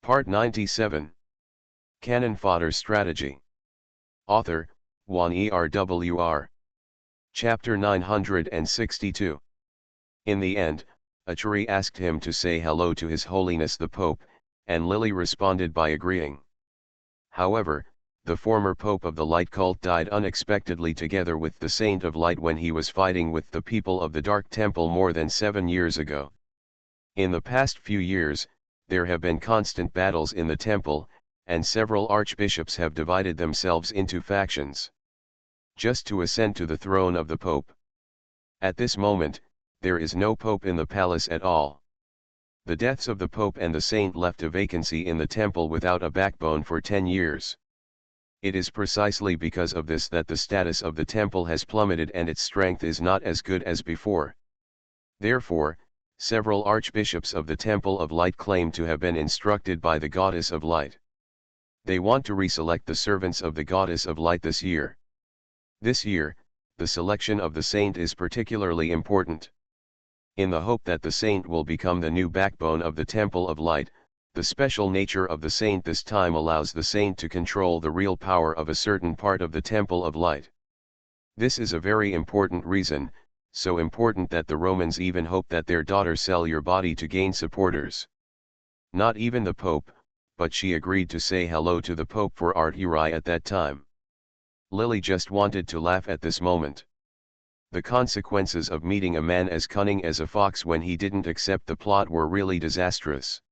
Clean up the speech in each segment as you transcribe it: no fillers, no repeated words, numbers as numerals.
Part 97. Cannon Fodder Strategy. Author, Juan ERWR. Chapter 962. In the end, Achari asked him to say hello to His Holiness the Pope, and Lily responded by agreeing. However, the former Pope of the Light cult died unexpectedly together with the Saint of Light when he was fighting with the people of the Dark Temple more than 7 years ago. In the past few years, there have been constant battles in the temple, and several archbishops have divided themselves into factions, just to ascend to the throne of the Pope. At this moment, there is no Pope in the palace at all. The deaths of the Pope and the Saint left a vacancy in the temple without a backbone for 10 years. It is precisely because of this that the status of the temple has plummeted and its strength is not as good as before. Therefore, several archbishops of the Temple of Light claim to have been instructed by the Goddess of Light. They want to reselect the servants of the Goddess of Light this year. This year, the selection of the saint is particularly important. In the hope that the saint will become the new backbone of the Temple of Light, the special nature of the saint this time allows the saint to control the real power of a certain part of the Temple of Light. This is a very important reason, so important that the Romans even hope that their daughter sell your body to gain supporters. Not even the Pope, but she agreed to say hello to the Pope for Arturi at that time. Lily just wanted to laugh at this moment. The consequences of meeting a man as cunning as a fox when he didn't accept the plot were really disastrous.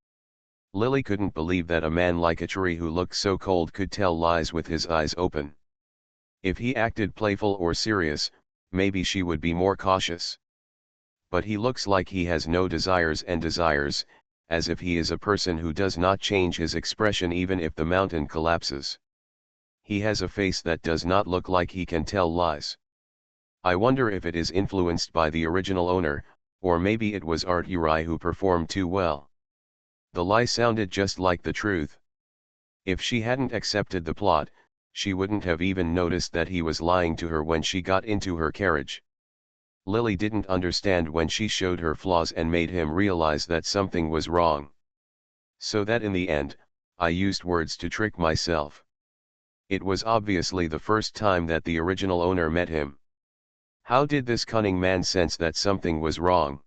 Lily couldn't believe that a man like Achari who looked so cold could tell lies with his eyes open. If he acted playful or serious, maybe she would be more cautious. But he looks like he has no desires and desires, as if he is a person who does not change his expression even if the mountain collapses. He has a face that does not look like he can tell lies. I wonder if it is influenced by the original owner, or maybe it was Arturi who performed too well. The lie sounded just like the truth. If she hadn't accepted the plot, she wouldn't have even noticed that he was lying to her when she got into her carriage. Lily didn't understand when she showed her flaws and made him realize that something was wrong. So that in the end, I used words to trick myself. It was obviously the first time that the original owner met him. How did this cunning man sense that something was wrong?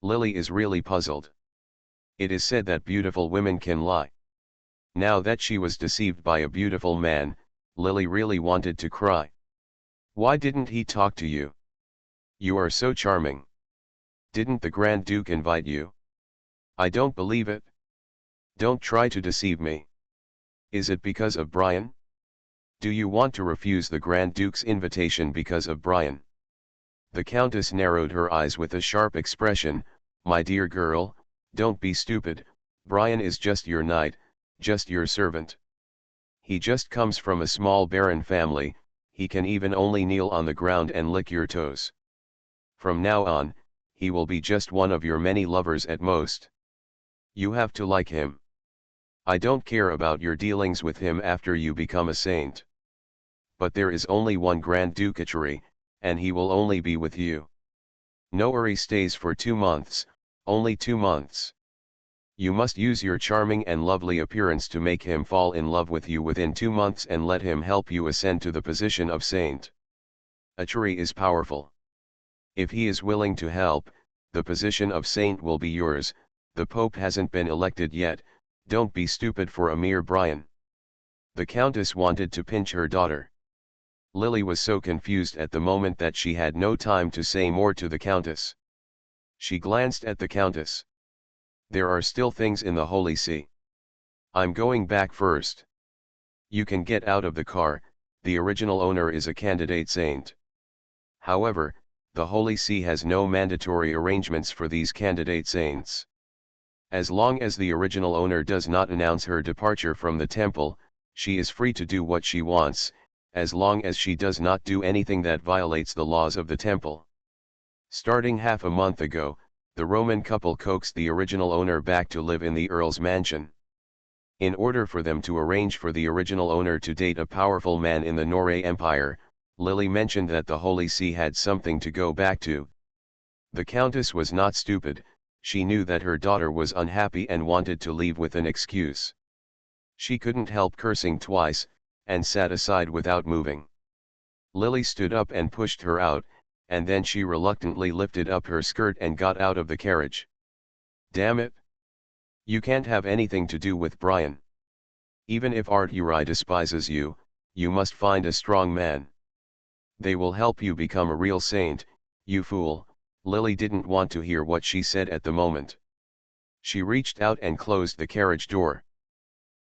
Lily is really puzzled. It is said that beautiful women can lie. Now that she was deceived by a beautiful man, Lily really wanted to cry. Why didn't he talk to you? You are so charming. Didn't the Grand Duke invite you? I don't believe it. Don't try to deceive me. Is it because of Brian? Do you want to refuse the Grand Duke's invitation because of Brian? The Countess narrowed her eyes with a sharp expression. My dear girl, don't be stupid. Brian is just your knight, just your servant. He just comes from a small baron family, he can even only kneel on the ground and lick your toes. From now on, he will be just one of your many lovers at most. You have to like him. I don't care about your dealings with him after you become a saint. But there is only one Grand Duke Achari, and he will only be with you. Noari stays for 2 months, only 2 months. You must use your charming and lovely appearance to make him fall in love with you within 2 months and let him help you ascend to the position of saint. Achari is powerful. If he is willing to help, the position of saint will be yours. The Pope hasn't been elected yet, don't be stupid for a mere Brian. The Countess wanted to pinch her daughter. Lily was so confused at the moment that she had no time to say more to the Countess. She glanced at the Countess. There are still things in the Holy See. I'm going back first. You can get out of the car, the original owner is a candidate saint. However, the Holy See has no mandatory arrangements for these candidate saints. As long as the original owner does not announce her departure from the temple, she is free to do what she wants, as long as she does not do anything that violates the laws of the temple. Starting half a month ago, the Roman couple coaxed the original owner back to live in the Earl's mansion. In order for them to arrange for the original owner to date a powerful man in the Norre Empire, Lily mentioned that the Holy See had something to go back to. The Countess was not stupid, She knew that her daughter was unhappy and wanted to leave with an excuse. She couldn't help cursing twice, and sat aside without moving. Lily stood up and pushed her out, and then she reluctantly lifted up her skirt and got out of the carriage. Damn it! You can't have anything to do with Brian. Even if Arturi despises you, you must find a strong man. They will help you become a real saint, you fool. Lily didn't want to hear what she said at the moment. She reached out and closed the carriage door.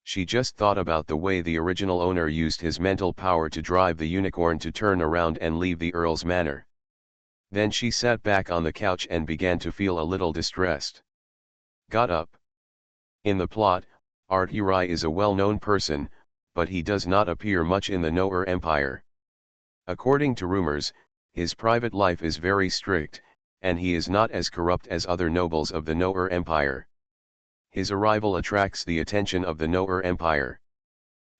She just thought about the way the original owner used his mental power to drive the unicorn to turn around and leave the Earl's manor. Then she sat back on the couch and began to feel a little distressed. Got up. In the plot, Arturi is a well-known person, but he does not appear much in the Noer Empire. According to rumors, his private life is very strict, and he is not as corrupt as other nobles of the Noer Empire. His arrival attracts the attention of the Noer Empire.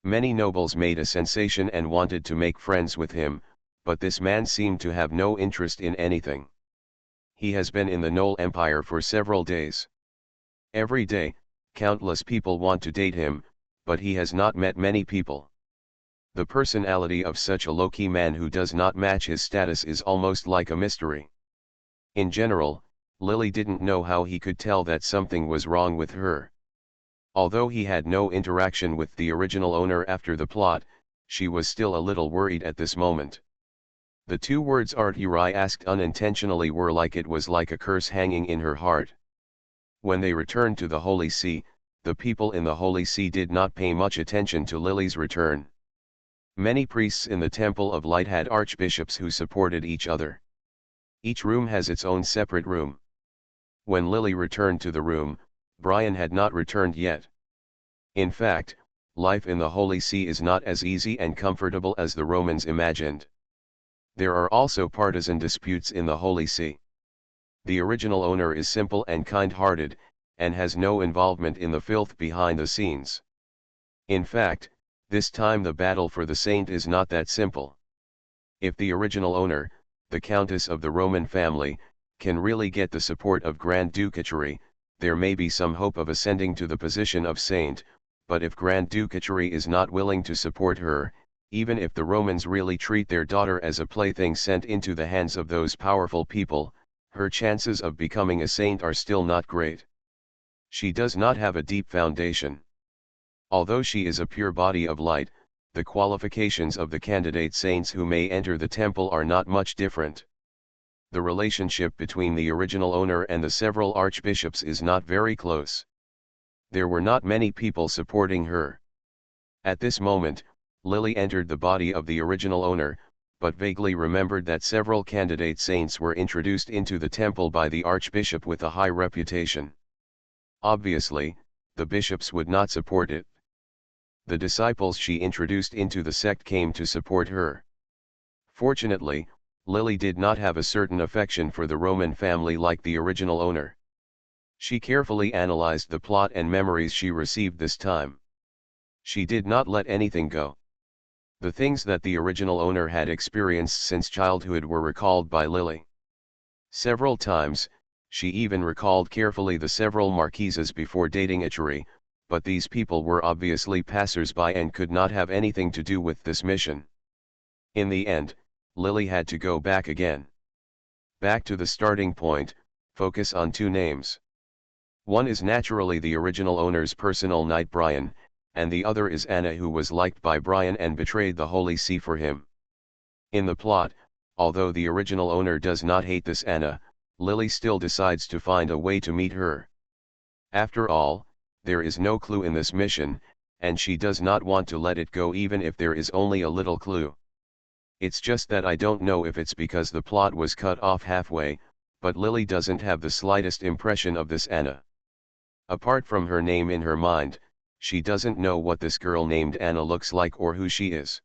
Many nobles made a sensation and wanted to make friends with him, but this man seemed to have no interest in anything. He has been in the Noel Empire for several days. Every day, countless people want to date him, but he has not met many people. The personality of such a low-key man who does not match his status is almost like a mystery. In general, Lily didn't know how he could tell that something was wrong with her. Although he had no interaction with the original owner after the plot, she was still a little worried at this moment. The two words Arturi asked unintentionally were like it was like a curse hanging in her heart. When they returned to the Holy See, the people in the Holy See did not pay much attention to Lily's return. Many priests in the Temple of Light had archbishops who supported each other. Each room has its own separate room. When Lily returned to the room, Brian had not returned yet. In fact, life in the Holy See is not as easy and comfortable as the Romans imagined. There are also partisan disputes in the Holy See. The original owner is simple and kind-hearted, and has no involvement in the filth behind the scenes. In fact, this time the battle for the saint is not that simple. If the original owner, the Countess of the Roman family, can really get the support of Grand Ducatory, there may be some hope of ascending to the position of saint, but if Grand Ducatory is not willing to support her, even if the Romans really treat their daughter as a plaything sent into the hands of those powerful people, her chances of becoming a saint are still not great. She does not have a deep foundation. Although she is a pure body of light, the qualifications of the candidate saints who may enter the temple are not much different. The relationship between the original owner and the several archbishops is not very close. There were not many people supporting her. At this moment, Lily entered the body of the original owner, but vaguely remembered that several candidate saints were introduced into the temple by the archbishop with a high reputation. Obviously, the bishops would not support it. The disciples she introduced into the sect came to support her. Fortunately, Lily did not have a certain affection for the Roman family like the original owner. She carefully analyzed the plot and memories she received this time. She did not let anything go. The things that the original owner had experienced since childhood were recalled by Lily. Several times, she even recalled carefully the several marquises before dating Arturi, but these people were obviously passers-by and could not have anything to do with this mission. In the end, Lily had to go back again. Back to the starting point, focus on two names. One is naturally the original owner's personal knight Brian, and the other is Anna, who was liked by Brian and betrayed the Holy See for him. In the plot, although the original owner does not hate this Anna, Lily still decides to find a way to meet her. After all, there is no clue in this mission, and she does not want to let it go even if there is only a little clue. It's just that I don't know if it's because the plot was cut off halfway, but Lily doesn't have the slightest impression of this Anna. Apart from her name in her mind, she doesn't know what this girl named Anna looks like or who she is.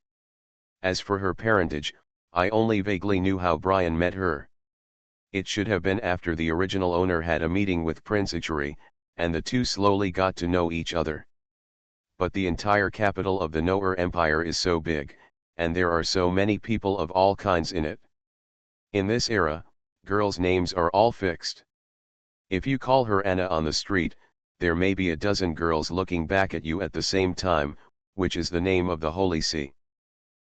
As for her parentage, I only vaguely knew how Brian met her. It should have been after the original owner had a meeting with Prince Arturi, and the two slowly got to know each other. But the entire capital of the Noer Empire is so big, and there are so many people of all kinds in it. In this era, girls' names are all fixed. If you call her Anna on the street, there may be a dozen girls looking back at you at the same time, which is the name of the Holy See.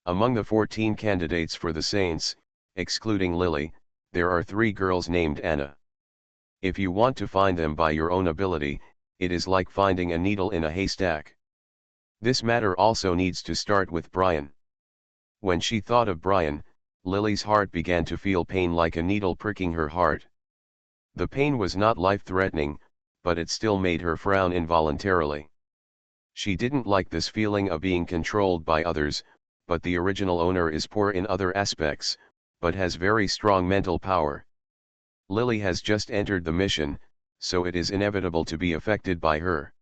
Among the 14 candidates for the saints, excluding Lily, there are 3 girls named Anna. If you want to find them by your own ability, it is like finding a needle in a haystack. This matter also needs to start with Brian. When she thought of Brian, Lily's heart began to feel pain like a needle pricking her heart. The pain was not life-threatening, but it still made her frown involuntarily. She didn't like this feeling of being controlled by others, but the original owner is poor in other aspects, but has very strong mental power. Lily has just entered the mission, so it is inevitable to be affected by her.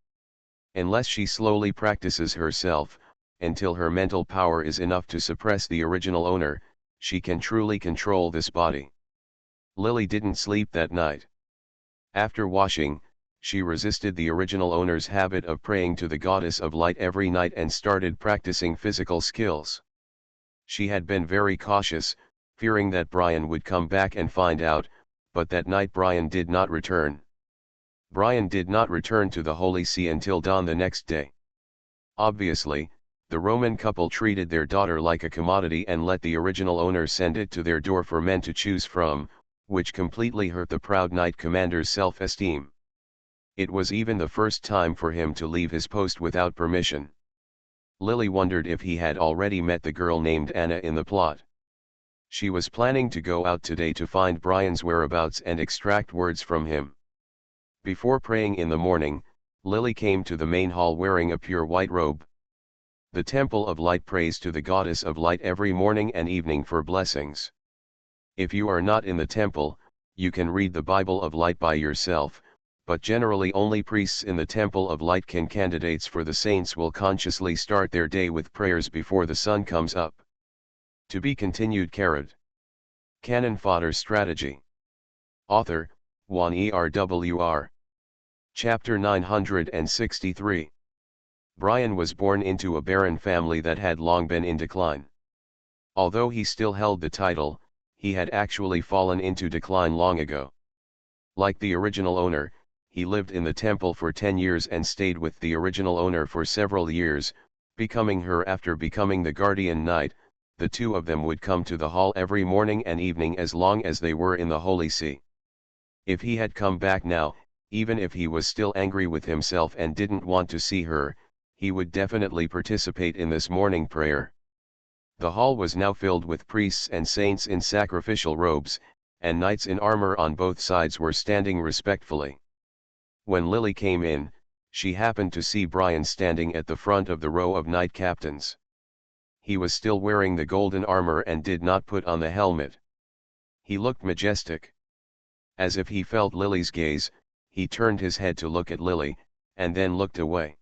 Unless she slowly practices herself, until her mental power is enough to suppress the original owner, she can truly control this body. Lily didn't sleep that night. After washing, she resisted the original owner's habit of praying to the goddess of light every night and started practicing physical skills. She had been very cautious, fearing that Brian would come back and find out, but that night Brian did not return. Brian did not return to the Holy See until dawn the next day. Obviously, the Roman couple treated their daughter like a commodity and let the original owner send it to their door for men to choose from, which completely hurt the proud knight commander's self-esteem. It was even the first time for him to leave his post without permission. Lily wondered if he had already met the girl named Anna in the plot. She was planning to go out today to find Brian's whereabouts and extract words from him. Before praying in the morning, Lily came to the main hall wearing a pure white robe. The Temple of Light prays to the Goddess of Light every morning and evening for blessings. If you are not in the temple, you can read the Bible of Light by yourself, but generally only priests in the Temple of Light can. Candidates for the saints will consciously start their day with prayers before the sun comes up. To be continued. Canon Fodder Strategy. Author, Juan ERWR. Chapter 963. Brian was born into a barren family that had long been in decline. Although he still held the title, he had actually fallen into decline long ago. Like the original owner, he lived in the temple for 10 years and stayed with the original owner for several years, becoming her after becoming the guardian knight. The two of them would come to the hall every morning and evening as long as they were in the Holy See. If he had come back now, even if he was still angry with himself and didn't want to see her, he would definitely participate in this morning prayer. The hall was now filled with priests and saints in sacrificial robes, and knights in armor on both sides were standing respectfully. When Lily came in, she happened to see Brian standing at the front of the row of knight captains. He was still wearing the golden armor and did not put on the helmet. He looked majestic. As if he felt Lily's gaze, he turned his head to look at Lily, and then looked away.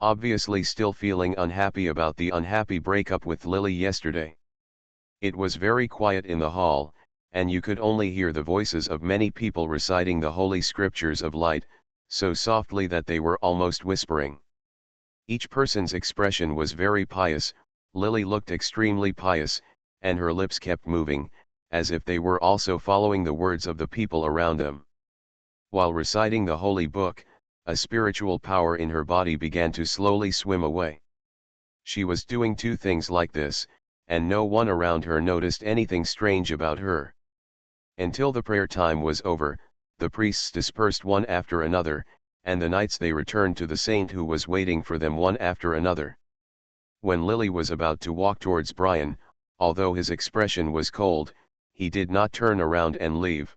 Obviously still feeling unhappy about the unhappy breakup with Lily yesterday. It was very quiet in the hall, and you could only hear the voices of many people reciting the holy scriptures of light, so softly that they were almost whispering. Each person's expression was very pious. Lily looked extremely pious, and her lips kept moving, as if they were also following the words of the people around them. While reciting the holy book, a spiritual power in her body began to slowly swim away. She was doing 2 things like this, and no one around her noticed anything strange about her. Until the prayer time was over, the priests dispersed one after another, and the knights they returned to the saint who was waiting for them one after another. When Lily was about to walk towards Brian, although his expression was cold, he did not turn around and leave.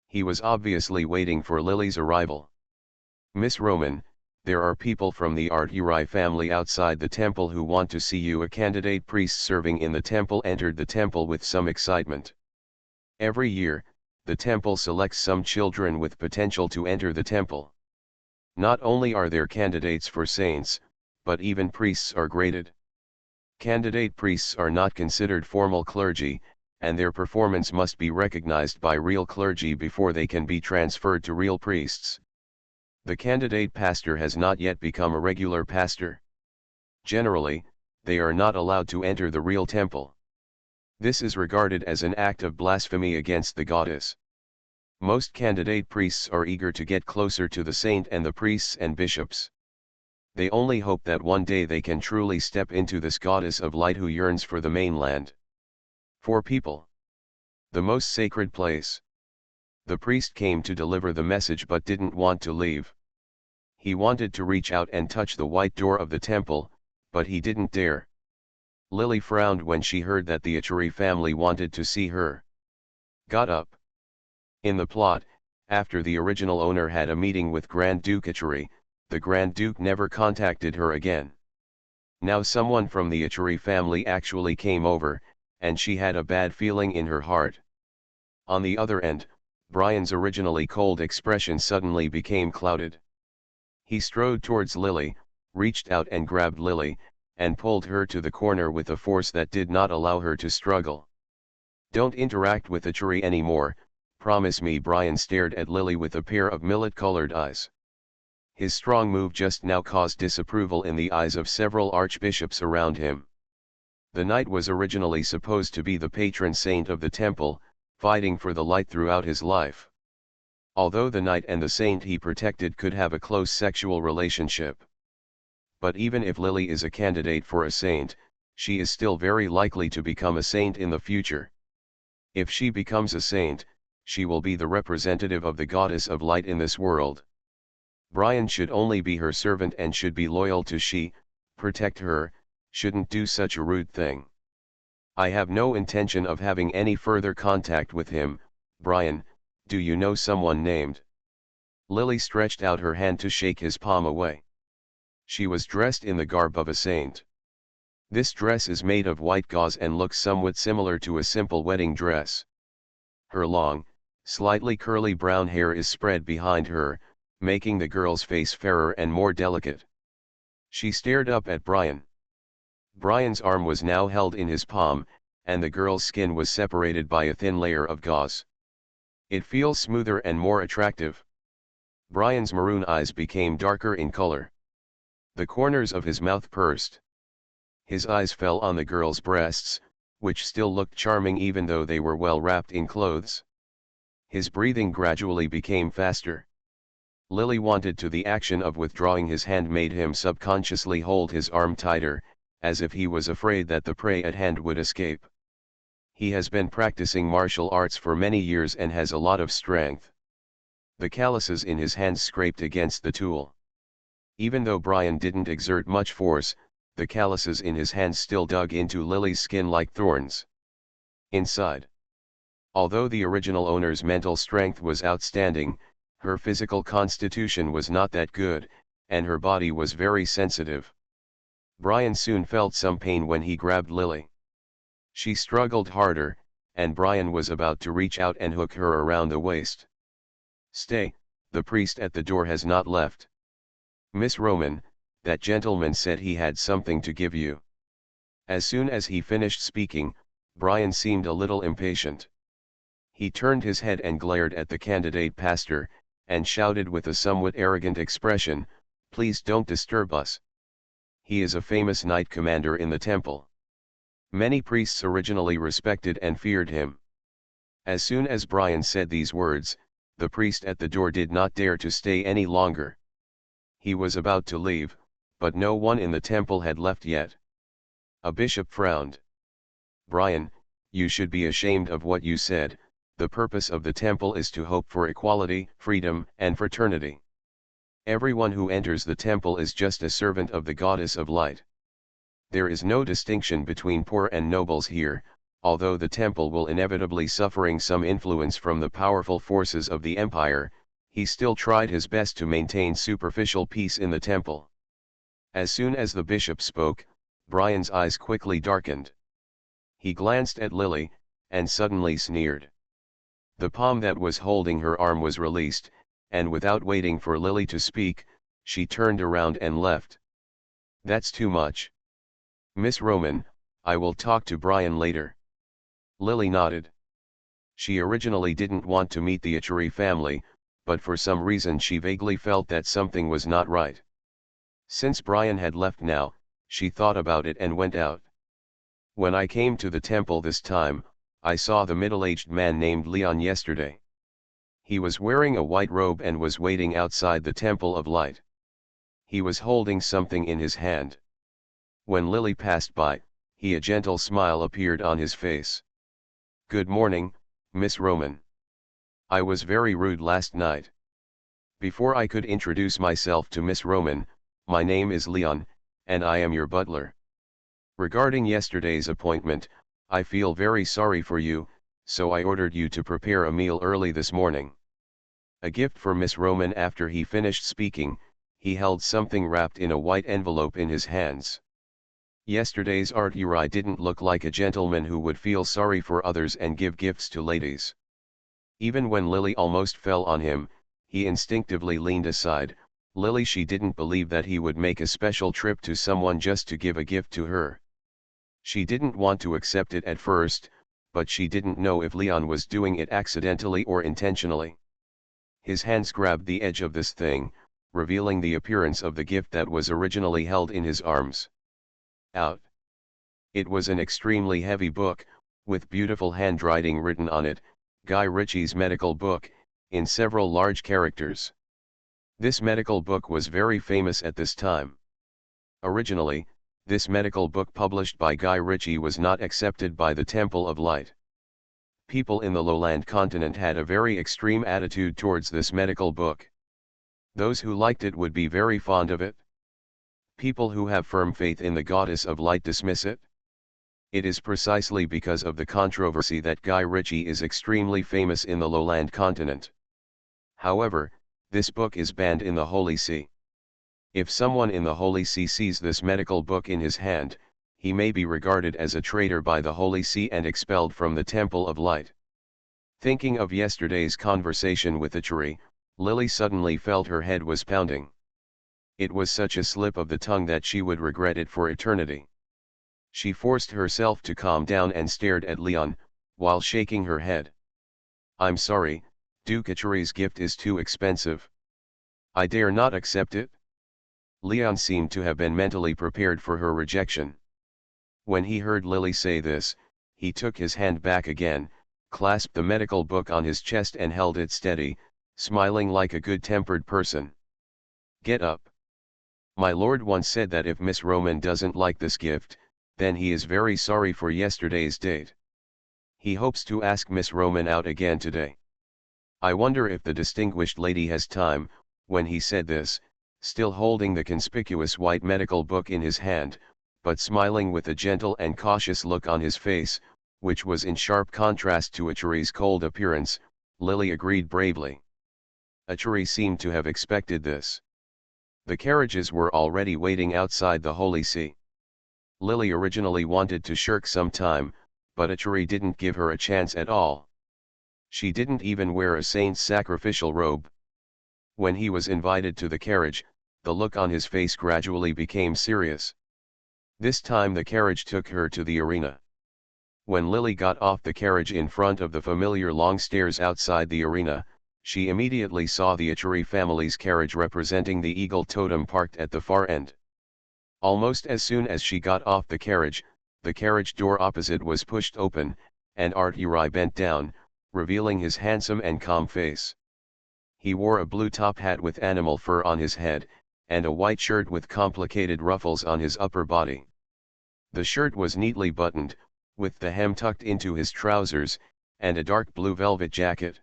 He was obviously waiting for Lily's arrival. Miss Roman, there are people from the Arturi family outside the temple who want to see you. A candidate priest serving in the temple entered the temple with some excitement. Every year, the temple selects some children with potential to enter the temple. Not only are there candidates for saints, but even priests are graded. Candidate priests are not considered formal clergy, and their performance must be recognized by real clergy before they can be transferred to real priests. The candidate pastor has not yet become a regular pastor. Generally, they are not allowed to enter the real temple. This is regarded as an act of blasphemy against the goddess. Most candidate priests are eager to get closer to the saint and the priests and bishops. They only hope that one day they can truly step into this goddess of light who yearns for the mainland. For people, the most sacred place. The priest came to deliver the message but didn't want to leave. He wanted to reach out and touch the white door of the temple, but he didn't dare. Lily frowned when she heard that the Achari family wanted to see her. Got up. In the plot, after the original owner had a meeting with Grand Duke Achari, the Grand Duke never contacted her again. Now someone from the Achari family actually came over, and she had a bad feeling in her heart. On the other end, Brian's originally cold expression suddenly became clouded. He strode towards Lily, reached out and grabbed Lily, and pulled her to the corner with a force that did not allow her to struggle. Don't interact with Achari anymore, promise me. Brian stared at Lily with a pair of millet-colored eyes. His strong move just now caused disapproval in the eyes of several archbishops around him. The knight was originally supposed to be the patron saint of the temple, fighting for the light throughout his life. Although the knight and the saint he protected could have a close sexual relationship. But even if Lily is a candidate for a saint, she is still very likely to become a saint in the future. If she becomes a saint, she will be the representative of the goddess of light in this world. Brian should only be her servant and should be loyal to she, protect her, shouldn't do such a rude thing. I have no intention of having any further contact with him. Brian, do you know someone named? Lily stretched out her hand to shake his palm away. She was dressed in the garb of a saint. This dress is made of white gauze and looks somewhat similar to a simple wedding dress. Her long, slightly curly brown hair is spread behind her, making the girl's face fairer and more delicate. She stared up at Brian. Brian's arm was now held in his palm, and the girl's skin was separated by a thin layer of gauze. It feels smoother and more attractive. Brian's maroon eyes became darker in color. The corners of his mouth pursed. His eyes fell on the girl's breasts, which still looked charming even though they were well wrapped in clothes. His breathing gradually became faster. Lily wanted to. The action of withdrawing his hand made him subconsciously hold his arm tighter, as if he was afraid that the prey at hand would escape. He has been practicing martial arts for many years and has a lot of strength. The calluses in his hands scraped against the tool. Even though Brian didn't exert much force, the calluses in his hands still dug into Lily's skin like thorns. Inside. Although the original owner's mental strength was outstanding, her physical constitution was not that good, and her body was very sensitive. Brian soon felt some pain when he grabbed Lily. She struggled harder, and Brian was about to reach out and hook her around the waist. Stay, the priest at the door has not left. Miss Roman, that gentleman said he had something to give you. As soon as he finished speaking, Brian seemed a little impatient. He turned his head and glared at the candidate pastor, and shouted with a somewhat arrogant expression, "Please don't disturb us. He is a famous knight commander in the temple. Many priests originally respected and feared him." As soon as Brian said these words, the priest at the door did not dare to stay any longer. He was about to leave, but no one in the temple had left yet. A bishop frowned. "Brian, you should be ashamed of what you said. The purpose of the temple is to hope for equality, freedom, and fraternity. Everyone who enters the temple is just a servant of the goddess of light. There is no distinction between poor and nobles here, although the temple will inevitably suffering some influence from the powerful forces of the empire. He still tried his best to maintain superficial peace in the temple." As soon as the bishop spoke, Brian's eyes quickly darkened. He glanced at Lily, and suddenly sneered. The palm that was holding her arm was released, and without waiting for Lily to speak, she turned around and left. "That's too much. Miss Roman, I will talk to Brian later." Lily nodded. She originally didn't want to meet the Achari family, but for some reason she vaguely felt that something was not right. Since Brian had left now, she thought about it and went out. "When I came to the temple this time, I saw the middle-aged man named Leon yesterday. He was wearing a white robe and was waiting outside the Temple of Light. He was holding something in his hand. When Lily passed by, a gentle smile appeared on his face. "Good morning, Miss Roman. I was very rude last night." "Before I could introduce myself to Miss Roman, my name is Leon, and I am your butler. Regarding yesterday's appointment, I feel very sorry for you, so I ordered you to prepare a meal early this morning." A gift for Miss Roman. After he finished speaking, he held something wrapped in a white envelope in his hands. Yesterday's Art Uri didn't look like a gentleman who would feel sorry for others and give gifts to ladies. Even when Lily almost fell on him, he instinctively leaned aside. Lily, she didn't believe that he would make a special trip to someone just to give a gift to her. She didn't want to accept it at first, but she didn't know if Leon was doing it accidentally or intentionally. His hands grabbed the edge of this thing, revealing the appearance of the gift that was originally held in his arms. Out. It was an extremely heavy book, with beautiful handwriting written on it, Guy Ritchie's medical book, in several large characters. This medical book was very famous at this time. Originally, this medical book published by Guy Ritchie was not accepted by the Temple of Light. People in the lowland continent had a very extreme attitude towards this medical book. Those who liked it would be very fond of it. People who have firm faith in the goddess of light dismiss it. It is precisely because of the controversy that Guy Ritchie is extremely famous in the lowland continent. However, this book is banned in the Holy See. If someone in the Holy See sees this medical book in his hand, he may be regarded as a traitor by the Holy See and expelled from the Temple of Light. Thinking of yesterday's conversation with Achari, Lily suddenly felt her head was pounding. It was such a slip of the tongue that she would regret it for eternity. She forced herself to calm down and stared at Leon, while shaking her head. "I'm sorry, Duke. Achari's gift is too expensive. I dare not accept it." Leon seemed to have been mentally prepared for her rejection. When he heard Lily say this, he took his hand back again, clasped the medical book on his chest and held it steady, smiling like a good-tempered person. "Get up. My lord once said that if Miss Roman doesn't like this gift, then he is very sorry for yesterday's date. He hopes to ask Miss Roman out again today. I wonder if the distinguished lady has time." When he said this, still holding the conspicuous white medical book in his hand, but smiling with a gentle and cautious look on his face, which was in sharp contrast to Achari's cold appearance, Lily agreed bravely. Achari seemed to have expected this. The carriages were already waiting outside the Holy See. Lily originally wanted to shirk some time, but Achari didn't give her a chance at all. She didn't even wear a saint's sacrificial robe. When he was invited to the carriage, the look on his face gradually became serious. This time the carriage took her to the arena. When Lily got off the carriage in front of the familiar long stairs outside the arena, she immediately saw the Achari family's carriage representing the eagle totem parked at the far end. Almost as soon as she got off the carriage door opposite was pushed open, and Art Uri bent down, revealing his handsome and calm face. He wore a blue top hat with animal fur on his head, and a white shirt with complicated ruffles on his upper body. The shirt was neatly buttoned, with the hem tucked into his trousers, and a dark blue velvet jacket.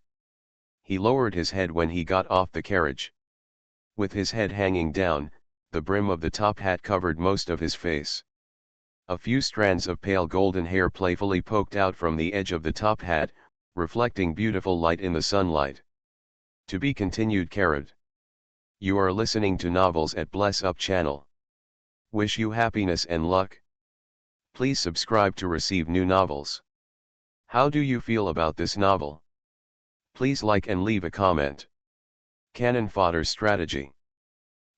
He lowered his head when he got off the carriage. With his head hanging down, the brim of the top hat covered most of his face. A few strands of pale golden hair playfully poked out from the edge of the top hat, reflecting beautiful light in the sunlight. To be continued. Carrot. You are listening to Novels at Bless Up channel. Wish you happiness and luck. Please subscribe to receive new novels. How do you feel about this novel? Please like and leave a comment. Canon Fodder Strategy.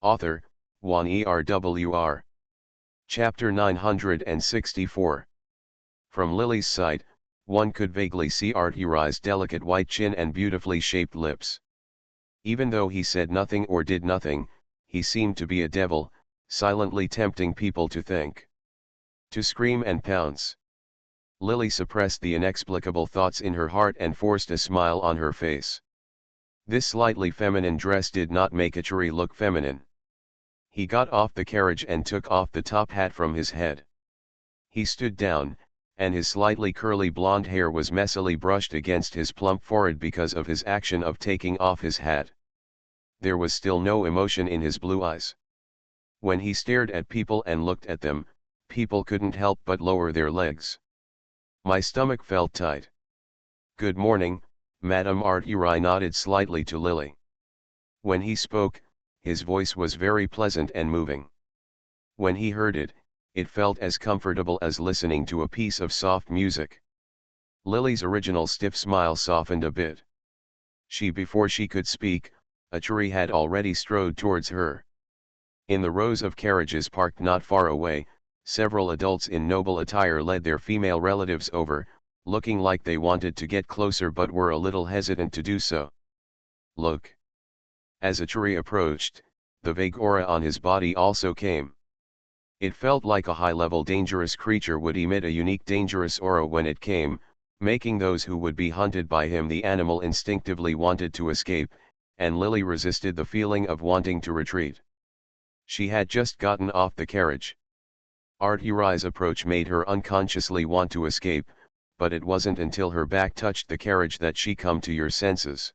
Author, Juan ERWR. Chapter 964. From Lily's side, one could vaguely see Art Uri's delicate white chin and beautifully shaped lips. Even though he said nothing or did nothing, he seemed to be a devil, silently tempting people to think, to scream and pounce. Lily suppressed the inexplicable thoughts in her heart and forced a smile on her face. This slightly feminine dress did not make Achuri look feminine. He got off the carriage and took off the top hat from his head. He stood down, and his slightly curly blonde hair was messily brushed against his plump forehead because of his action of taking off his hat. There was still no emotion in his blue eyes. When he stared at people and looked at them, people couldn't help but lower their legs. My stomach felt tight. "Good morning, Madame Arturi," nodded slightly to Lily. When he spoke, his voice was very pleasant and moving. When he heard it, it felt as comfortable as listening to a piece of soft music. Lily's original stiff smile softened a bit. Before she could speak, Achuri had already strode towards her. In the rows of carriages parked not far away, several adults in noble attire led their female relatives over, looking like they wanted to get closer but were a little hesitant to do so. "Look." As Achuri approached, the vague aura on his body also came. It felt like a high-level dangerous creature would emit a unique dangerous aura when it came, making those who would be hunted by him. The animal instinctively wanted to escape, and Lily resisted the feeling of wanting to retreat. She had just gotten off the carriage. Arturi's approach made her unconsciously want to escape, but it wasn't until her back touched the carriage that she come to her senses.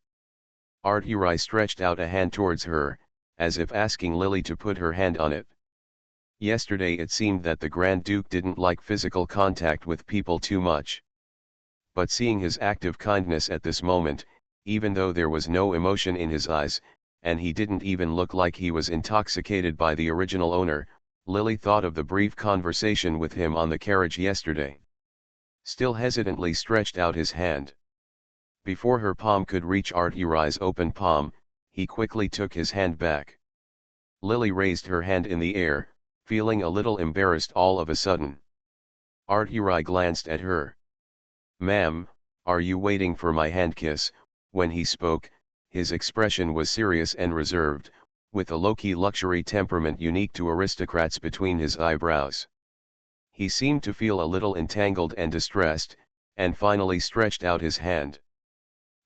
Arturi stretched out a hand towards her, as if asking Lily to put her hand on it. Yesterday it seemed that the Grand Duke didn't like physical contact with people too much. But seeing his active kindness at this moment, even though there was no emotion in his eyes, and he didn't even look like he was intoxicated by the original owner, Lily thought of the brief conversation with him on the carriage yesterday. Still hesitantly stretched out his hand. Before her palm could reach Arturi's open palm, he quickly took his hand back. Lily raised her hand in the air, feeling a little embarrassed all of a sudden. Arturi glanced at her. "Ma'am, are you waiting for my hand kiss?" When he spoke, his expression was serious and reserved, with a low-key luxury temperament unique to aristocrats between his eyebrows. He seemed to feel a little entangled and distressed, and finally stretched out his hand.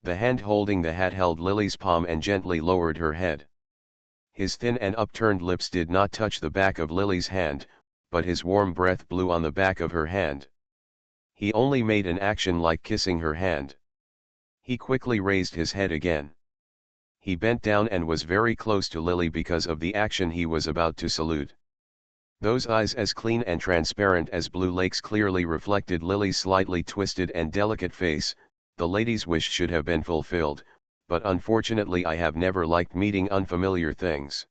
The hand holding the hat held Lily's palm and gently lowered her head. His thin and upturned lips did not touch the back of Lily's hand, but his warm breath blew on the back of her hand. He only made an action like kissing her hand. He quickly raised his head again. He bent down and was very close to Lily because of the action he was about to salute. Those eyes, as clean and transparent as blue lakes, clearly reflected Lily's slightly twisted and delicate face. The lady's wish should have been fulfilled, but unfortunately I have never liked meeting unfamiliar things.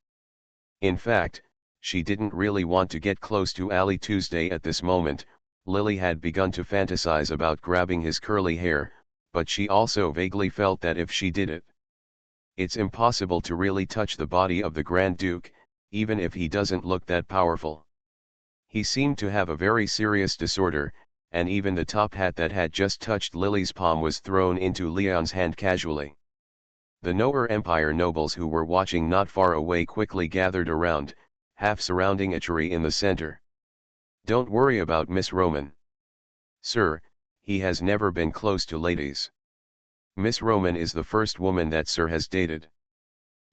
In fact, she didn't really want to get close to Ali Tuesday at this moment. Lily had begun to fantasize about grabbing his curly hair, but she also vaguely felt that if she did it, it's impossible to really touch the body of the Grand Duke, even if he doesn't look that powerful. He seemed to have a very serious disorder, and even the top hat that had just touched Lily's palm was thrown into Leon's hand casually. The Noer Empire nobles who were watching not far away quickly gathered around, half surrounding Achuri in the center. "Don't worry about Miss Roman. Sir, he has never been close to ladies. Miss Roman is the first woman that Sir has dated.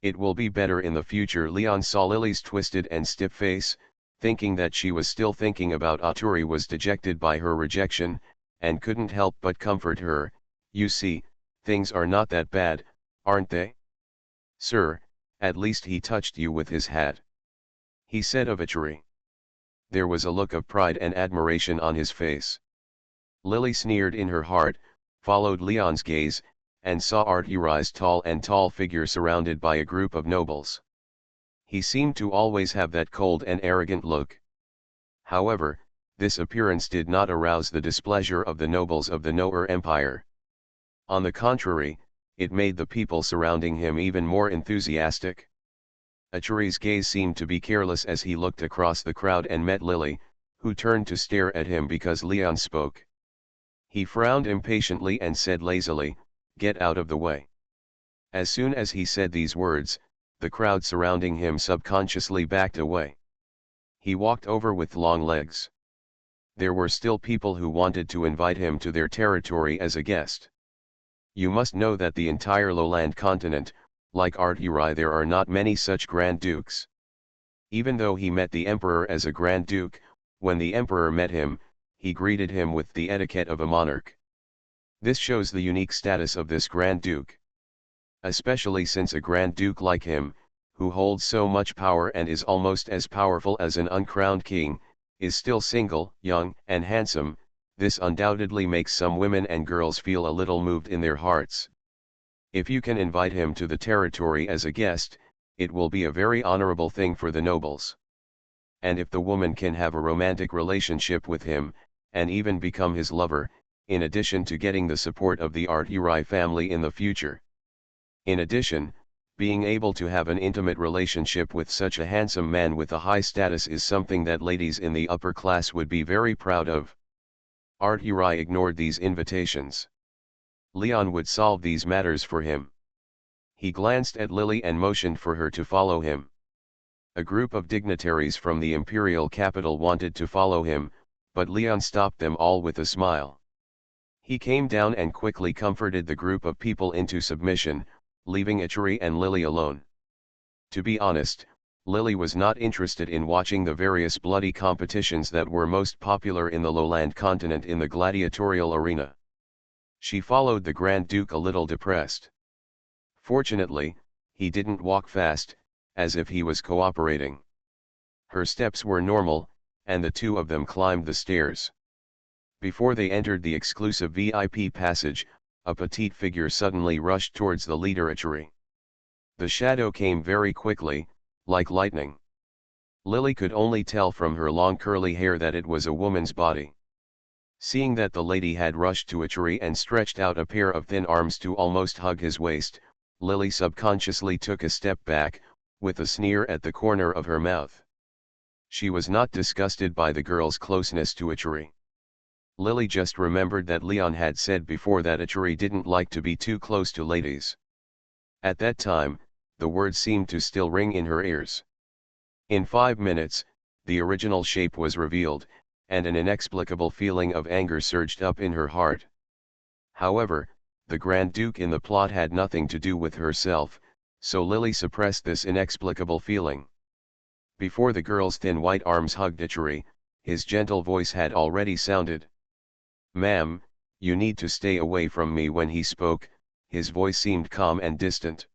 It will be better in the future." Leon saw Lily's twisted and stiff face, thinking that she was still thinking about Arturi, was dejected by her rejection, and couldn't help but comfort her. "You see, things are not that bad, aren't they? Sir, at least he touched you with his hat," he said of Achuri. There was a look of pride and admiration on his face. Lily sneered in her heart, followed Leon's gaze, and saw Arturi's tall figure surrounded by a group of nobles. He seemed to always have that cold and arrogant look. However, this appearance did not arouse the displeasure of the nobles of the Noer Empire. On the contrary, it made the people surrounding him even more enthusiastic. Achuri's gaze seemed to be careless as he looked across the crowd and met Lily, who turned to stare at him because Leon spoke. He frowned impatiently and said lazily, "Get out of the way." As soon as he said these words, the crowd surrounding him subconsciously backed away. He walked over with long legs. There were still people who wanted to invite him to their territory as a guest. You must know that the entire lowland continent, like Arturi, there are not many such Grand Dukes. Even though he met the Emperor as a Grand Duke, when the Emperor met him, he greeted him with the etiquette of a monarch. This shows the unique status of this Grand Duke. Especially since a Grand Duke like him, who holds so much power and is almost as powerful as an uncrowned king, is still single, young, and handsome, this undoubtedly makes some women and girls feel a little moved in their hearts. If you can invite him to the territory as a guest, it will be a very honorable thing for the nobles. And if the woman can have a romantic relationship with him, and even become his lover, in addition to getting the support of the Arturi family in the future. In addition, being able to have an intimate relationship with such a handsome man with a high status is something that ladies in the upper class would be very proud of. Arturi ignored these invitations. Leon would solve these matters for him. He glanced at Lily and motioned for her to follow him. A group of dignitaries from the imperial capital wanted to follow him, but Leon stopped them all with a smile. He came down and quickly comforted the group of people into submission, leaving Arturi and Lily alone. To be honest, Lily was not interested in watching the various bloody competitions that were most popular in the lowland continent in the gladiatorial arena. She followed the Grand Duke a little depressed. Fortunately, he didn't walk fast, as if he was cooperating. Her steps were normal, and the two of them climbed the stairs. Before they entered the exclusive VIP passage, a petite figure suddenly rushed towards the leader Arturi. The shadow came very quickly, like lightning. Lily could only tell from her long curly hair that it was a woman's body. Seeing that the lady had rushed to Arturi and stretched out a pair of thin arms to almost hug his waist, Lily subconsciously took a step back, with a sneer at the corner of her mouth. She was not disgusted by the girl's closeness to Arturi. Lily just remembered that Leon had said before that Arturi didn't like to be too close to ladies. At that time, the words seemed to still ring in her ears. In 5 minutes, the original shape was revealed, and an inexplicable feeling of anger surged up in her heart. However, the Grand Duke in the plot had nothing to do with herself, so Lily suppressed this inexplicable feeling. Before the girl's thin white arms hugged Arturi, his gentle voice had already sounded. "Ma'am, you need to stay away from me." When he spoke, his voice seemed calm and distant.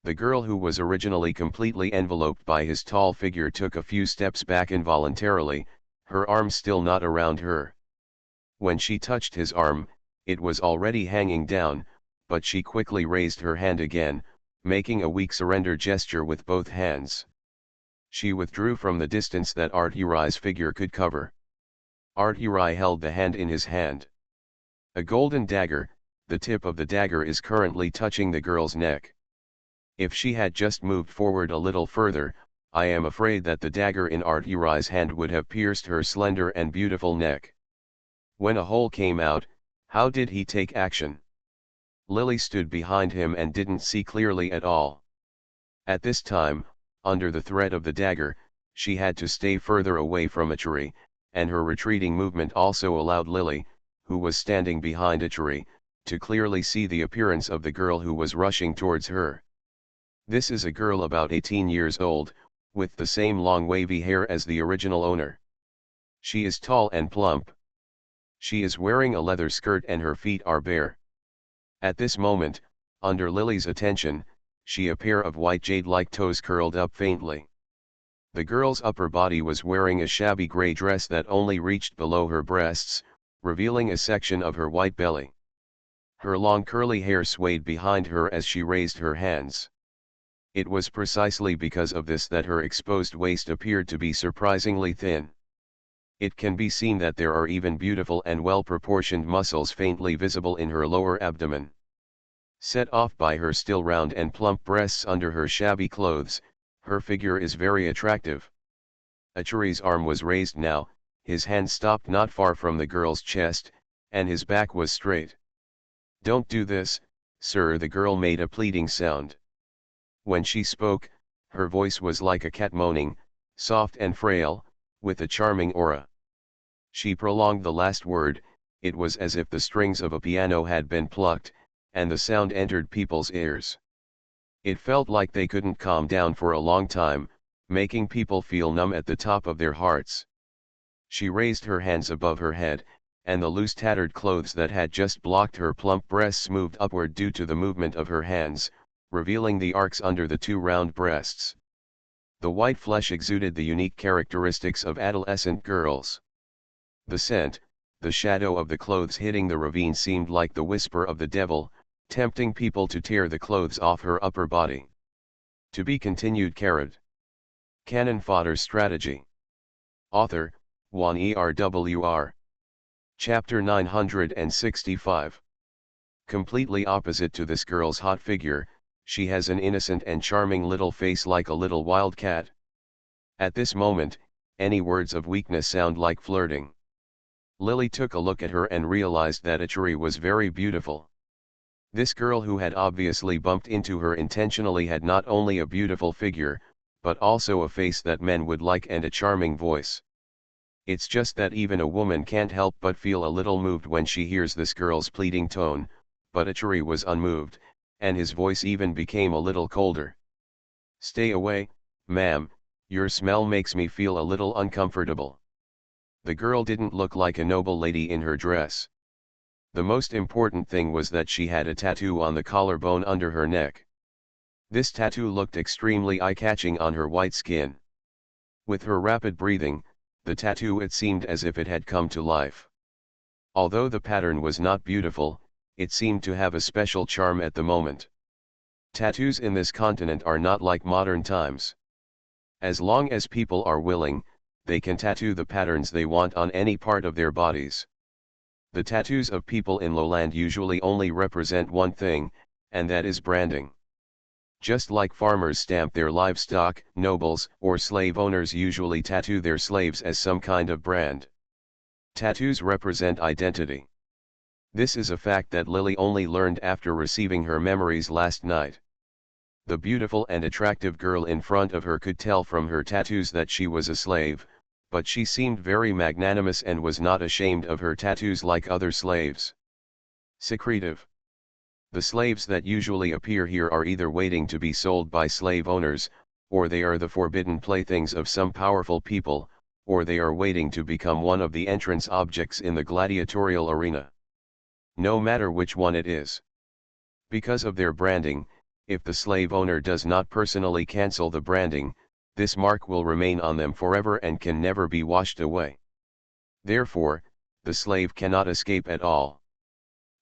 The girl, who was originally completely enveloped by his tall figure, took a few steps back involuntarily, her arm still not around her. When she touched his arm, it was already hanging down, but she quickly raised her hand again, making a weak surrender gesture with both hands. She withdrew from the distance that Arturi's figure could cover. Arturi held the hand in his hand. A golden dagger, the tip of the dagger is currently touching the girl's neck. If she had just moved forward a little further, I am afraid that the dagger in Arturi's hand would have pierced her slender and beautiful neck. When a hole came out, how did he take action? Lily stood behind him and didn't see clearly at all. At this time, under the threat of the dagger, she had to stay further away from Arturi, and her retreating movement also allowed Lily, who was standing behind Arturi, to clearly see the appearance of the girl who was rushing towards her. This is a girl about 18 years old, with the same long wavy hair as the original owner. She is tall and plump. She is wearing a leather skirt and her feet are bare. At this moment, under Lily's attention, she a pair of white jade-like toes curled up faintly. The girl's upper body was wearing a shabby gray dress that only reached below her breasts, revealing a section of her white belly. Her long curly hair swayed behind her as she raised her hands. It was precisely because of this that her exposed waist appeared to be surprisingly thin. It can be seen that there are even beautiful and well-proportioned muscles faintly visible in her lower abdomen. Set off by her still round and plump breasts under her shabby clothes, her figure is very attractive. Arturi's arm was raised now, his hand stopped not far from the girl's chest, and his back was straight. "Don't do this, sir," the girl made a pleading sound. When she spoke, her voice was like a cat moaning, soft and frail, with a charming aura. She prolonged the last word, it was as if the strings of a piano had been plucked, and the sound entered people's ears. It felt like they couldn't calm down for a long time, making people feel numb at the top of their hearts. She raised her hands above her head, and the loose tattered clothes that had just blocked her plump breasts moved upward due to the movement of her hands, revealing the arcs under the two round breasts. The white flesh exuded the unique characteristics of adolescent girls. The scent, the shadow of the clothes hitting the ravine seemed like the whisper of the devil, tempting people to tear the clothes off her upper body. To be continued. Canon Fodder Strategy. Author, Juan ERWR. Chapter 965. Completely opposite to this girl's hot figure, she has an innocent and charming little face like a little wild cat. At this moment, any words of weakness sound like flirting. Lily took a look at her and realized that Ichiri was very beautiful. This girl who had obviously bumped into her intentionally had not only a beautiful figure, but also a face that men would like and a charming voice. It's just that even a woman can't help but feel a little moved when she hears this girl's pleading tone, but Ichiri was unmoved, and his voice even became a little colder. "Stay away, ma'am, your smell makes me feel a little uncomfortable." The girl didn't look like a noble lady in her dress. The most important thing was that she had a tattoo on the collarbone under her neck. This tattoo looked extremely eye-catching on her white skin. With her rapid breathing, the tattoo it seemed as if it had come to life. Although the pattern was not beautiful, it seemed to have a special charm at the moment. Tattoos in this continent are not like modern times. As long as people are willing, they can tattoo the patterns they want on any part of their bodies. The tattoos of people in lowland usually only represent one thing, and that is branding. Just like farmers stamp their livestock, nobles or slave owners usually tattoo their slaves as some kind of brand. Tattoos represent identity. This is a fact that Lily only learned after receiving her memories last night. The beautiful and attractive girl in front of her could tell from her tattoos that she was a slave, but she seemed very magnanimous and was not ashamed of her tattoos like other slaves. Secretive. The slaves that usually appear here are either waiting to be sold by slave owners, or they are the forbidden playthings of some powerful people, or they are waiting to become one of the entrance objects in the gladiatorial arena. No matter which one it is. Because of their branding, if the slave owner does not personally cancel the branding, this mark will remain on them forever and can never be washed away. Therefore, the slave cannot escape at all.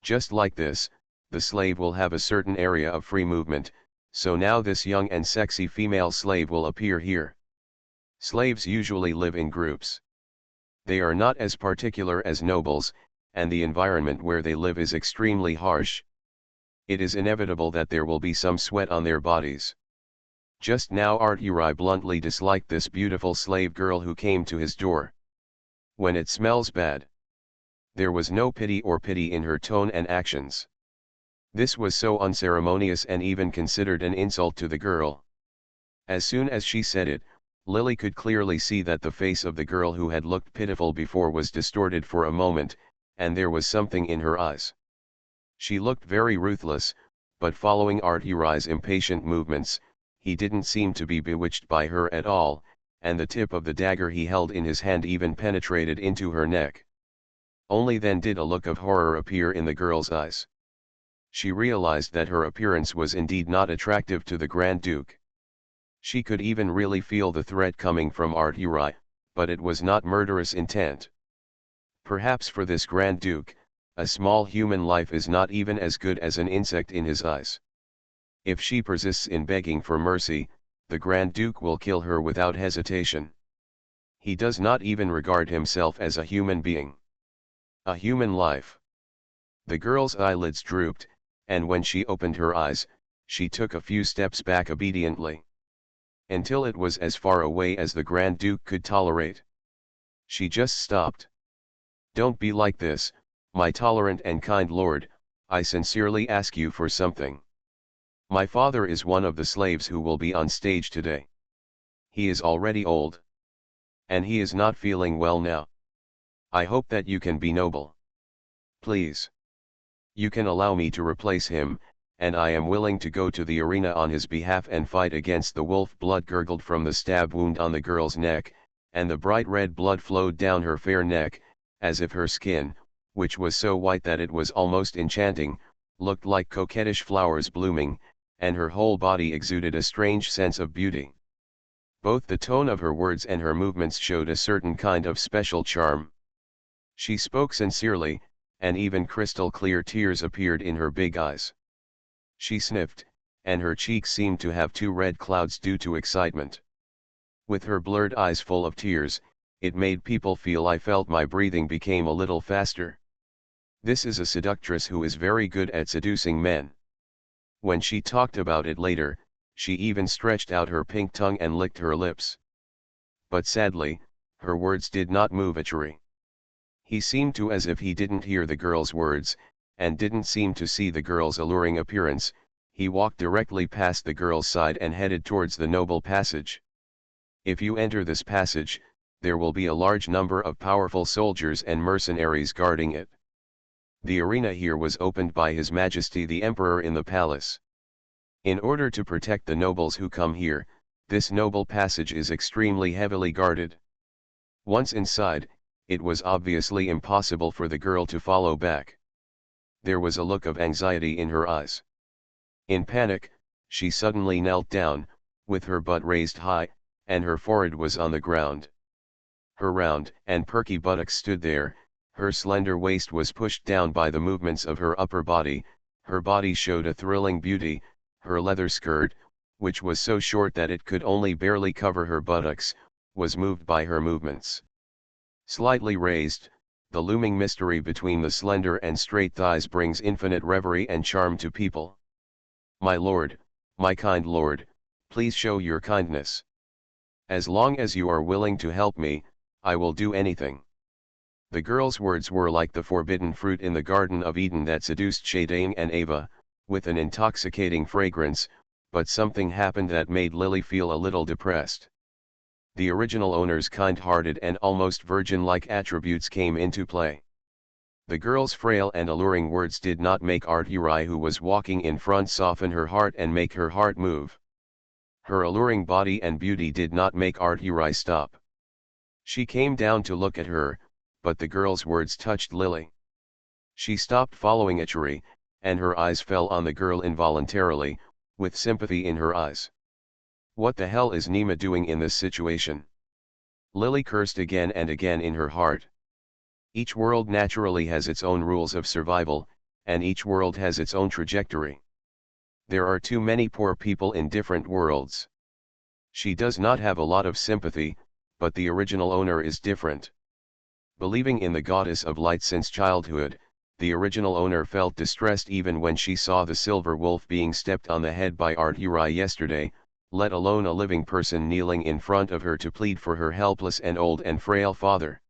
Just like this, the slave will have a certain area of free movement, so now this young and sexy female slave will appear here. Slaves usually live in groups. They are not as particular as nobles, and the environment where they live is extremely harsh. It is inevitable that there will be some sweat on their bodies. Just now Arturi bluntly disliked this beautiful slave girl who came to his door. When it smells bad. There was no pity in her tone and actions. This was so unceremonious and even considered an insult to the girl. As soon as she said it, Lily could clearly see that the face of the girl who had looked pitiful before was distorted for a moment, and there was something in her eyes. She looked very ruthless, but following Arturi's impatient movements, he didn't seem to be bewitched by her at all, and the tip of the dagger he held in his hand even penetrated into her neck. Only then did a look of horror appear in the girl's eyes. She realized that her appearance was indeed not attractive to the Grand Duke. She could even really feel the threat coming from Arturi, but it was not murderous intent. Perhaps for this Grand Duke, a small human life is not even as good as an insect in his eyes. If she persists in begging for mercy, the Grand Duke will kill her without hesitation. He does not even regard himself as a human being. A human life. The girl's eyelids drooped, and when she opened her eyes, she took a few steps back obediently. Until it was as far away as the Grand Duke could tolerate. She just stopped. "Don't be like this, my tolerant and kind lord, I sincerely ask you for something. My father is one of the slaves who will be on stage today. He is already old. And he is not feeling well now. I hope that you can be noble. Please. You can allow me to replace him, and I am willing to go to the arena on his behalf and fight against the wolf. Blood gurgled from the stab wound on the girl's neck, and the bright red blood flowed down her fair neck, as if her skin, which was so white that it was almost enchanting, looked like coquettish flowers blooming, and her whole body exuded a strange sense of beauty. Both the tone of her words and her movements showed a certain kind of special charm. She spoke sincerely, and even crystal clear tears appeared in her big eyes. She sniffed, and her cheeks seemed to have two red clouds due to excitement. With her blurred eyes full of tears, it made people feel. I felt my breathing became a little faster. This is a seductress who is very good at seducing men. When she talked about it later, she even stretched out her pink tongue and licked her lips. But sadly, her words did not move Achuri. He seemed to as if he didn't hear the girl's words, and didn't seem to see the girl's alluring appearance. He walked directly past the girl's side and headed towards the noble passage. If you enter this passage, there will be a large number of powerful soldiers and mercenaries guarding it. The arena here was opened by His Majesty the Emperor in the palace. In order to protect the nobles who come here, this noble passage is extremely heavily guarded. Once inside, it was obviously impossible for the girl to follow back. There was a look of anxiety in her eyes. In panic, she suddenly knelt down, with her butt raised high, and her forehead was on the ground. Her round and perky buttocks stood there, her slender waist was pushed down by the movements of her upper body, her body showed a thrilling beauty, her leather skirt, which was so short that it could only barely cover her buttocks, was moved by her movements. Slightly raised, the looming mystery between the slender and straight thighs brings infinite reverie and charm to people. My lord, my kind lord, please show your kindness. As long as you are willing to help me, I will do anything. The girl's words were like the forbidden fruit in the Garden of Eden that seduced Shadaing and Ava, with an intoxicating fragrance, but something happened that made Lily feel a little depressed. The original owner's kind-hearted and almost virgin-like attributes came into play. The girl's frail and alluring words did not make Arturi, who was walking in front, soften her heart and make her heart move. Her alluring body and beauty did not make Arturi stop. She came down to look at her, but the girl's words touched Lily. She stopped following Achuri, and her eyes fell on the girl involuntarily, with sympathy in her eyes. What the hell is Nima doing in this situation? Lily cursed again and again in her heart. Each world naturally has its own rules of survival, and each world has its own trajectory. There are too many poor people in different worlds. She does not have a lot of sympathy, but the original owner is different. Believing in the goddess of light since childhood, the original owner felt distressed even when she saw the silver wolf being stepped on the head by Arturi yesterday, let alone a living person kneeling in front of her to plead for her helpless and old and frail father.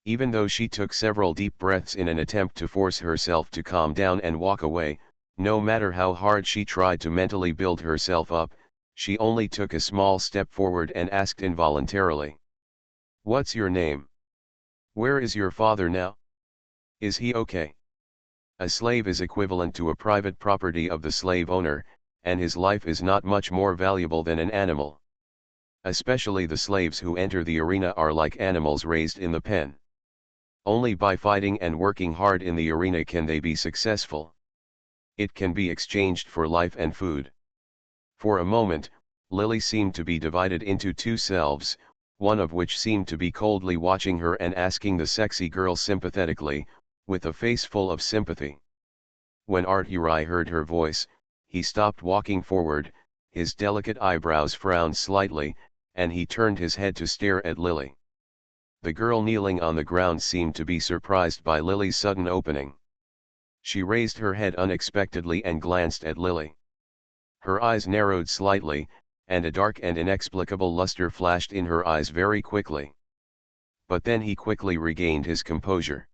Even though she took several deep breaths in an attempt to force herself to calm down and walk away, no matter how hard she tried to mentally build herself up, she only took a small step forward and asked involuntarily, "What's your name? Where is your father now? Is he okay?" A slave is equivalent to a private property of the slave owner, and his life is not much more valuable than an animal. Especially the slaves who enter the arena are like animals raised in the pen. Only by fighting and working hard in the arena can they be successful. It can be exchanged for life and food. For a moment, Lily seemed to be divided into two selves, one of which seemed to be coldly watching her and asking the sexy girl sympathetically, with a face full of sympathy. When Arturi heard her voice, he stopped walking forward, his delicate eyebrows frowned slightly, and he turned his head to stare at Lily. The girl kneeling on the ground seemed to be surprised by Lily's sudden opening. She raised her head unexpectedly and glanced at Lily. Her eyes narrowed slightly, and a dark and inexplicable luster flashed in her eyes very quickly. But then he quickly regained his composure.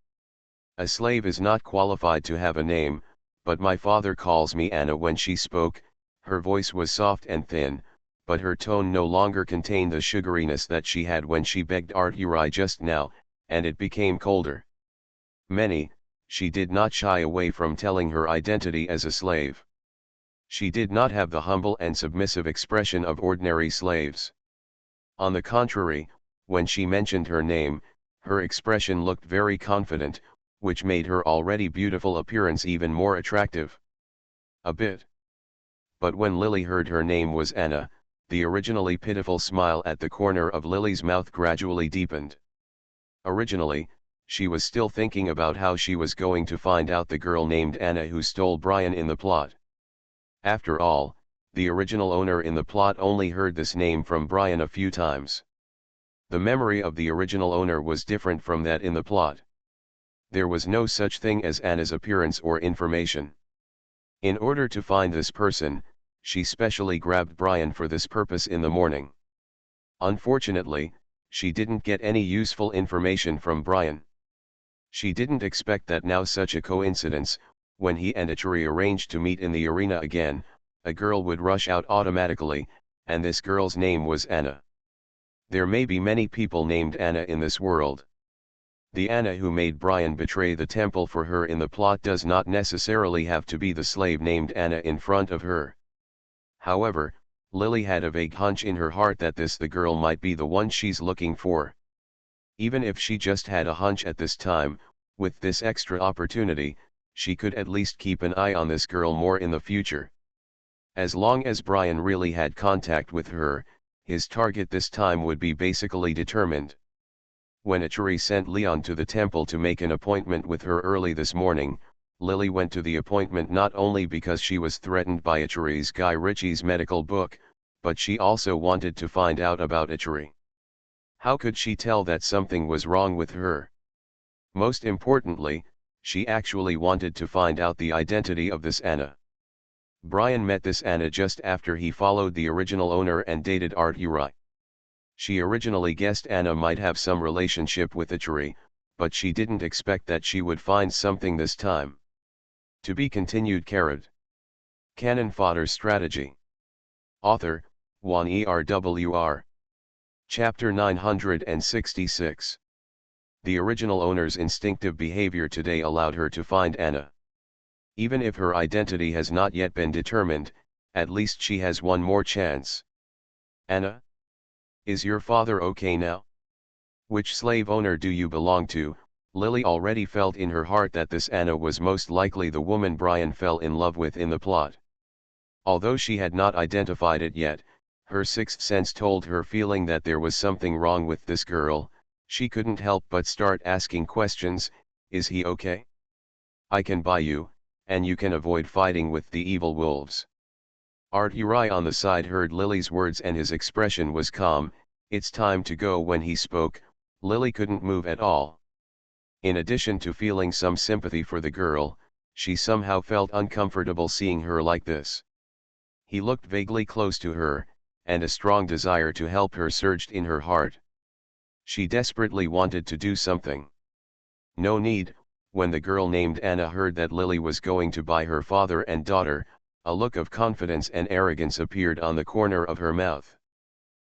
"A slave is not qualified to have a name, but my father calls me Anna." When she spoke, her voice was soft and thin, but her tone no longer contained the sugariness that she had when she begged Arturi just now, and it became colder. Many, she did not shy away from telling her identity as a slave. She did not have the humble and submissive expression of ordinary slaves. On the contrary, when she mentioned her name, her expression looked very confident, which made her already beautiful appearance even more attractive. A bit. But when Lily heard her name was Anna, the originally pitiful smile at the corner of Lily's mouth gradually deepened. Originally, she was still thinking about how she was going to find out the girl named Anna who stole Brian in the plot. After all, the original owner in the plot only heard this name from Brian a few times. The memory of the original owner was different from that in the plot. There was no such thing as Anna's appearance or information. In order to find this person, she specially grabbed Brian for this purpose in the morning. Unfortunately, she didn't get any useful information from Brian. She didn't expect that now such a coincidence, when he and Achuri arranged to meet in the arena again, a girl would rush out automatically, and this girl's name was Anna. There may be many people named Anna in this world. The Anna who made Brian betray the temple for her in the plot does not necessarily have to be the slave named Anna in front of her. However, Lily had a vague hunch in her heart that the girl might be the one she's looking for. Even if she just had a hunch at this time, with this extra opportunity, she could at least keep an eye on this girl more in the future. As long as Brian really had contact with her, his target this time would be basically determined. When Achuri sent Leon to the temple to make an appointment with her early this morning, Lily went to the appointment not only because she was threatened by Achuri's Guy Ritchie's medical book, but she also wanted to find out about Achuri. How could she tell that something was wrong with her? Most importantly, she actually wanted to find out the identity of this Anna. Brian met this Anna just after he followed the original owner and dated Art Uri. She originally guessed Anna might have some relationship with Achuri, but she didn't expect that she would find something this time. To be continued. Canon Fodder Strategy. Author, Juan ERWR. Chapter 966. The original owner's instinctive behavior today allowed her to find Anna. Even if her identity has not yet been determined, at least she has one more chance. Anna? Is your father okay now? Which slave owner do you belong to? Lily already felt in her heart that this Anna was most likely the woman Brian fell in love with in the plot. Although she had not identified it yet, her sixth sense told her feeling that there was something wrong with this girl. She couldn't help but start asking questions. Is he okay? I can buy you, and you can avoid fighting with the evil wolves. Art Uri on the side heard Lily's words and his expression was calm. It's time to go. When he spoke, Lily couldn't move at all. In addition to feeling some sympathy for the girl, she somehow felt uncomfortable seeing her like this. He looked vaguely close to her, and a strong desire to help her surged in her heart. She desperately wanted to do something. No need. When the girl named Anna heard that Lily was going to buy her father and daughter, a look of confidence and arrogance appeared on the corner of her mouth.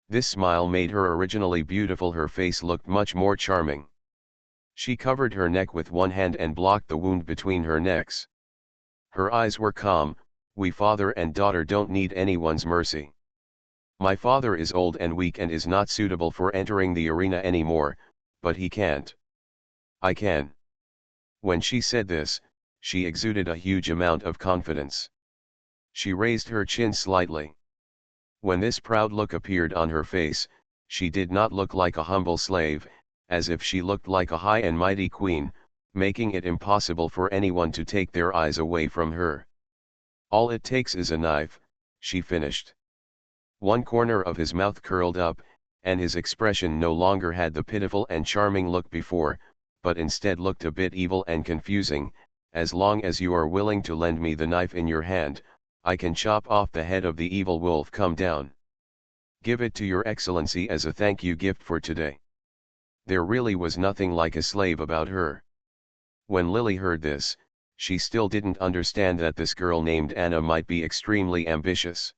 This smile made her originally beautiful. Her face looked much more charming. She covered her neck with one hand and blocked the wound between her necks. Her eyes were calm. We father and daughter don't need anyone's mercy. My father is old and weak and is not suitable for entering the arena anymore, but he can't. I can. When she said this, she exuded a huge amount of confidence. She raised her chin slightly. When this proud look appeared on her face, she did not look like a humble slave, as if she looked like a high and mighty queen, making it impossible for anyone to take their eyes away from her. All it takes is a knife, she finished. One corner of his mouth curled up, and his expression no longer had the pitiful and charming look before, but instead looked a bit evil and confusing. As long as you are willing to lend me the knife in your hand, I can chop off the head of the evil wolf. Come down. Give it to your excellency as a thank you gift for today. There really was nothing like a slave about her. When Lily heard this, she still didn't understand that this girl named Anna might be extremely ambitious.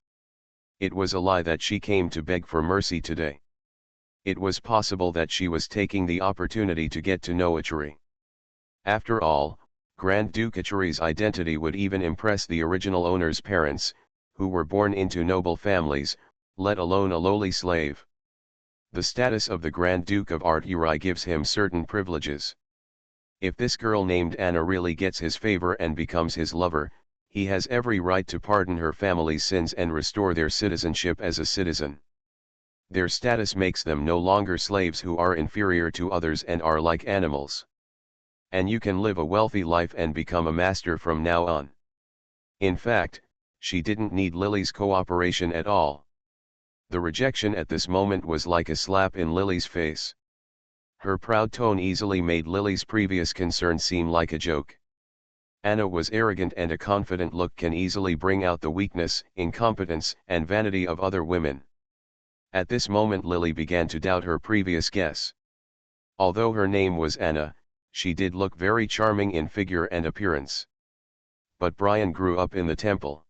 It was a lie that she came to beg for mercy today. It was possible that she was taking the opportunity to get to know Achuri. After all, Grand Duke Achari's identity would even impress the original owner's parents, who were born into noble families, let alone a lowly slave. The status of the Grand Duke of Arturi gives him certain privileges. If this girl named Anna really gets his favor and becomes his lover, he has every right to pardon her family's sins and restore their citizenship as a citizen. Their status makes them no longer slaves who are inferior to others and are like animals. And you can live a wealthy life and become a master from now on. In fact, she didn't need Lily's cooperation at all. The rejection at this moment was like a slap in Lily's face. Her proud tone easily made Lily's previous concern seem like a joke. Anna was arrogant, and a confident look can easily bring out the weakness, incompetence, and vanity of other women. At this moment Lily began to doubt her previous guess. Although her name was Anna, she did look very charming in figure and appearance. But Brian grew up in the temple.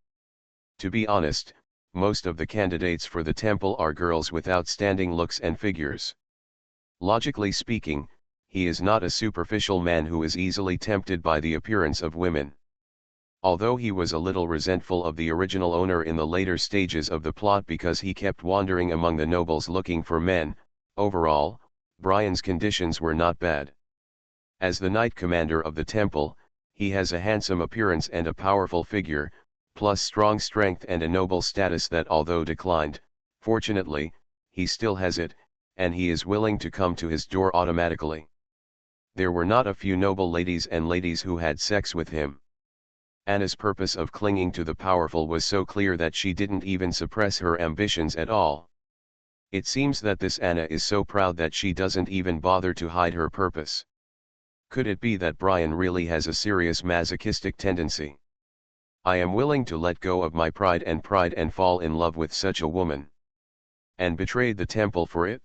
To be honest, most of the candidates for the temple are girls with outstanding looks and figures. Logically speaking, he is not a superficial man who is easily tempted by the appearance of women. Although he was a little resentful of the original owner in the later stages of the plot because he kept wandering among the nobles looking for men, overall, Brian's conditions were not bad. As the knight commander of the temple, he has a handsome appearance and a powerful figure, plus strong strength and a noble status that, although declined, fortunately, he still has it, and he is willing to come to his door automatically. There were not a few noble ladies and ladies who had sex with him. Anna's purpose of clinging to the powerful was so clear that she didn't even suppress her ambitions at all. It seems that this Anna is so proud that she doesn't even bother to hide her purpose. Could it be that Brian really has a serious masochistic tendency? I am willing to let go of my pride and fall in love with such a woman. And betrayed the temple for it?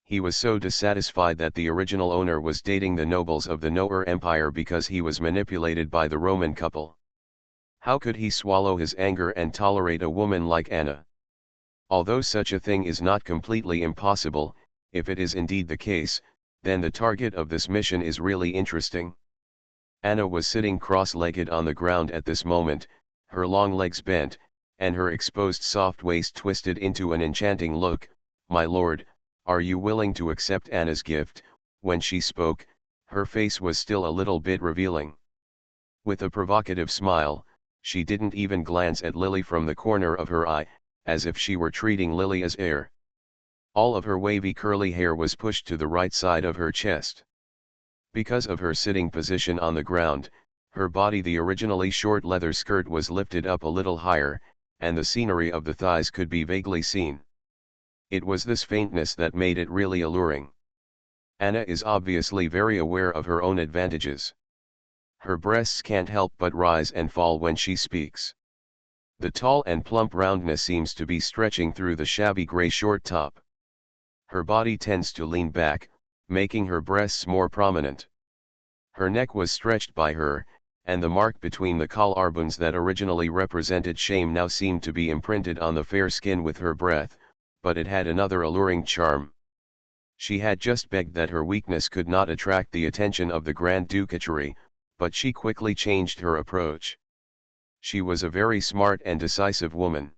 He was so dissatisfied that the original owner was dating the nobles of the Noer Empire because he was manipulated by the Roman couple. How could he swallow his anger and tolerate a woman like Anna? Although such a thing is not completely impossible, if it is indeed the case, then the target of this mission is really interesting. Anna was sitting cross-legged on the ground at this moment, her long legs bent, and her exposed soft waist twisted into an enchanting look. "My lord, are you willing to accept Anna's gift?" When she spoke, her face was still a little bit revealing. With a provocative smile, she didn't even glance at Lily from the corner of her eye, as if she were treating Lily as air. All of her wavy curly hair was pushed to the right side of her chest. Because of her sitting position on the ground, her body, the originally short leather skirt, was lifted up a little higher, and the scenery of the thighs could be vaguely seen. It was this faintness that made it really alluring. Anna is obviously very aware of her own advantages. Her breasts can't help but rise and fall when she speaks. The tall and plump roundness seems to be stretching through the shabby gray short top. Her body tends to lean back, making her breasts more prominent. Her neck was stretched by her, and the mark between the collarbones that originally represented shame now seemed to be imprinted on the fair skin with her breath, but it had another alluring charm. She had just begged that her weakness could not attract the attention of the Grand Duke Achari, but she quickly changed her approach. She was a very smart and decisive woman.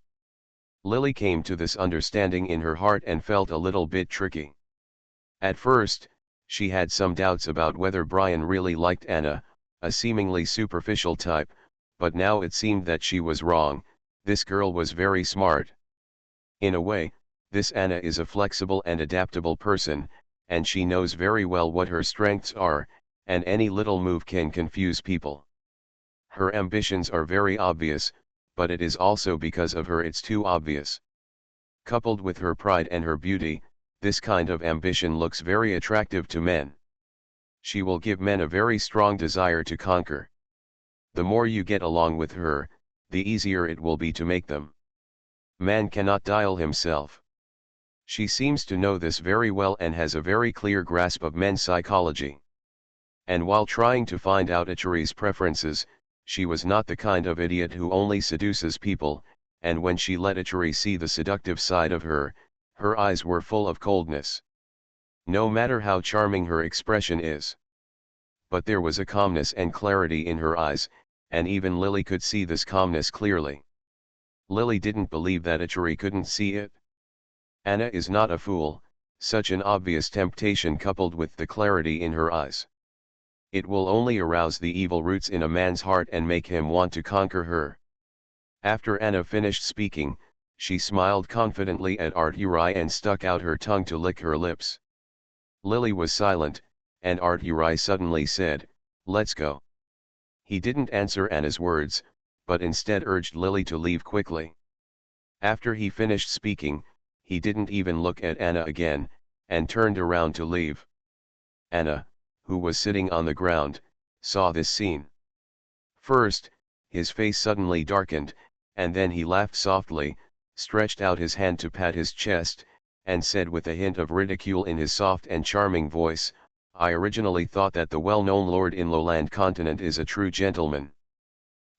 Lily came to this understanding in her heart and felt a little bit tricky. At first, she had some doubts about whether Brian really liked Anna, a seemingly superficial type, but now it seemed that she was wrong. This girl was very smart. In a way, this Anna is a flexible and adaptable person, and she knows very well what her strengths are, and any little move can confuse people. Her ambitions are very obvious, but it is also because of her it's too obvious. Coupled with her pride and her beauty, this kind of ambition looks very attractive to men. She will give men a very strong desire to conquer. The more you get along with her, the easier it will be to make them. Man cannot dial himself. She seems to know this very well and has a very clear grasp of men's psychology. And while trying to find out Achari's preferences, she was not the kind of idiot who only seduces people, and when she let Achari see the seductive side of her, her eyes were full of coldness. No matter how charming her expression is. but there was a calmness and clarity in her eyes, and even Lily could see this calmness clearly. Lily didn't believe that Achari couldn't see it. Anna is not a fool, such an obvious temptation coupled with the clarity in her eyes. It will only arouse the evil roots in a man's heart and make him want to conquer her. After Anna finished speaking, she smiled confidently at Arturai and stuck out her tongue to lick her lips. Lily was silent, and Arturai suddenly said, "Let's go." He didn't answer Anna's words, but instead urged Lily to leave quickly. After he finished speaking, he didn't even look at Anna again, and turned around to leave. Anna, who was sitting on the ground, saw this scene. First, his face suddenly darkened, and then he laughed softly, stretched out his hand to pat his chest, and said with a hint of ridicule in his soft and charming voice, "I originally thought that the well-known lord in Lowland Continent is a true gentleman."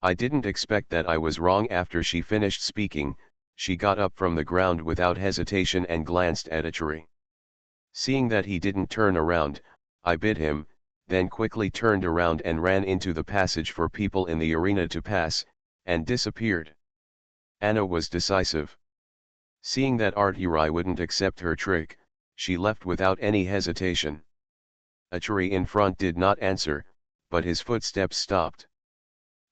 I didn't expect that. I was wrong. After she finished speaking, she got up from the ground without hesitation and glanced at Achari. Seeing that he didn't turn around, I bid him, then quickly turned around and ran into the passage for people in the arena to pass, and disappeared. Anna was decisive. Seeing that Arturai wouldn't accept her trick, she left without any hesitation. Achari in front did not answer, but his footsteps stopped.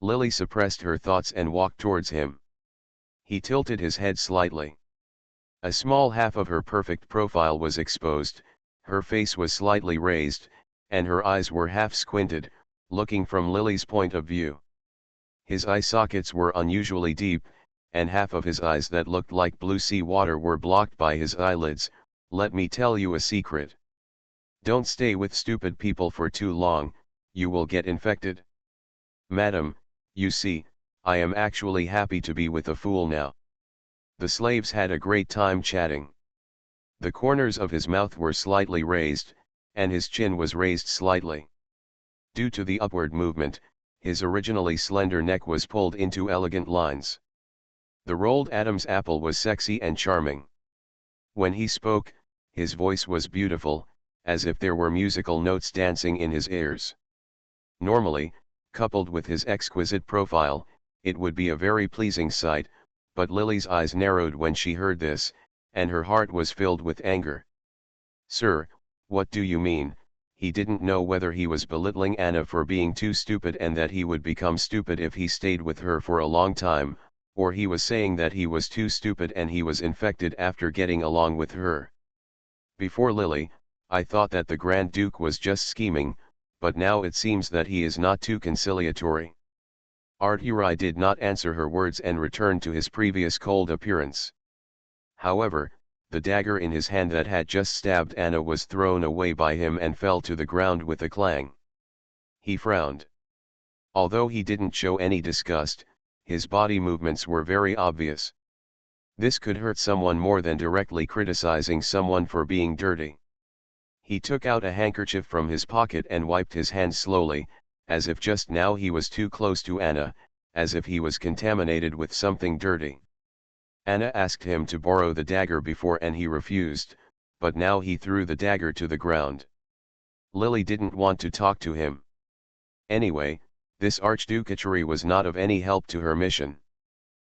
Lily suppressed her thoughts and walked towards him. He tilted his head slightly. A small half of her perfect profile was exposed, her face was slightly raised, and her eyes were half squinted, looking from Lily's point of view. His eye sockets were unusually deep, and half of his eyes that looked like blue sea water were blocked by his eyelids. Let me tell you a secret. Don't stay with stupid people for too long, you will get infected. Madam, you see, I am actually happy to be with a fool now. The slaves had a great time chatting. The corners of his mouth were slightly raised, and his chin was raised slightly. Due to the upward movement, his originally slender neck was pulled into elegant lines. The rolled Adam's apple was sexy and charming. When he spoke, his voice was beautiful, as if there were musical notes dancing in his ears. Normally, coupled with his exquisite profile, it would be a very pleasing sight, but Lily's eyes narrowed when she heard this, and her heart was filled with anger. "Sir, what do you mean?" He didn't know whether he was belittling Anna for being too stupid and that he would become stupid if he stayed with her for a long time, or he was saying that he was too stupid and he was infected after getting along with her. Before Lily, I thought that the Grand Duke was just scheming, but now it seems that he is not too conciliatory. Arturai did not answer her words and returned to his previous cold appearance. However, the dagger in his hand that had just stabbed Anna was thrown away by him and fell to the ground with a clang. He frowned. Although he didn't show any disgust, his body movements were very obvious. This could hurt someone more than directly criticizing someone for being dirty. He took out a handkerchief from his pocket and wiped his hands slowly, as if just now he was too close to Anna, as if he was contaminated with something dirty. Anna asked him to borrow the dagger before and he refused, but now he threw the dagger to the ground. Lily didn't want to talk to him. Anyway, this Archduke Achari was not of any help to her mission.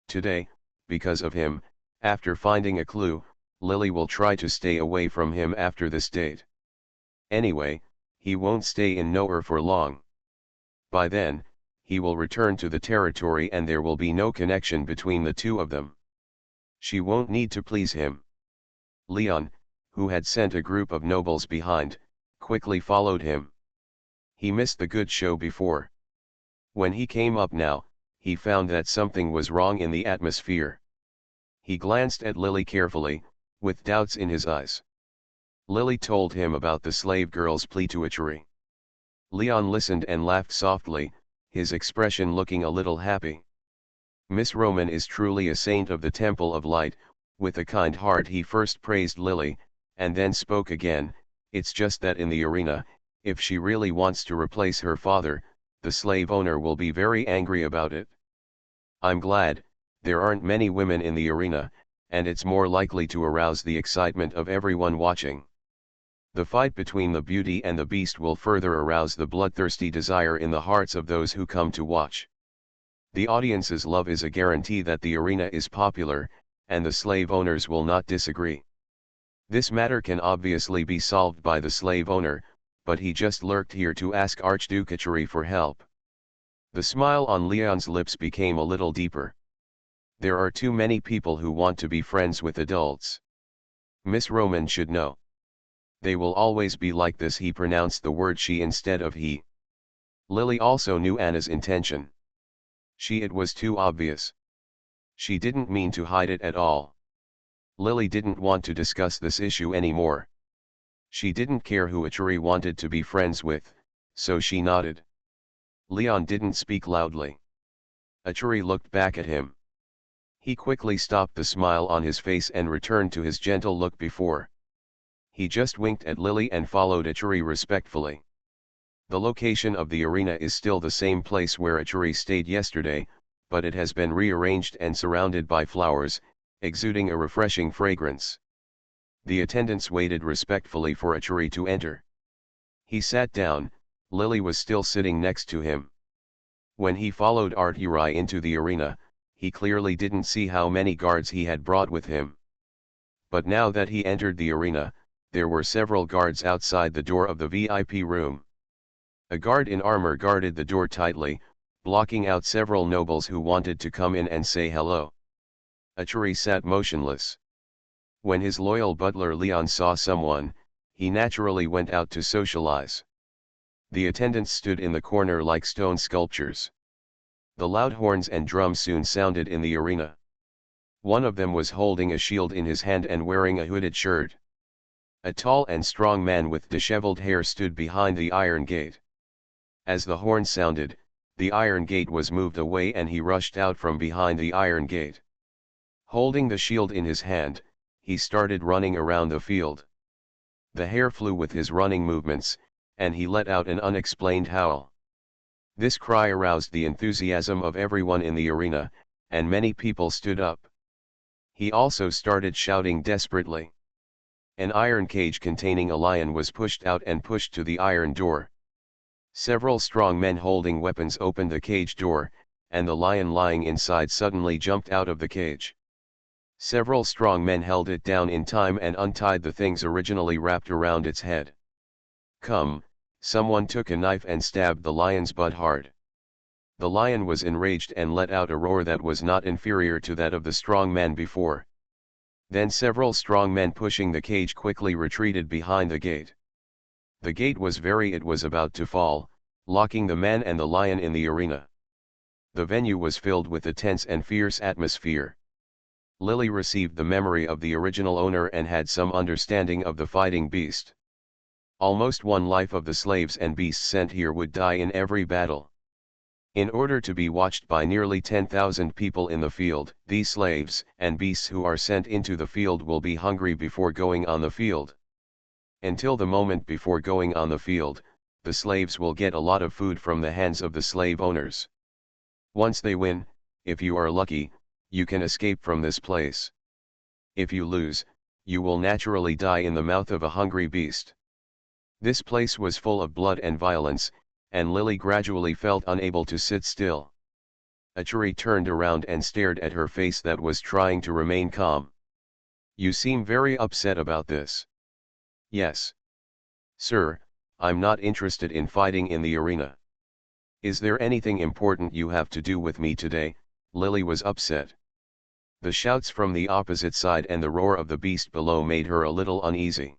Today, because of him, after finding a clue, Lily will try to stay away from him after this date. Anyway, he won't stay in nowhere for long. By then, he will return to the territory and there will be no connection between the two of them. She won't need to please him. Leon, who had sent a group of nobles behind, quickly followed him. He missed the good show before. When he came up now, he found that something was wrong in the atmosphere. He glanced at Lily carefully, with doubts in his eyes. Lily told him about the slave girl's plea to Achari. Leon listened and laughed softly, his expression looking a little happy. Miss Roman is truly a saint of the Temple of Light. With a kind heart he first praised Lily, and then spoke again. It's just that in the arena, if she really wants to replace her father, the slave owner will be very angry about it. I'm glad, there aren't many women in the arena, and it's more likely to arouse the excitement of everyone watching. The fight between the beauty and the beast will further arouse the bloodthirsty desire in the hearts of those who come to watch. The audience's love is a guarantee that the arena is popular, and the slave owners will not disagree. This matter can obviously be solved by the slave owner, but he just lurked here to ask Archduke Achuri for help. The smile on Leon's lips became a little deeper. There are too many people who want to be friends with adults. Miss Roman should know. They will always be like this. He pronounced the word she instead of he. Lily also knew Anna's intention. It was too obvious. She didn't mean to hide it at all. Lily didn't want to discuss this issue anymore. She didn't care who Achuri wanted to be friends with, so she nodded. Leon didn't speak loudly. Achuri looked back at him. He quickly stopped the smile on his face and returned to his gentle look before. He just winked at Lily and followed Achuri respectfully. The location of the arena is still the same place where Achuri stayed yesterday, but it has been rearranged and surrounded by flowers, exuding a refreshing fragrance. The attendants waited respectfully for Achuri to enter. He sat down. Lily was still sitting next to him. When he followed Archuri into the arena, he clearly didn't see how many guards he had brought with him. But now that he entered the arena, there were several guards outside the door of the VIP room. A guard in armor guarded the door tightly, blocking out several nobles who wanted to come in and say hello. Achuri sat motionless. When his loyal butler Leon saw someone, he naturally went out to socialize. The attendants stood in the corner like stone sculptures. The loud horns and drums soon sounded in the arena. One of them was holding a shield in his hand and wearing a hooded shirt. A tall and strong man with disheveled hair stood behind the iron gate. As the horn sounded, the iron gate was moved away and he rushed out from behind the iron gate. Holding the shield in his hand, he started running around the field. The hare flew with his running movements, and he let out an unexplained howl. This cry aroused the enthusiasm of everyone in the arena, and many people stood up. He also started shouting desperately. An iron cage containing a lion was pushed out and pushed to the iron door. Several strong men holding weapons opened the cage door, and the lion lying inside suddenly jumped out of the cage. Several strong men held it down in time and untied the things originally wrapped around its head. Come, someone took a knife and stabbed the lion's butt hard. The lion was enraged and let out a roar that was not inferior to that of the strong man before. Then several strong men pushing the cage quickly retreated behind the gate. The gate was it was about to fall, locking the man and the lion in the arena. The venue was filled with a tense and fierce atmosphere. Lily received the memory of the original owner and had some understanding of the fighting beast. Almost one life of the slaves and beasts sent here would die in every battle. In order to be watched by nearly 10,000 people in the field, these slaves and beasts who are sent into the field will be hungry before going on the field. Until the moment before going on the field, the slaves will get a lot of food from the hands of the slave owners. Once they win, if you are lucky, you can escape from this place. If you lose, you will naturally die in the mouth of a hungry beast. This place was full of blood and violence, and Lily gradually felt unable to sit still. Achuri turned around and stared at her face that was trying to remain calm. You seem very upset about this. Yes. Sir, I'm not interested in fighting in the arena. Is there anything important you have to do with me today? Lily was upset. The shouts from the opposite side and the roar of the beast below made her a little uneasy.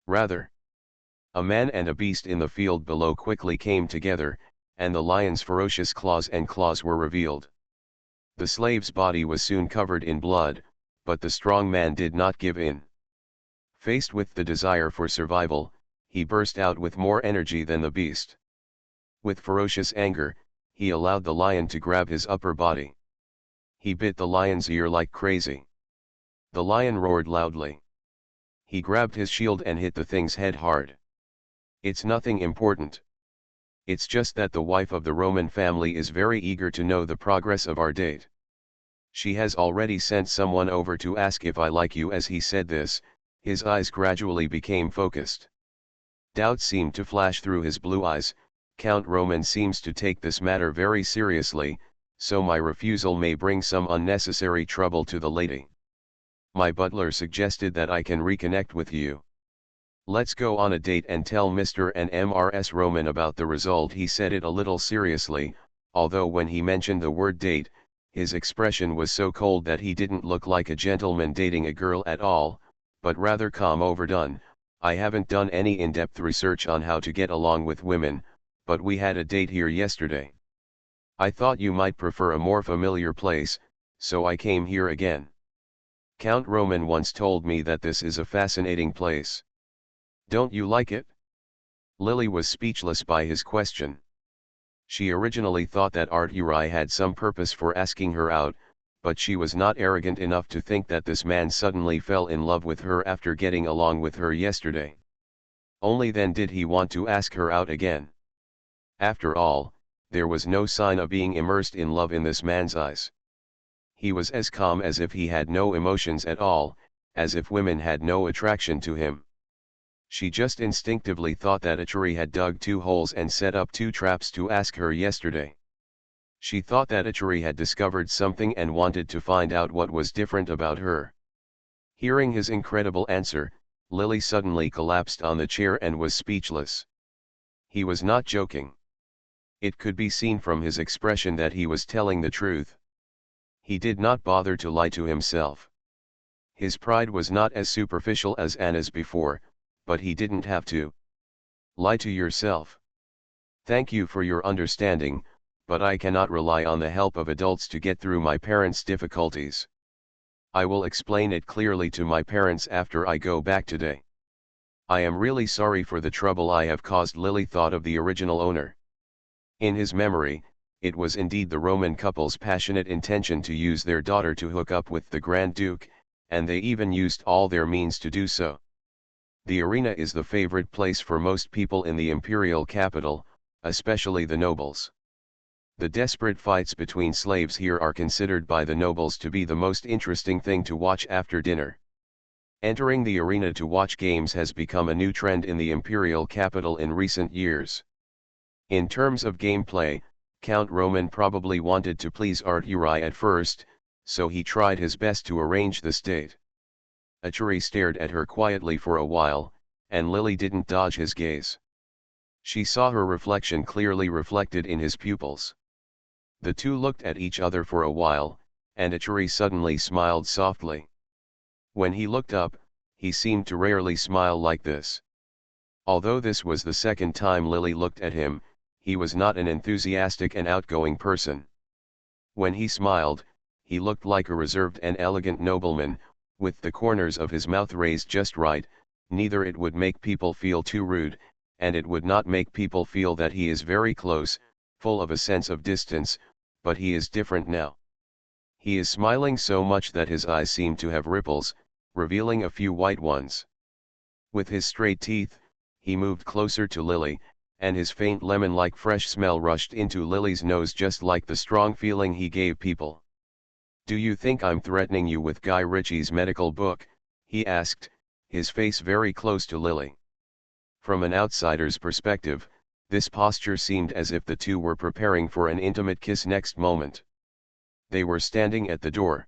Rather, a man and a beast in the field below quickly came together, and the lion's ferocious claws were revealed. The slave's body was soon covered in blood, but the strong man did not give in. Faced with the desire for survival, he burst out with more energy than the beast. With ferocious anger, he allowed the lion to grab his upper body. He bit the lion's ear like crazy. The lion roared loudly. He grabbed his shield and hit the thing's head hard. It's nothing important. It's just that the wife of the Roman family is very eager to know the progress of our date. She has already sent someone over to ask if I like you. As he said this, His eyes gradually became focused. Doubt seemed to flash through his blue eyes. Count Roman seems to take this matter very seriously, so my refusal may bring some unnecessary trouble to the lady. My butler suggested that I can reconnect with you. Let's go on a date and tell Mr. and Mrs. Roman about the result. He said it a little seriously, although when he mentioned the word date, his expression was so cold that he didn't look like a gentleman dating a girl at all, but rather calm. Overdone. I haven't done any in-depth research on how to get along with women, but we had a date here yesterday. I thought you might prefer a more familiar place, so I came here again. Count Roman once told me that this is a fascinating place. Don't you like it? Lily was speechless by his question. She originally thought that Arturi had some purpose for asking her out, but she was not arrogant enough to think that this man suddenly fell in love with her after getting along with her yesterday. Only then did he want to ask her out again. After all, there was no sign of being immersed in love in this man's eyes. He was as calm as if he had no emotions at all, as if women had no attraction to him. She just instinctively thought that Arturi had dug 2 holes and set up 2 traps to ask her yesterday. She thought that Arturi had discovered something and wanted to find out what was different about her. Hearing his incredible answer, Lily suddenly collapsed on the chair and was speechless. He was not joking. It could be seen from his expression that he was telling the truth. He did not bother to lie to himself. His pride was not as superficial as Anna's before, but he didn't have to. Lie to yourself. Thank you for your understanding, but I cannot rely on the help of adults to get through my parents' difficulties. I will explain it clearly to my parents after I go back today. I am really sorry for the trouble I have caused. Lily thought of the original owner. In his memory, it was indeed the Roman couple's passionate intention to use their daughter to hook up with the Grand Duke, and they even used all their means to do so. The arena is the favorite place for most people in the imperial capital, especially the nobles. The desperate fights between slaves here are considered by the nobles to be the most interesting thing to watch after dinner. Entering the arena to watch games has become a new trend in the imperial capital in recent years. In terms of gameplay, Count Roman probably wanted to please Arturi at first, so he tried his best to arrange the state. Arturi stared at her quietly for a while, and Lily didn't dodge his gaze. She saw her reflection clearly reflected in his pupils. The two looked at each other for a while, and Arturi suddenly smiled softly. When he looked up, he seemed to rarely smile like this. Although this was the second time Lily looked at him, he was not an enthusiastic and outgoing person. When he smiled, he looked like a reserved and elegant nobleman, with the corners of his mouth raised just right. Neither it would make people feel too rude, and it would not make people feel that he is very close, full of a sense of distance, but he is different now. He is smiling so much that his eyes seem to have ripples, revealing a few white ones. With his straight teeth, he moved closer to Lily, and his faint lemon-like fresh smell rushed into Lily's nose just like the strong feeling he gave people. "Do you think I'm threatening you with Guy Ritchie's medical book?" he asked, his face very close to Lily. From an outsider's perspective, this posture seemed as if the two were preparing for an intimate kiss next moment. They were standing at the door.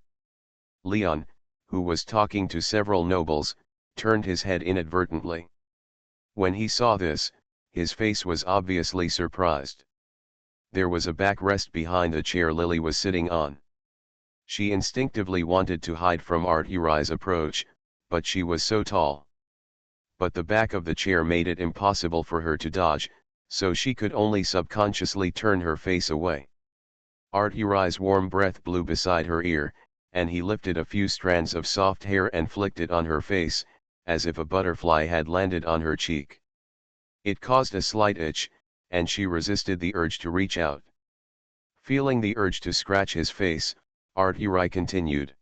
Leon, who was talking to several nobles, turned his head inadvertently. When he saw this, his face was obviously surprised. There was a backrest behind the chair Lily was sitting on. She instinctively wanted to hide from Arturi's approach, but she was so tall. But the back of the chair made it impossible for her to dodge, so she could only subconsciously turn her face away. Arturi's warm breath blew beside her ear, and he lifted a few strands of soft hair and flicked it on her face, as if a butterfly had landed on her cheek. It caused a slight itch, and she resisted the urge to reach out. Feeling the urge to scratch his face, Arturi continued.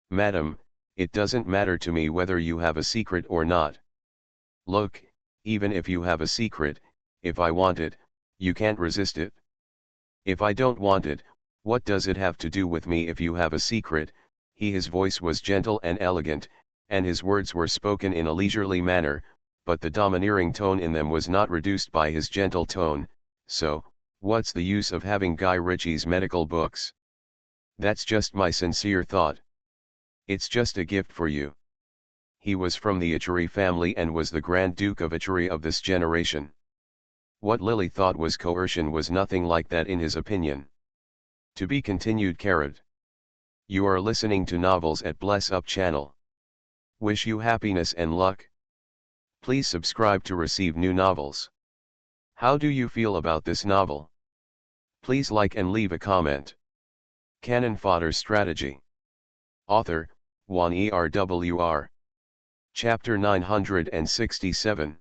"Madam, it doesn't matter to me whether you have a secret or not. Look, even if you have a secret, if I want it, you can't resist it. If I don't want it, what does it have to do with me if you have a secret?" His voice was gentle and elegant, and his words were spoken in a leisurely manner, but the domineering tone in them was not reduced by his gentle tone. So, what's the use of having Guy Ritchie's medical books? That's just my sincere thought. It's just a gift for you. He was from the Itchery family and was the Grand Duke of Itchery of this generation. What Lily thought was coercion was nothing like that in his opinion. To be continued. You are listening to Novels at Bless Up channel. Wish you happiness and luck. Please subscribe to receive new novels. How do you feel about this novel? Please like and leave a comment. Cannon Fodder Strategy. Author, Juan Erwr. Chapter 967.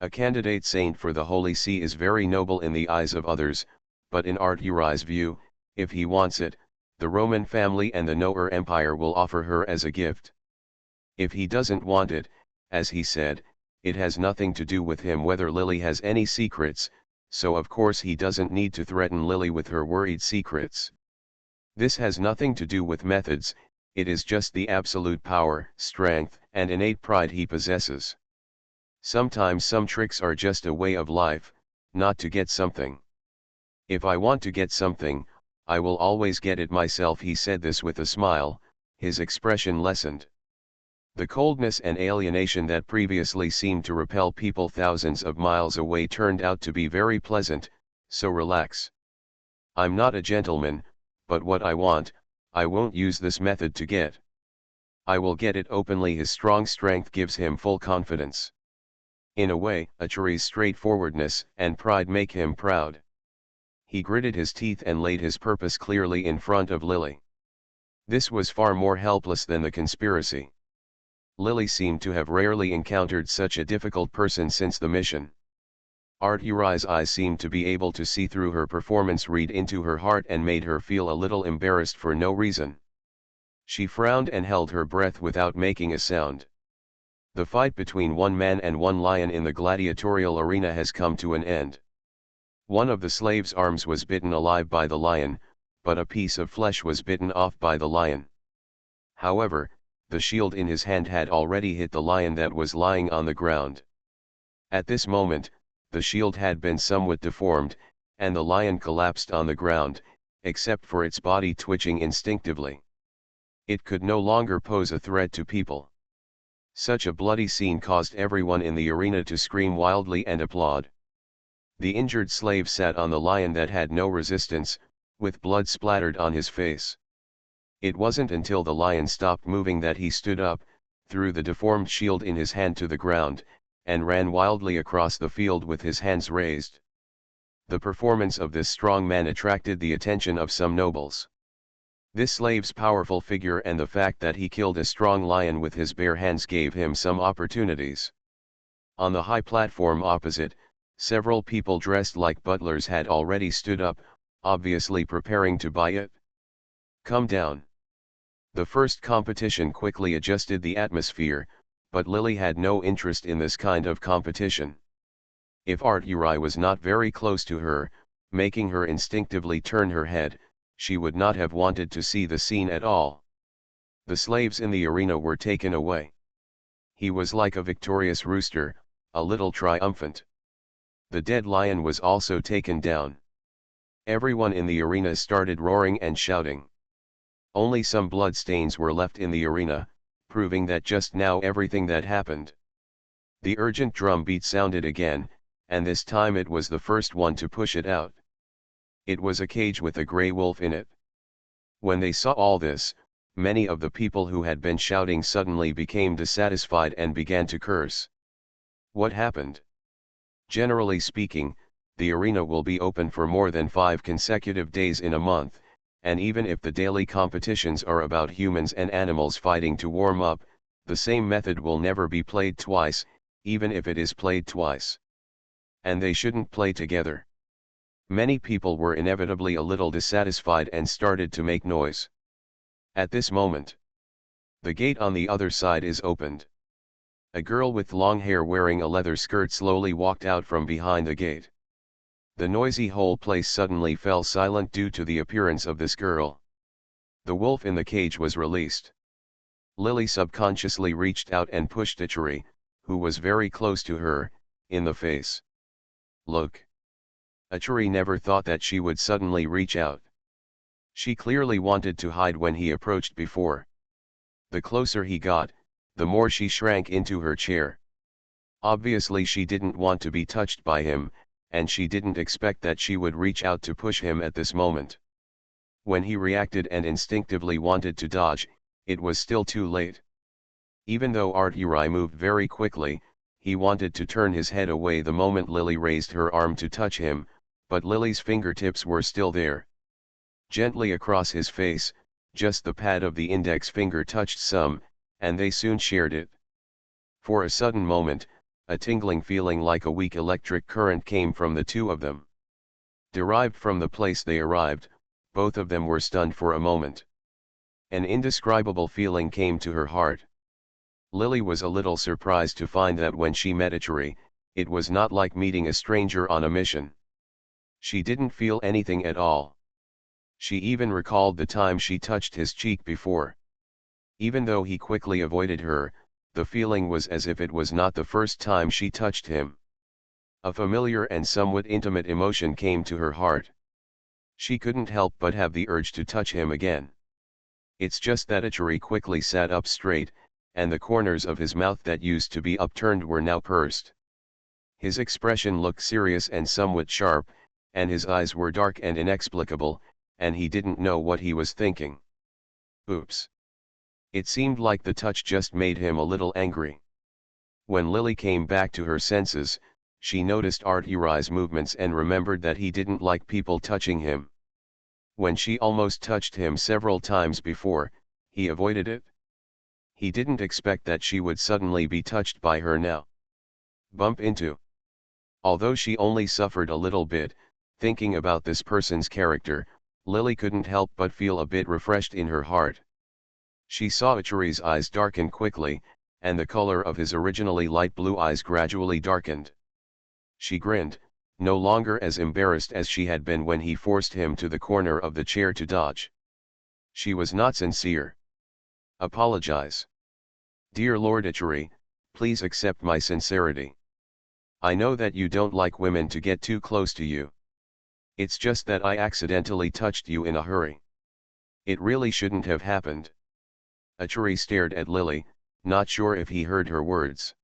A candidate saint for the Holy See is very noble in the eyes of others, but in Erwr's view, if he wants it, the Roman family and the Noer Empire will offer her as a gift. If he doesn't want it, as he said, it has nothing to do with him whether Lily has any secrets, so of course he doesn't need to threaten Lily with her worried secrets. This has nothing to do with methods, it is just the absolute power, strength, and innate pride he possesses. Sometimes some tricks are just a way of life, not to get something. If I want to get something, I will always get it myself. He said this with a smile, his expression lessened. The coldness and alienation that previously seemed to repel people thousands of miles away turned out to be very pleasant, so relax. I'm not a gentleman, but what I want, I won't use this method to get. I will get it openly. His strong strength gives him full confidence. In a way, Itchery's straightforwardness and pride make him proud. He gritted his teeth and laid his purpose clearly in front of Lily. This was far more helpless than the conspiracy. Lily seemed to have rarely encountered such a difficult person since the mission. Erwr's eyes seemed to be able to see through her performance, read into her heart, and made her feel a little embarrassed for no reason. She frowned and held her breath without making a sound. The fight between one man and one lion in the gladiatorial arena has come to an end. One of the slaves' arms was bitten alive by the lion, but a piece of flesh was bitten off by the lion. However, the shield in his hand had already hit the lion that was lying on the ground. At this moment, the shield had been somewhat deformed, and the lion collapsed on the ground, except for its body twitching instinctively. It could no longer pose a threat to people. Such a bloody scene caused everyone in the arena to scream wildly and applaud. The injured slave sat on the lion that had no resistance, with blood splattered on his face. It wasn't until the lion stopped moving that he stood up, threw the deformed shield in his hand to the ground, and ran wildly across the field with his hands raised. The performance of this strong man attracted the attention of some nobles. This slave's powerful figure and the fact that he killed a strong lion with his bare hands gave him some opportunities. On the high platform opposite, several people dressed like butlers had already stood up, obviously preparing to buy it. Come down. The first competition quickly adjusted the atmosphere, but Lily had no interest in this kind of competition. If Erwr was not very close to her, making her instinctively turn her head, she would not have wanted to see the scene at all. The slaves in the arena were taken away. He was like a victorious rooster, a little triumphant. The dead lion was also taken down. Everyone in the arena started roaring and shouting. Only some blood stains were left in the arena, proving that just now everything that happened. The urgent drum beat sounded again, and this time it was the first one to push it out. It was a cage with a gray wolf in it. When they saw all this, many of the people who had been shouting suddenly became dissatisfied and began to curse. What happened? Generally speaking, the arena will be open for more than 5 consecutive days in a month, and even if the daily competitions are about humans and animals fighting to warm up, the same method will never be played twice, even if it is played twice. And they shouldn't play together. Many people were inevitably a little dissatisfied and started to make noise. At this moment, the gate on the other side is opened. A girl with long hair wearing a leather skirt slowly walked out from behind the gate. The noisy whole place suddenly fell silent due to the appearance of this girl. The wolf in the cage was released. Lily subconsciously reached out and pushed Ichiri, who was very close to her, in the face. Look. Ichiri never thought that she would suddenly reach out. She clearly wanted to hide when he approached before. The closer he got, the more she shrank into her chair. Obviously she didn't want to be touched by him, and she didn't expect that she would reach out to push him at this moment. When he reacted and instinctively wanted to dodge, it was still too late. Even though Arturi moved very quickly, he wanted to turn his head away the moment Lily raised her arm to touch him, but Lily's fingertips were still there. Gently across his face, just the pad of the index finger touched some, and they soon shared it. For a sudden moment, a tingling feeling like a weak electric current came from the two of them. Derived from the place they arrived, both of them were stunned for a moment. An indescribable feeling came to her heart. Lily was a little surprised to find that when she met Ichiri, it was not like meeting a stranger on a mission. She didn't feel anything at all. She even recalled the time she touched his cheek before. Even though he quickly avoided her, the feeling was as if it was not the first time she touched him. A familiar and somewhat intimate emotion came to her heart. She couldn't help but have the urge to touch him again. It's just that Ichiri quickly sat up straight, and the corners of his mouth that used to be upturned were now pursed. His expression looked serious and somewhat sharp, and his eyes were dark and inexplicable, and he didn't know what he was thinking. Oops. It seemed like the touch just made him a little angry. When Lily came back to her senses, she noticed Arturi's movements and remembered that he didn't like people touching him. When she almost touched him several times before, he avoided it. He didn't expect that she would suddenly be touched by her now. Bump into. Although she only suffered a little bit, thinking about this person's character, Lily couldn't help but feel a bit refreshed in her heart. She saw Ichiri's eyes darken quickly, and the color of his originally light blue eyes gradually darkened. She grinned, no longer as embarrassed as she had been when he forced him to the corner of the chair to dodge. She was not sincere. Apologize. Dear Lord Ichiri, please accept my sincerity. I know that you don't like women to get too close to you. It's just that I accidentally touched you in a hurry. It really shouldn't have happened. Ichiri stared at Lily, not sure if he heard her words.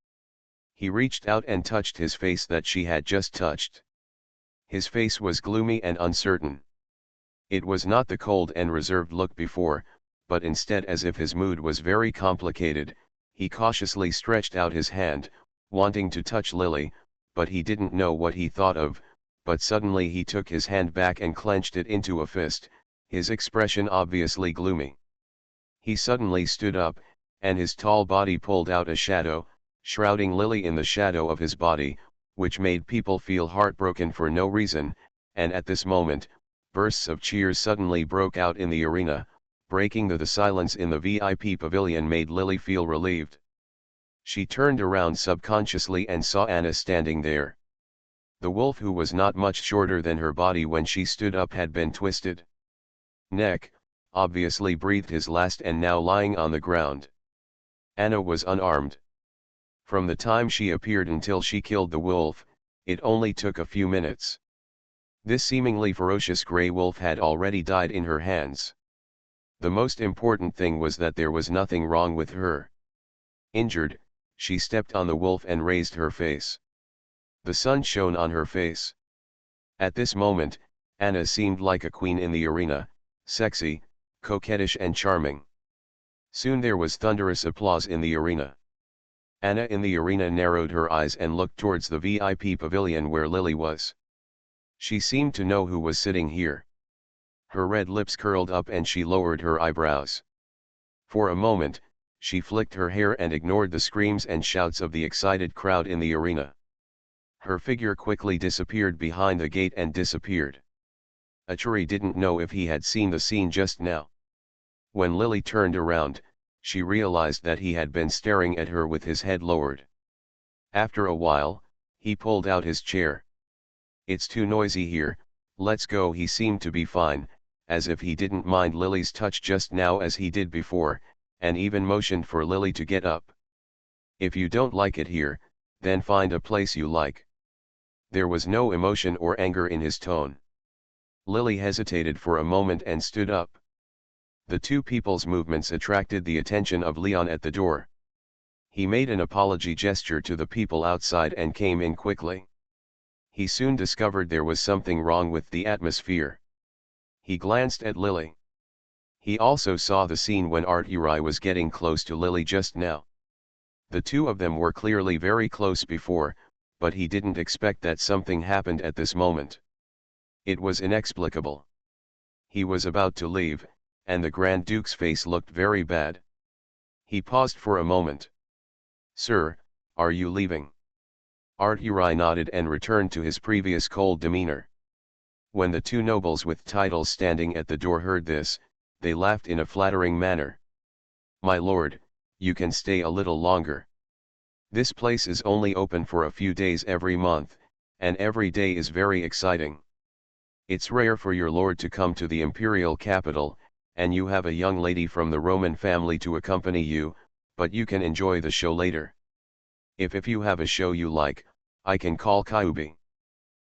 He reached out and touched his face that she had just touched. His face was gloomy and uncertain. It was not the cold and reserved look before, but instead as if his mood was very complicated. He cautiously stretched out his hand, wanting to touch Lily, but he didn't know what he thought of, but suddenly he took his hand back and clenched it into a fist, his expression obviously gloomy. He suddenly stood up, and his tall body pulled out a shadow, shrouding Lily in the shadow of his body, which made people feel heartbroken for no reason, and at this moment, bursts of cheers suddenly broke out in the arena, breaking the silence in the VIP pavilion made Lily feel relieved. She turned around subconsciously and saw Anna standing there. The wolf, who was not much shorter than her body when she stood up, had been twisted. Neck, obviously breathed his last and now lying on the ground. Anna was unarmed. From the time she appeared until she killed the wolf, it only took a few minutes. This seemingly ferocious grey wolf had already died in her hands. The most important thing was that there was nothing wrong with her. Injured, she stepped on the wolf and raised her face. The sun shone on her face. At this moment, Anna seemed like a queen in the arena, sexy, coquettish and charming. Soon there was thunderous applause in the arena. Anna in the arena narrowed her eyes and looked towards the VIP pavilion where Lily was. She seemed to know who was sitting here. Her red lips curled up and she lowered her eyebrows. For a moment, she flicked her hair and ignored the screams and shouts of the excited crowd in the arena. Her figure quickly disappeared behind the gate and disappeared. Ichiri didn't know if he had seen the scene just now. When Lily turned around, she realized that he had been staring at her with his head lowered. After a while, he pulled out his chair. It's too noisy here, let's go. He seemed to be fine, as if he didn't mind Lily's touch just now as he did before, and even motioned for Lily to get up. "If you don't like it here, then find a place you like." There was no emotion or anger in his tone. Lily hesitated for a moment and stood up. The two people's movements attracted the attention of Leon at the door. He made an apology gesture to the people outside and came in quickly. He soon discovered there was something wrong with the atmosphere. He glanced at Lily. He also saw the scene when Art-Uri was getting close to Lily just now. The two of them were clearly very close before, but he didn't expect that something happened at this moment. It was inexplicable. He was about to leave, and the Grand Duke's face looked very bad. He paused for a moment. "Sir, are you leaving?" Art-Uri nodded and returned to his previous cold demeanor. When the two nobles with titles standing at the door heard this, they laughed in a flattering manner. "My lord, you can stay a little longer. This place is only open for a few days every month, and every day is very exciting. It's rare for your lord to come to the imperial capital, and you have a young lady from the Roman family to accompany you, but you can enjoy the show later. If you have a show you like, I can call Kyubi.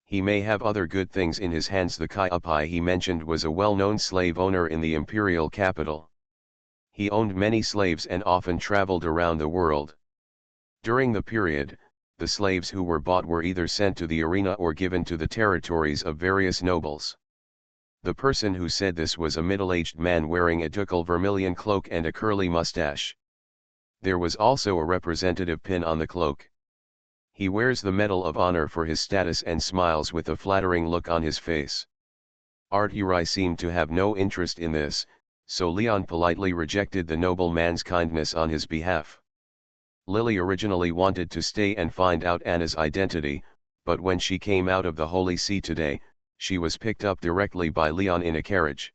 He may have other good things in his hands." The Kyubi he mentioned was a well-known slave owner in the imperial capital. He owned many slaves and often traveled around the world. During the period, the slaves who were bought were either sent to the arena or given to the territories of various nobles. The person who said this was a middle-aged man wearing a ducal vermilion cloak and a curly mustache. There was also a representative pin on the cloak. He wears the Medal of Honor for his status and smiles with a flattering look on his face. Art-Uri seemed to have no interest in this, so Leon politely rejected the nobleman's kindness on his behalf. Lily originally wanted to stay and find out Anna's identity, but when she came out of the Holy See today, she was picked up directly by Leon in a carriage.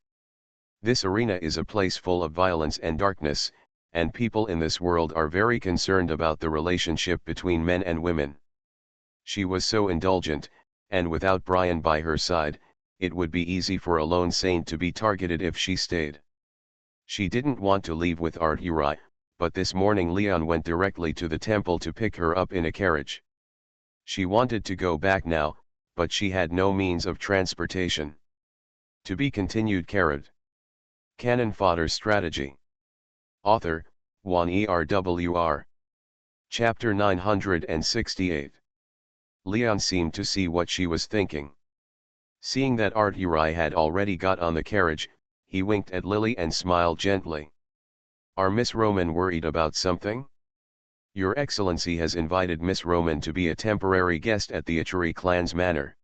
This arena is a place full of violence and darkness, and people in this world are very concerned about the relationship between men and women. She was so indulgent, and without Brian by her side, it would be easy for a lone saint to be targeted if she stayed. She didn't want to leave with Art-Uri, but this morning Leon went directly to the temple to pick her up in a carriage. She wanted to go back now, but she had no means of transportation. To be continued. Canon Fodder Strategy. Author, Juan ERWR. Chapter 968. Leon seemed to see what she was thinking. Seeing that Art-Uri had already got on the carriage, he winked at Lily and smiled gently. "Are Miss Roman worried about something? Your Excellency has invited Miss Roman to be a temporary guest at the Achuri clan's manor.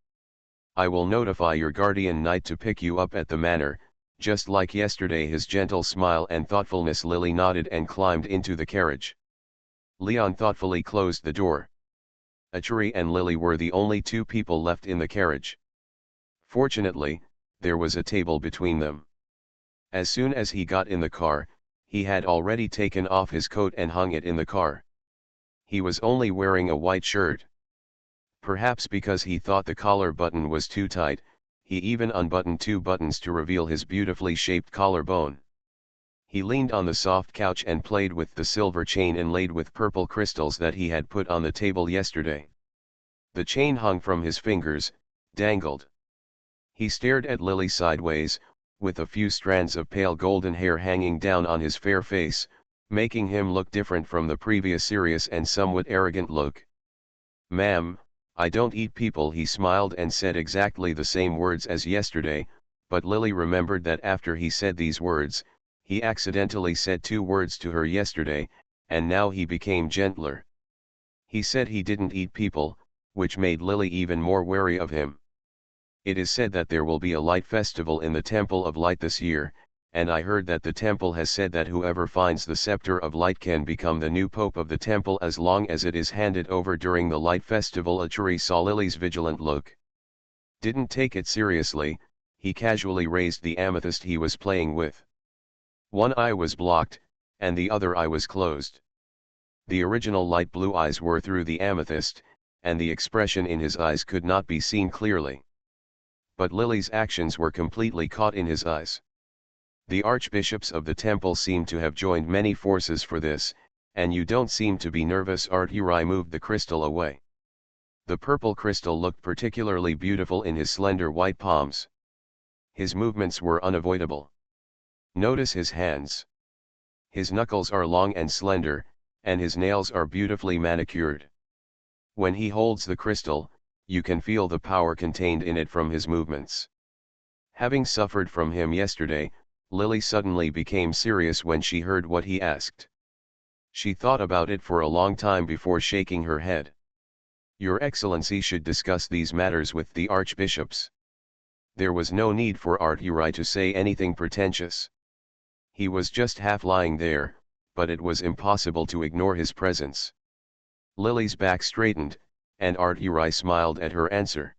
I will notify your guardian knight to pick you up at the manor, just like yesterday." His gentle smile and thoughtfulness. Lily nodded and climbed into the carriage. Leon thoughtfully closed the door. Achuri and Lily were the only two people left in the carriage. Fortunately, there was a table between them. As soon as he got in the car, he had already taken off his coat and hung it in the car. He was only wearing a white shirt. Perhaps because he thought the collar button was too tight, he even unbuttoned two buttons to reveal his beautifully shaped collarbone. He leaned on the soft couch and played with the silver chain inlaid with purple crystals that he had put on the table yesterday. The chain hung from his fingers, dangled. He stared at Lily sideways, with a few strands of pale golden hair hanging down on his fair face, making him look different from the previous serious and somewhat arrogant look. "Ma'am, I don't eat people." He smiled and said exactly the same words as yesterday, but Lily remembered that after he said these words, he accidentally said two words to her yesterday, and now he became gentler. He said he didn't eat people, which made Lily even more wary of him. "It is said that there will be a light festival in the Temple of Light this year, and I heard that the temple has said that whoever finds the scepter of light can become the new pope of the temple as long as it is handed over during the light festival." Achuri saw Lily's vigilant look. Didn't take it seriously, he casually raised the amethyst he was playing with. One eye was blocked, and the other eye was closed. The original light blue eyes were through the amethyst, and the expression in his eyes could not be seen clearly. But Lily's actions were completely caught in his eyes. The archbishops of the temple seem to have joined many forces for this, and you don't seem to be nervous. Uri moved the crystal away. The purple crystal looked particularly beautiful in his slender white palms. His movements were unavoidable. Notice his hands. His knuckles are long and slender, and his nails are beautifully manicured. When he holds the crystal, you can feel the power contained in it from his movements. Having suffered from him yesterday, Lily suddenly became serious when she heard what he asked. She thought about it for a long time before shaking her head. Your Excellency should discuss these matters with the archbishops. There was no need for Uri to say anything pretentious. He was just half lying there, but it was impossible to ignore his presence. Lily's back straightened, and Uri smiled at her answer.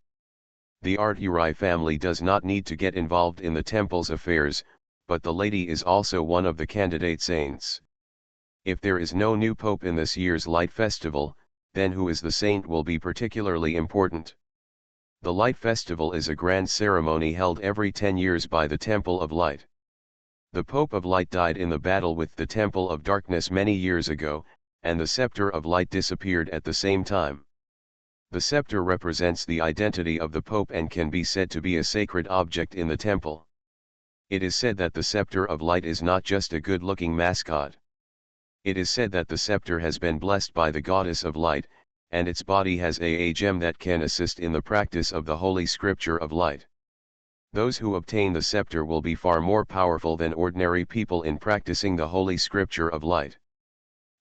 The Uri family does not need to get involved in the temple's affairs, but the lady is also one of the candidate saints. If there is no new pope in this year's Light Festival, then who is the saint will be particularly important. The Light Festival is a grand ceremony held every 10 years by the Temple of Light. The Pope of Light died in the battle with the Temple of Darkness many years ago, and the Scepter of Light disappeared at the same time. The scepter represents the identity of the Pope and can be said to be a sacred object in the temple. It is said that the Scepter of Light is not just a good-looking mascot. It is said that the scepter has been blessed by the Goddess of Light, and its body has a gem that can assist in the practice of the Holy Scripture of Light. Those who obtain the scepter will be far more powerful than ordinary people in practicing the Holy Scripture of Light.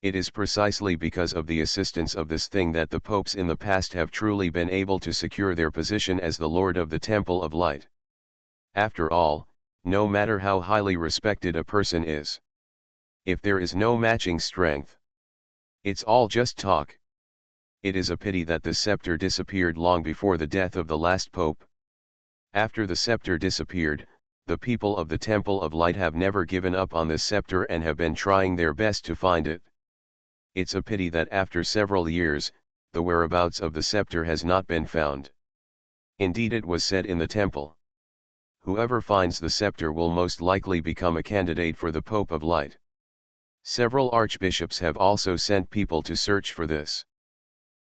It is precisely because of the assistance of this thing that the popes in the past have truly been able to secure their position as the Lord of the Temple of Light. After all, no matter how highly respected a person is, if there is no matching strength, it's all just talk. It is a pity that the scepter disappeared long before the death of the last pope. After the scepter disappeared, the people of the Temple of Light have never given up on this scepter and have been trying their best to find it. It's a pity that after several years, the whereabouts of the scepter has not been found. Indeed, it was said in the temple, whoever finds the scepter will most likely become a candidate for the Pope of Light. Several archbishops have also sent people to search for this.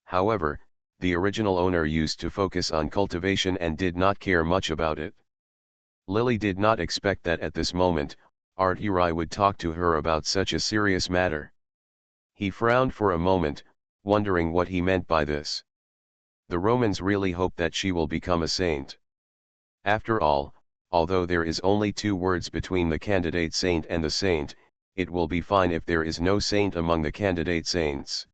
However, the original owner used to focus on cultivation and did not care much about it. Lily did not expect that at this moment, Uri would talk to her about such a serious matter. He frowned for a moment, wondering what he meant by this. The Romans really hope that she will become a saint. After all, although there is only 2 words between the candidate saint and the saint, it will be fine if there is no saint among the candidate saints.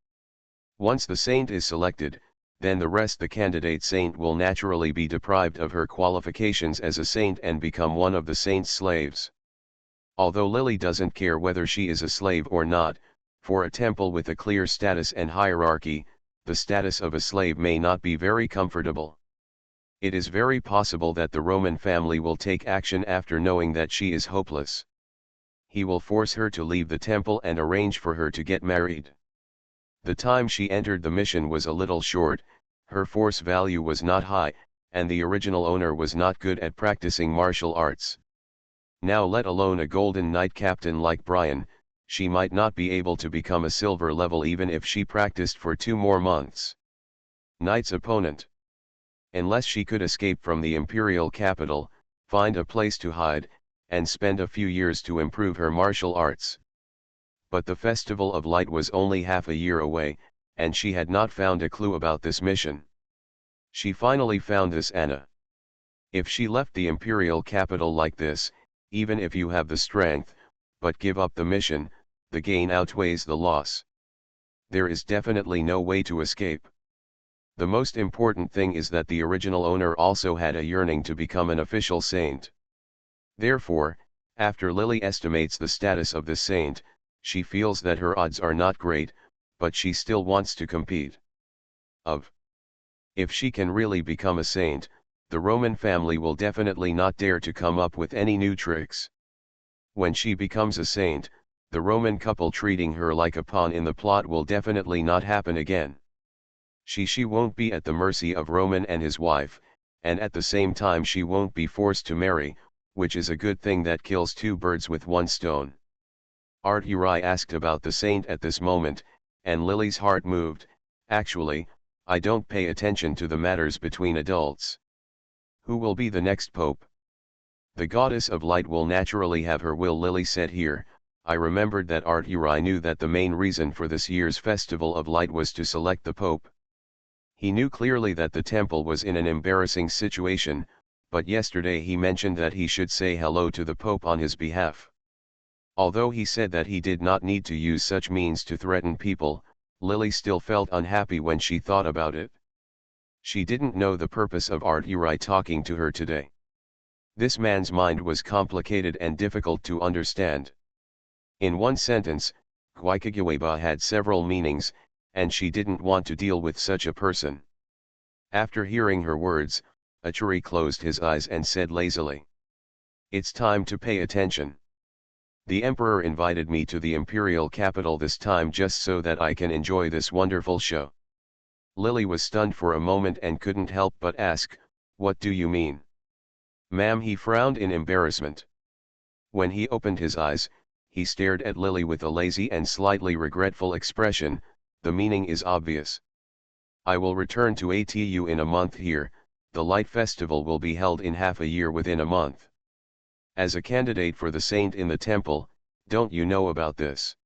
Once the saint is selected, then the candidate saint will naturally be deprived of her qualifications as a saint and become one of the saint's slaves. Although Lily doesn't care whether she is a slave or not, for a temple with a clear status and hierarchy, the status of a slave may not be very comfortable. It is very possible that the Roman family will take action after knowing that she is hopeless. He will force her to leave the temple and arrange for her to get married. The time she entered the mission was a little short, her force value was not high, and the original owner was not good at practicing martial arts. Now, let alone a golden knight captain like Brian, she might not be able to become a silver level even if she practiced for 2 more months. Knight's opponent. Unless she could escape from the imperial capital, find a place to hide, and spend a few years to improve her martial arts. But the Festival of Light was only half a year away, and she had not found a clue about this mission. She finally found this Anna. If she left the imperial capital like this, even if you have the strength, but give up the mission, the gain outweighs the loss. There is definitely no way to escape. The most important thing is that the original owner also had a yearning to become an official saint. Therefore, after Lily estimates the status of the saint, she feels that her odds are not great, but she still wants to compete. If she can really become a saint, the Roman family will definitely not dare to come up with any new tricks. When she becomes a saint, the Roman couple treating her like a pawn in the plot will definitely not happen again. She won't be at the mercy of Roman and his wife, and at the same time she won't be forced to marry, which is a good thing that kills two birds with one stone. Uri asked about the saint at this moment, and Lily's heart moved. Actually, I don't pay attention to the matters between adults. Who will be the next pope? The goddess of light will naturally have her will, Lily said. Here, I remembered that Uri knew that the main reason for this year's Festival of Light was to select the pope. He knew clearly that the temple was in an embarrassing situation, but yesterday he mentioned that he should say hello to the pope on his behalf. Although he said that he did not need to use such means to threaten people, Lily still felt unhappy when she thought about it. She didn't know the purpose of Uri talking to her today. This man's mind was complicated and difficult to understand. In one sentence, Guaikagaweba had several meanings, and she didn't want to deal with such a person. After hearing her words, Achuri closed his eyes and said lazily, "It's time to pay attention. The emperor invited me to the imperial capital this time just so that I can enjoy this wonderful show." Lily was stunned for a moment and couldn't help but ask, "What do you mean?" "Ma'am," he frowned in embarrassment. When he opened his eyes, he stared at Lily with a lazy and slightly regretful expression. "The meaning is obvious. I will return to ATU in a month. Here, the Light Festival will be held in half a year, within a month. As a candidate for the saint in the temple, don't you know about this?"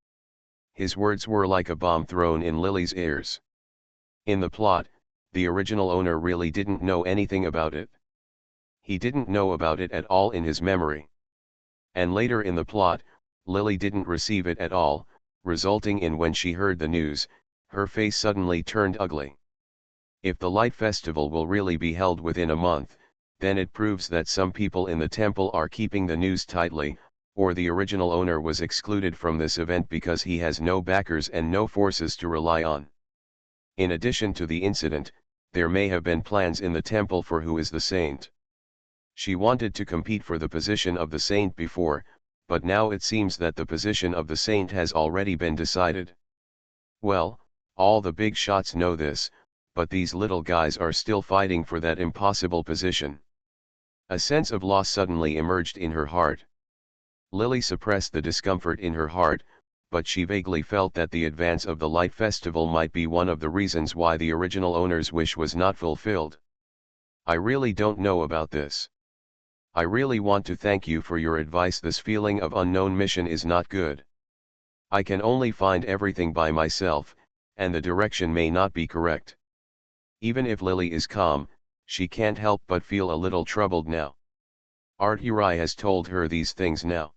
His words were like a bomb thrown in Lily's ears. In the plot, the original owner really didn't know anything about it. He didn't know about it at all in his memory. And later in the plot, Lily didn't receive it at all, resulting in, when she heard the news, her face suddenly turned ugly. If the Light Festival will really be held within a month, then it proves that some people in the temple are keeping the news tightly, or the original owner was excluded from this event because he has no backers and no forces to rely on. In addition to the incident, there may have been plans in the temple for who is the saint. She wanted to compete for the position of the saint before, but now it seems that the position of the saint has already been decided. Well, all the big shots know this, but these little guys are still fighting for that impossible position. A sense of loss suddenly emerged in her heart. Lily suppressed the discomfort in her heart, but she vaguely felt that the advance of the Light Festival might be one of the reasons why the original owner's wish was not fulfilled. "I really don't know about this. I really want to thank you for your advice. This feeling of unknown mission is not good. I can only find everything by myself, and the direction may not be correct." Even if Lily is calm, she can't help but feel a little troubled now. Uri has told her these things now.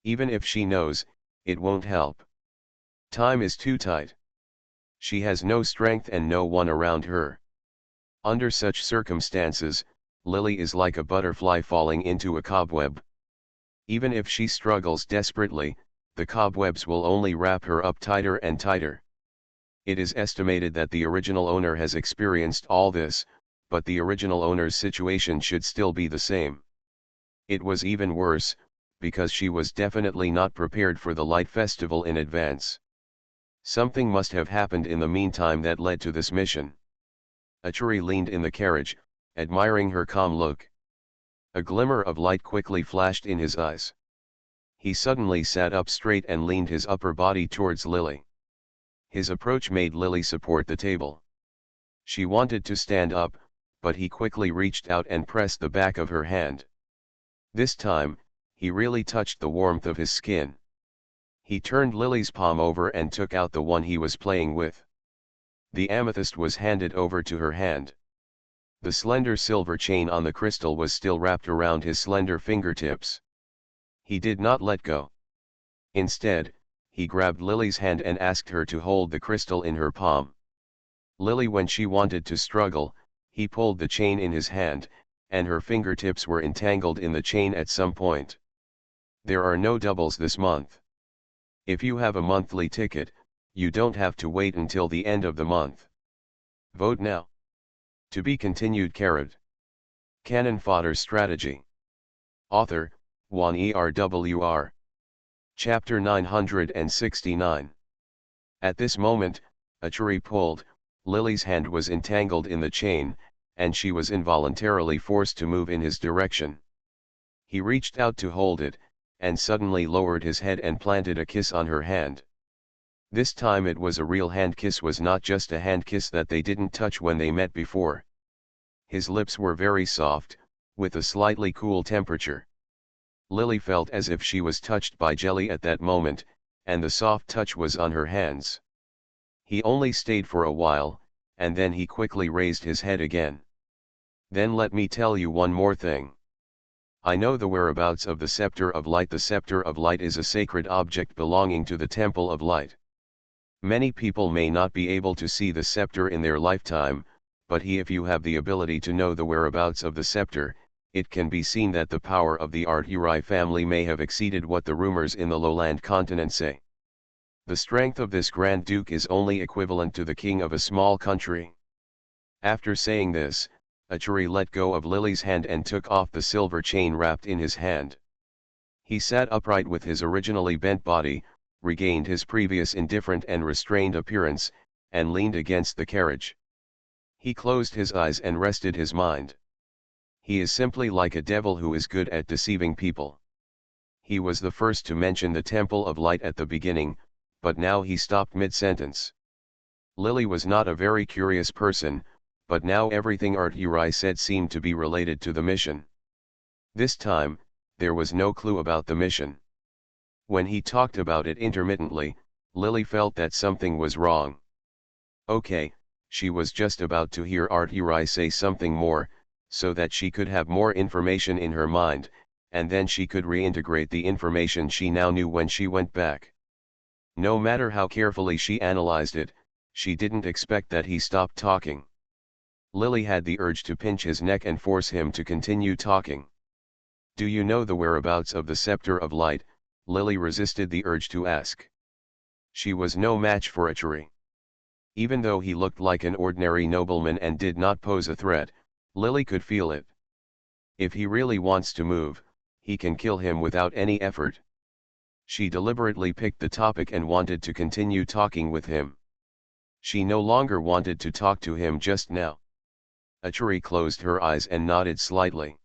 Even if she knows, it won't help. Time is too tight. She has no strength and no one around her. Under such circumstances, Lily is like a butterfly falling into a cobweb. Even if she struggles desperately, the cobwebs will only wrap her up tighter and tighter. It is estimated that the original owner has experienced all this, but the original owner's situation should still be the same. It was even worse, because she was definitely not prepared for the Light Festival in advance. Something must have happened in the meantime that led to this mission. Achuri leaned in the carriage, admiring her calm look. A glimmer of light quickly flashed in his eyes. He suddenly sat up straight and leaned his upper body towards Lily. His approach made Lily support the table. She wanted to stand up, but he quickly reached out and pressed the back of her hand. This time, he really touched the warmth of his skin. He turned Lily's palm over and took out the one he was playing with. The amethyst was handed over to her hand. The slender silver chain on the crystal was still wrapped around his slender fingertips. He did not let go. Instead, he grabbed Lily's hand and asked her to hold the crystal in her palm. Lily, when she wanted to struggle, he pulled the chain in his hand, and her fingertips were entangled in the chain at some point. "There are no doubles this month. If you have a monthly ticket, you don't have to wait until the end of the month. Vote now." To be continued. Canon Fodder Strategy. Author, Juan ERWR. Chapter 969. At this moment, Achuri pulled. Lily's hand was entangled in the chain, and she was involuntarily forced to move in his direction. He reached out to hold it, and suddenly lowered his head and planted a kiss on her hand. This time it was a real hand kiss, was not just a hand kiss that they didn't touch when they met before. His lips were very soft, with a slightly cool temperature. Lily felt as if she was touched by jelly at that moment, and the soft touch was on her hands. He only stayed for a while, and then he quickly raised his head again. Then let me tell you one more thing. I know the whereabouts of the Scepter of Light. The Scepter of Light is a sacred object belonging to the Temple of Light. Many people may not be able to see the scepter in their lifetime, but if you have the ability to know the whereabouts of the scepter, it can be seen that the power of the Art-Uri family may have exceeded what the rumors in the lowland continent say. The strength of this Grand Duke is only equivalent to the king of a small country. After saying this, Achuri let go of Lily's hand and took off the silver chain wrapped in his hand. He sat upright with his originally bent body, regained his previous indifferent and restrained appearance, and leaned against the carriage. He closed his eyes and rested his mind. He is simply like a devil who is good at deceiving people. He was the first to mention the Temple of Light at the beginning, but now he stopped mid-sentence. Lily was not a very curious person, but now everything Art-Uri said seemed to be related to the mission. This time, there was no clue about the mission. When he talked about it intermittently, Lily felt that something was wrong. Okay, she was just about to hear Art-Uri say something more, so that she could have more information in her mind, and then she could reintegrate the information she now knew when she went back. No matter how carefully she analyzed it, she didn't expect that he stopped talking. Lily had the urge to pinch his neck and force him to continue talking. Do you know the whereabouts of the Scepter of Light? Lily resisted the urge to ask. She was no match for Achuri. Even though he looked like an ordinary nobleman and did not pose a threat, Lily could feel it. If he really wants to move, he can kill him without any effort. She deliberately picked the topic and wanted to continue talking with him. She no longer wanted to talk to him just now. Achuri closed her eyes and nodded slightly.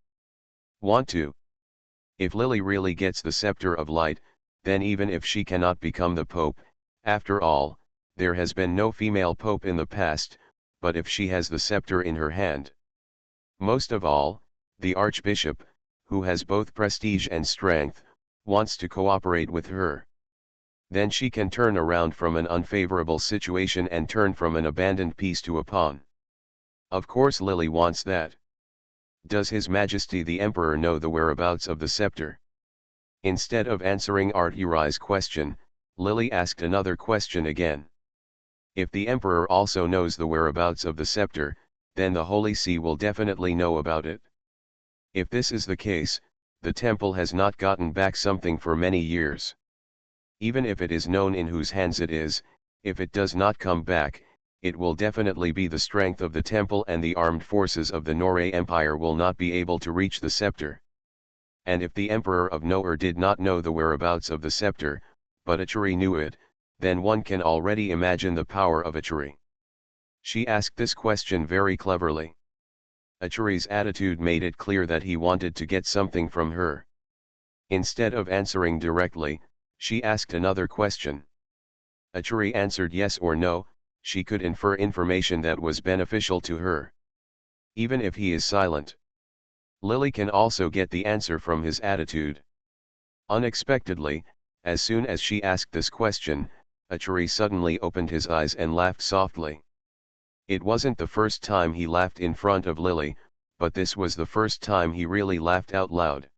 Want to? If Lily really gets the Scepter of Light, then even if she cannot become the Pope, after all, there has been no female Pope in the past, but if she has the scepter in her hand. Most of all, the Archbishop, who has both prestige and strength, wants to cooperate with her. Then she can turn around from an unfavorable situation and turn from an abandoned piece to a pawn. Of course Lily wants that. Does His Majesty the Emperor know the whereabouts of the scepter? Instead of answering Art-Uri's question, Lily asked another question again. If the Emperor also knows the whereabouts of the scepter, then the Holy See will definitely know about it. If this is the case, the temple has not gotten back something for many years. Even if it is known in whose hands it is, if it does not come back, it will definitely be the strength of the temple, and the armed forces of the Norre Empire will not be able to reach the scepter. And if the Emperor of Noer did not know the whereabouts of the scepter, but Achuri knew it, then one can already imagine the power of Achuri. She asked this question very cleverly. Achuri's attitude made it clear that he wanted to get something from her. Instead of answering directly, she asked another question. Achuri answered yes or no. She could infer information that was beneficial to her. Even if he is silent, Lily can also get the answer from his attitude. Unexpectedly, as soon as she asked this question, Achuri suddenly opened his eyes and laughed softly. It wasn't the first time he laughed in front of Lily, but this was the first time he really laughed out loud.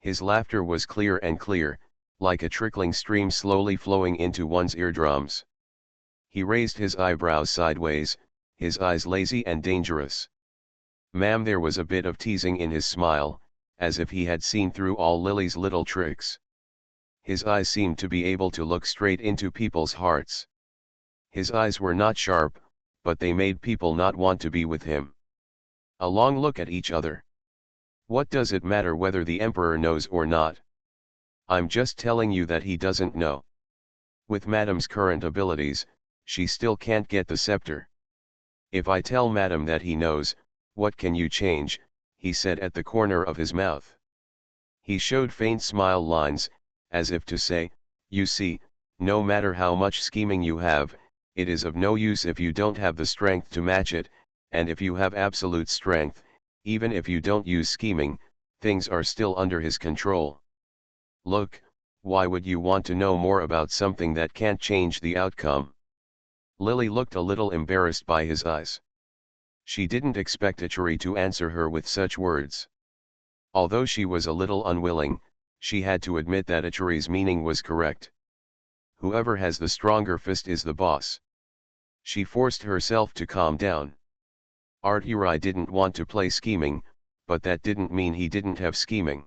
His laughter was clear and clear, like a trickling stream slowly flowing into one's eardrums. He raised his eyebrows sideways, his eyes lazy and dangerous. Ma'am, there was a bit of teasing in his smile, as if he had seen through all Lily's little tricks. His eyes seemed to be able to look straight into people's hearts. His eyes were not sharp, but they made people not want to be with him. A long look at each other. What does it matter whether the Emperor knows or not? I'm just telling you that he doesn't know. With Madam's current abilities, she still can't get the scepter. If I tell Madam that he knows, what can you change? He said at the corner of his mouth. He showed faint smile lines, as if to say, you see, no matter how much scheming you have, it is of no use if you don't have the strength to match it, and if you have absolute strength, even if you don't use scheming, things are still under his control. Look, why would you want to know more about something that can't change the outcome? Lily looked a little embarrassed by his eyes. She didn't expect Achuri to answer her with such words. Although she was a little unwilling, she had to admit that Achuri's meaning was correct. Whoever has the stronger fist is the boss. She forced herself to calm down. Achuri didn't want to play scheming, but that didn't mean he didn't have scheming.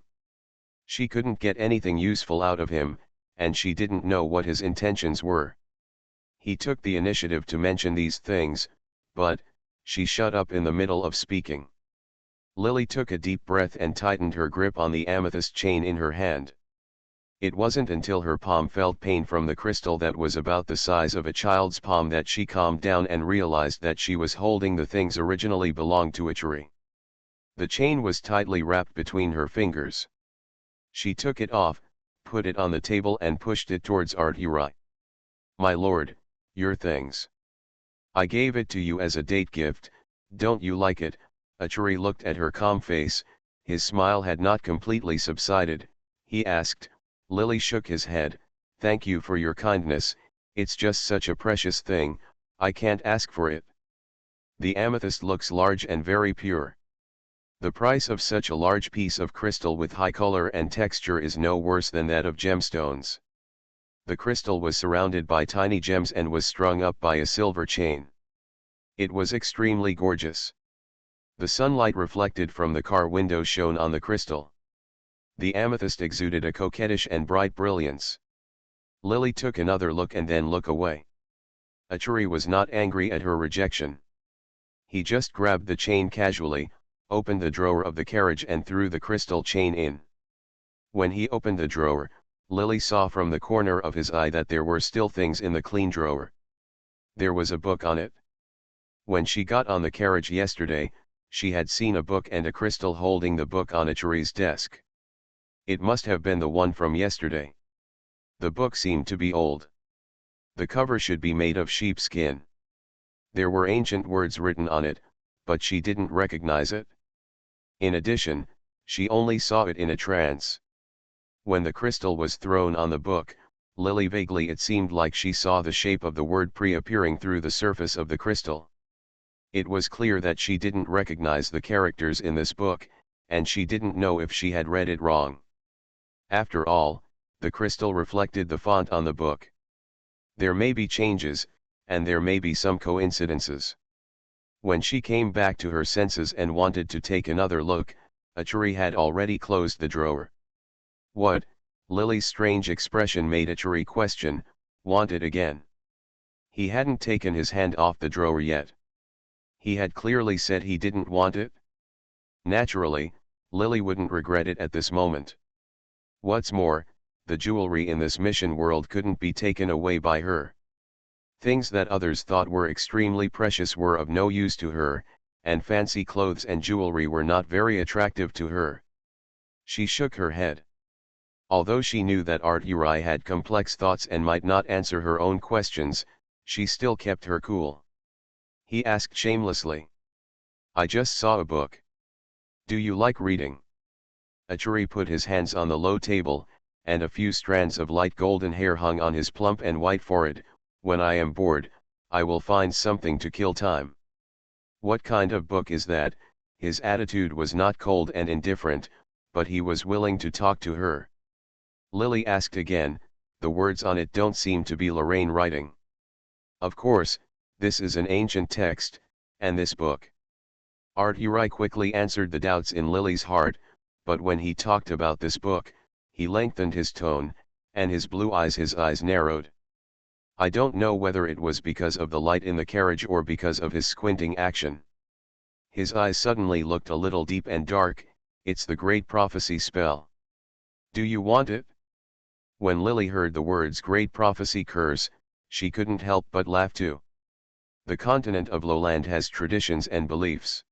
She couldn't get anything useful out of him, and she didn't know what his intentions were. He took the initiative to mention these things, but she shut up in the middle of speaking. Lily took a deep breath and tightened her grip on the amethyst chain in her hand. It wasn't until her palm felt pain from the crystal that was about the size of a child's palm that she calmed down and realized that she was holding the things originally belonged to Achuri. The chain was tightly wrapped between her fingers. She took it off, put it on the table and pushed it towards Achuri. My lord, your things. I gave it to you as a date gift, don't you like it? Achuri looked at her calm face, his smile had not completely subsided. He asked. Lily shook his head, thank you for your kindness, it's just such a precious thing, I can't ask for it. The amethyst looks large and very pure. The price of such a large piece of crystal with high color and texture is no worse than that of gemstones. The crystal was surrounded by tiny gems and was strung up by a silver chain. It was extremely gorgeous. The sunlight reflected from the car window shone on the crystal. The amethyst exuded a coquettish and bright brilliance. Lily took another look and then looked away. Achuri was not angry at her rejection. He just grabbed the chain casually, opened the drawer of the carriage and threw the crystal chain in. When he opened the drawer, Lily saw from the corner of his eye that there were still things in the clean drawer. There was a book on it. When she got on the carriage yesterday, she had seen a book and a crystal holding the book on Achuri's desk. It must have been the one from yesterday. The book seemed to be old. The cover should be made of sheepskin. There were ancient words written on it, but she didn't recognize it. In addition, she only saw it in a trance. When the crystal was thrown on the book, Lily vaguely it seemed like she saw the shape of the word pre-appearing through the surface of the crystal. It was clear that she didn't recognize the characters in this book, and she didn't know if she had read it wrong. After all, the crystal reflected the font on the book. There may be changes, and there may be some coincidences. When she came back to her senses and wanted to take another look, Achuri had already closed the drawer. What? Lily's strange expression made Achuri question, want it again? He hadn't taken his hand off the drawer yet. He had clearly said he didn't want it. Naturally, Lily wouldn't regret it at this moment. What's more, the jewelry in this mission world couldn't be taken away by her. Things that others thought were extremely precious were of no use to her, and fancy clothes and jewelry were not very attractive to her. She shook her head. Although she knew that Achuri had complex thoughts and might not answer her own questions, she still kept her cool. He asked shamelessly. I just saw a book. Do you like reading? Achuri put his hands on the low table, and a few strands of light golden hair hung on his plump and white forehead. When I am bored, I will find something to kill time. What kind of book is that? His attitude was not cold and indifferent, but he was willing to talk to her. Lily asked again, the words on it don't seem to be Lorraine writing. Of course, this is an ancient text, and this book. Achuri quickly answered the doubts in Lily's heart, but when he talked about this book, he lengthened his tone, and his eyes narrowed. I don't know whether it was because of the light in the carriage or because of his squinting action. His eyes suddenly looked a little deep and dark. It's the great prophecy spell. Do you want it? When Lily heard the words great prophecy curse, she couldn't help but laugh too. The continent of Lowland has traditions and beliefs.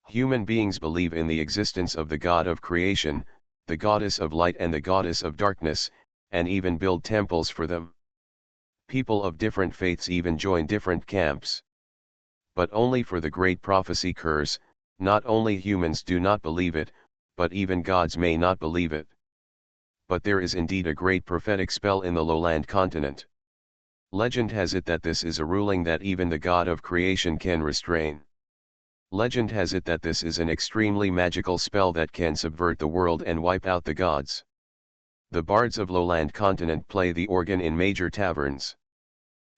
Human beings believe in the existence of the God of creation, the goddess of light and the goddess of darkness, and even build temples for them. People of different faiths even join different camps. But only for the great prophecy curse, not only humans do not believe it, but even gods may not believe it. But there is indeed a great prophetic spell in the lowland continent. Legend has it that this is a ruling that even the god of creation can restrain. Legend has it that this is an extremely magical spell that can subvert the world and wipe out the gods. The bards of lowland continent play the organ in major taverns.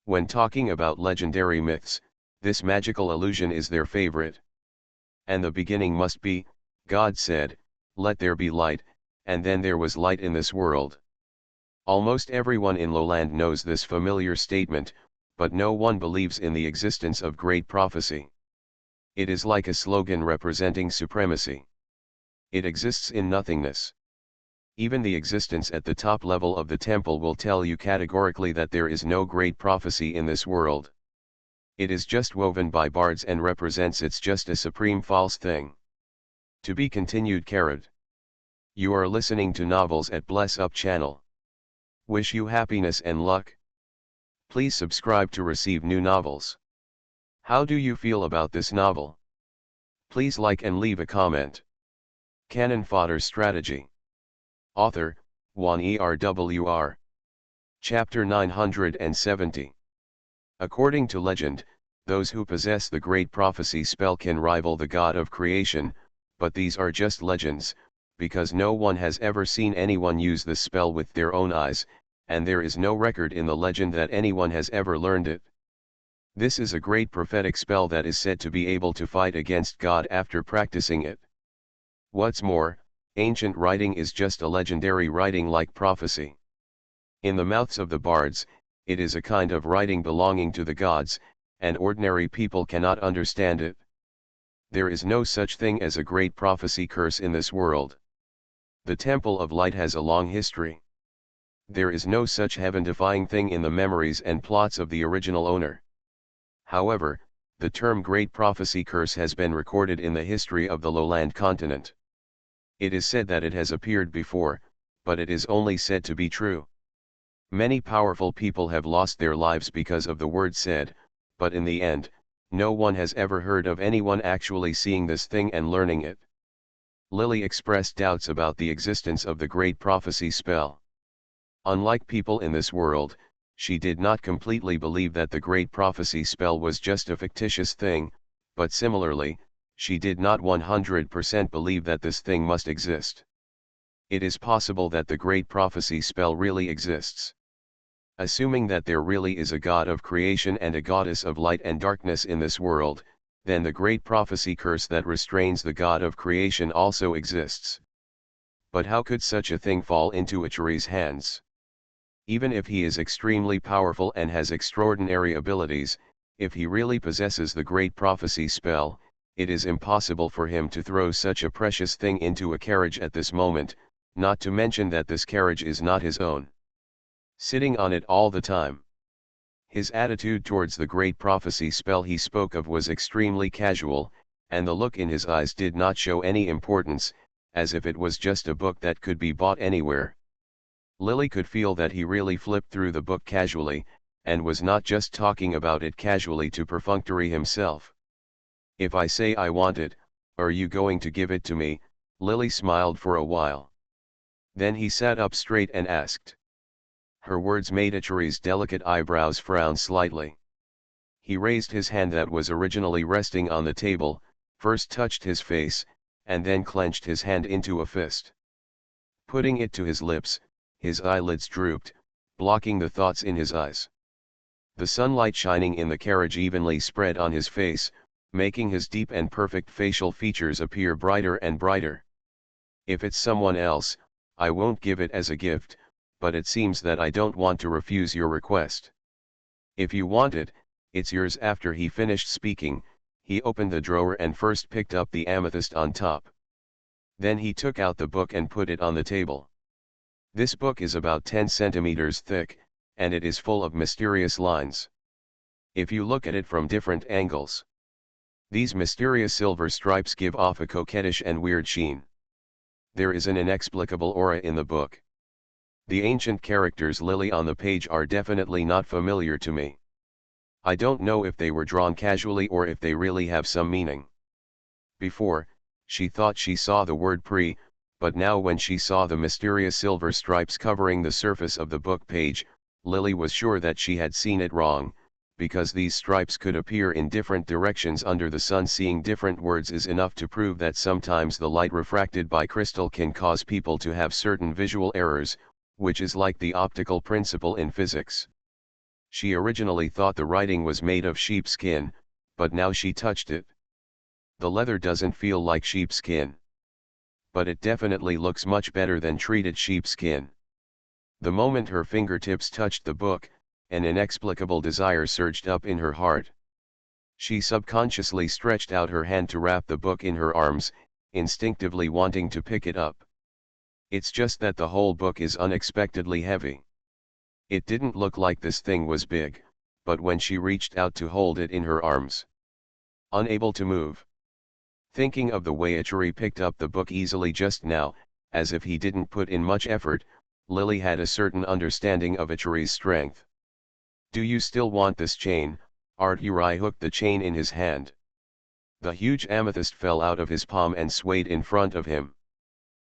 When talking about legendary myths, this magical illusion is their favorite. And the beginning must be, God said, "Let there be light," and then there was light in this world. Almost everyone in lowland knows this familiar statement, but no one believes in the existence of great prophecy. It is like a slogan representing supremacy. It exists in nothingness. Even the existence at the top level of the temple will tell you categorically that there is no great prophecy in this world. It is just woven by bards and represents it's just a supreme false thing. To be continued. You are listening to Novels at Bless Up channel. Wish you happiness and luck. Please subscribe to receive new novels. How do you feel about this novel? Please like and leave a comment. Cannon Fodder Strategy. Author, Juan ERWR. Chapter 970. According to legend, those who possess the great prophecy spell can rival the god of creation, but these are just legends, because no one has ever seen anyone use this spell with their own eyes, and there is no record in the legend that anyone has ever learned it. This is a great prophetic spell that is said to be able to fight against God after practicing it. What's more, ancient writing is just a legendary writing like prophecy. In the mouths of the bards, it is a kind of writing belonging to the gods, and ordinary people cannot understand it. There is no such thing as a great prophecy curse in this world. The Temple of Light has a long history. There is no such heaven-defying thing in the memories and plots of the original owner. However, the term Great Prophecy Curse has been recorded in the history of the lowland continent. It is said that it has appeared before, but it is only said to be true. Many powerful people have lost their lives because of the word said, but in the end, no one has ever heard of anyone actually seeing this thing and learning it. Lily expressed doubts about the existence of the Great Prophecy spell. Unlike people in this world, she did not completely believe that the Great Prophecy spell was just a fictitious thing, but similarly, she did not 100% believe that this thing must exist. It is possible that the Great Prophecy spell really exists. Assuming that there really is a god of creation and a goddess of light and darkness in this world, then the Great Prophecy curse that restrains the god of creation also exists. But how could such a thing fall into Ichiri's hands? Even if he is extremely powerful and has extraordinary abilities, if he really possesses the Great Prophecy spell, it is impossible for him to throw such a precious thing into a carriage at this moment, not to mention that this carriage is not his own. Sitting on it all the time. His attitude towards the Great Prophecy spell he spoke of was extremely casual, and the look in his eyes did not show any importance, as if it was just a book that could be bought anywhere. Lily could feel that he really flipped through the book casually, and was not just talking about it casually to perfunctory himself. "If I say I want it, are you going to give it to me?" Lily smiled for a while. Then he sat up straight and asked. Her words made Ichiri's delicate eyebrows frown slightly. He raised his hand that was originally resting on the table, first touched his face, and then clenched his hand into a fist. Putting it to his lips, his eyelids drooped, blocking the thoughts in his eyes. The sunlight shining in the carriage evenly spread on his face, making his deep and perfect facial features appear brighter and brighter. "If it's someone else, I won't give it as a gift, but it seems that I don't want to refuse your request. If you want it, it's yours." After he finished speaking, he opened the drawer and first picked up the amethyst on top. Then he took out the book and put it on the table. This book is about 10 centimeters thick, and it is full of mysterious lines. If you look at it from different angles, these mysterious silver stripes give off a coquettish and weird sheen. There is an inexplicable aura in the book. The ancient characters Lily on the page are definitely not familiar to me. I don't know if they were drawn casually or if they really have some meaning. Before, she thought she saw the word pre, but now when she saw the mysterious silver stripes covering the surface of the book page, Lily was sure that she had seen it wrong, because these stripes could appear in different directions under the sun. Seeing different words is enough to prove that sometimes the light refracted by crystal can cause people to have certain visual errors, which is like the optical principle in physics. She originally thought the writing was made of sheepskin, but now she touched it. The leather doesn't feel like sheepskin. But it definitely looks much better than treated sheepskin. The moment her fingertips touched the book, an inexplicable desire surged up in her heart. She subconsciously stretched out her hand to wrap the book in her arms, instinctively wanting to pick it up. It's just that the whole book is unexpectedly heavy. It didn't look like this thing was big, but when she reached out to hold it in her arms, unable to move. Thinking of the way Ichiri picked up the book easily just now, as if he didn't put in much effort, Lily had a certain understanding of Ichiri's strength. "Do you still want this chain?" Art-Uri hooked the chain in his hand. The huge amethyst fell out of his palm and swayed in front of him.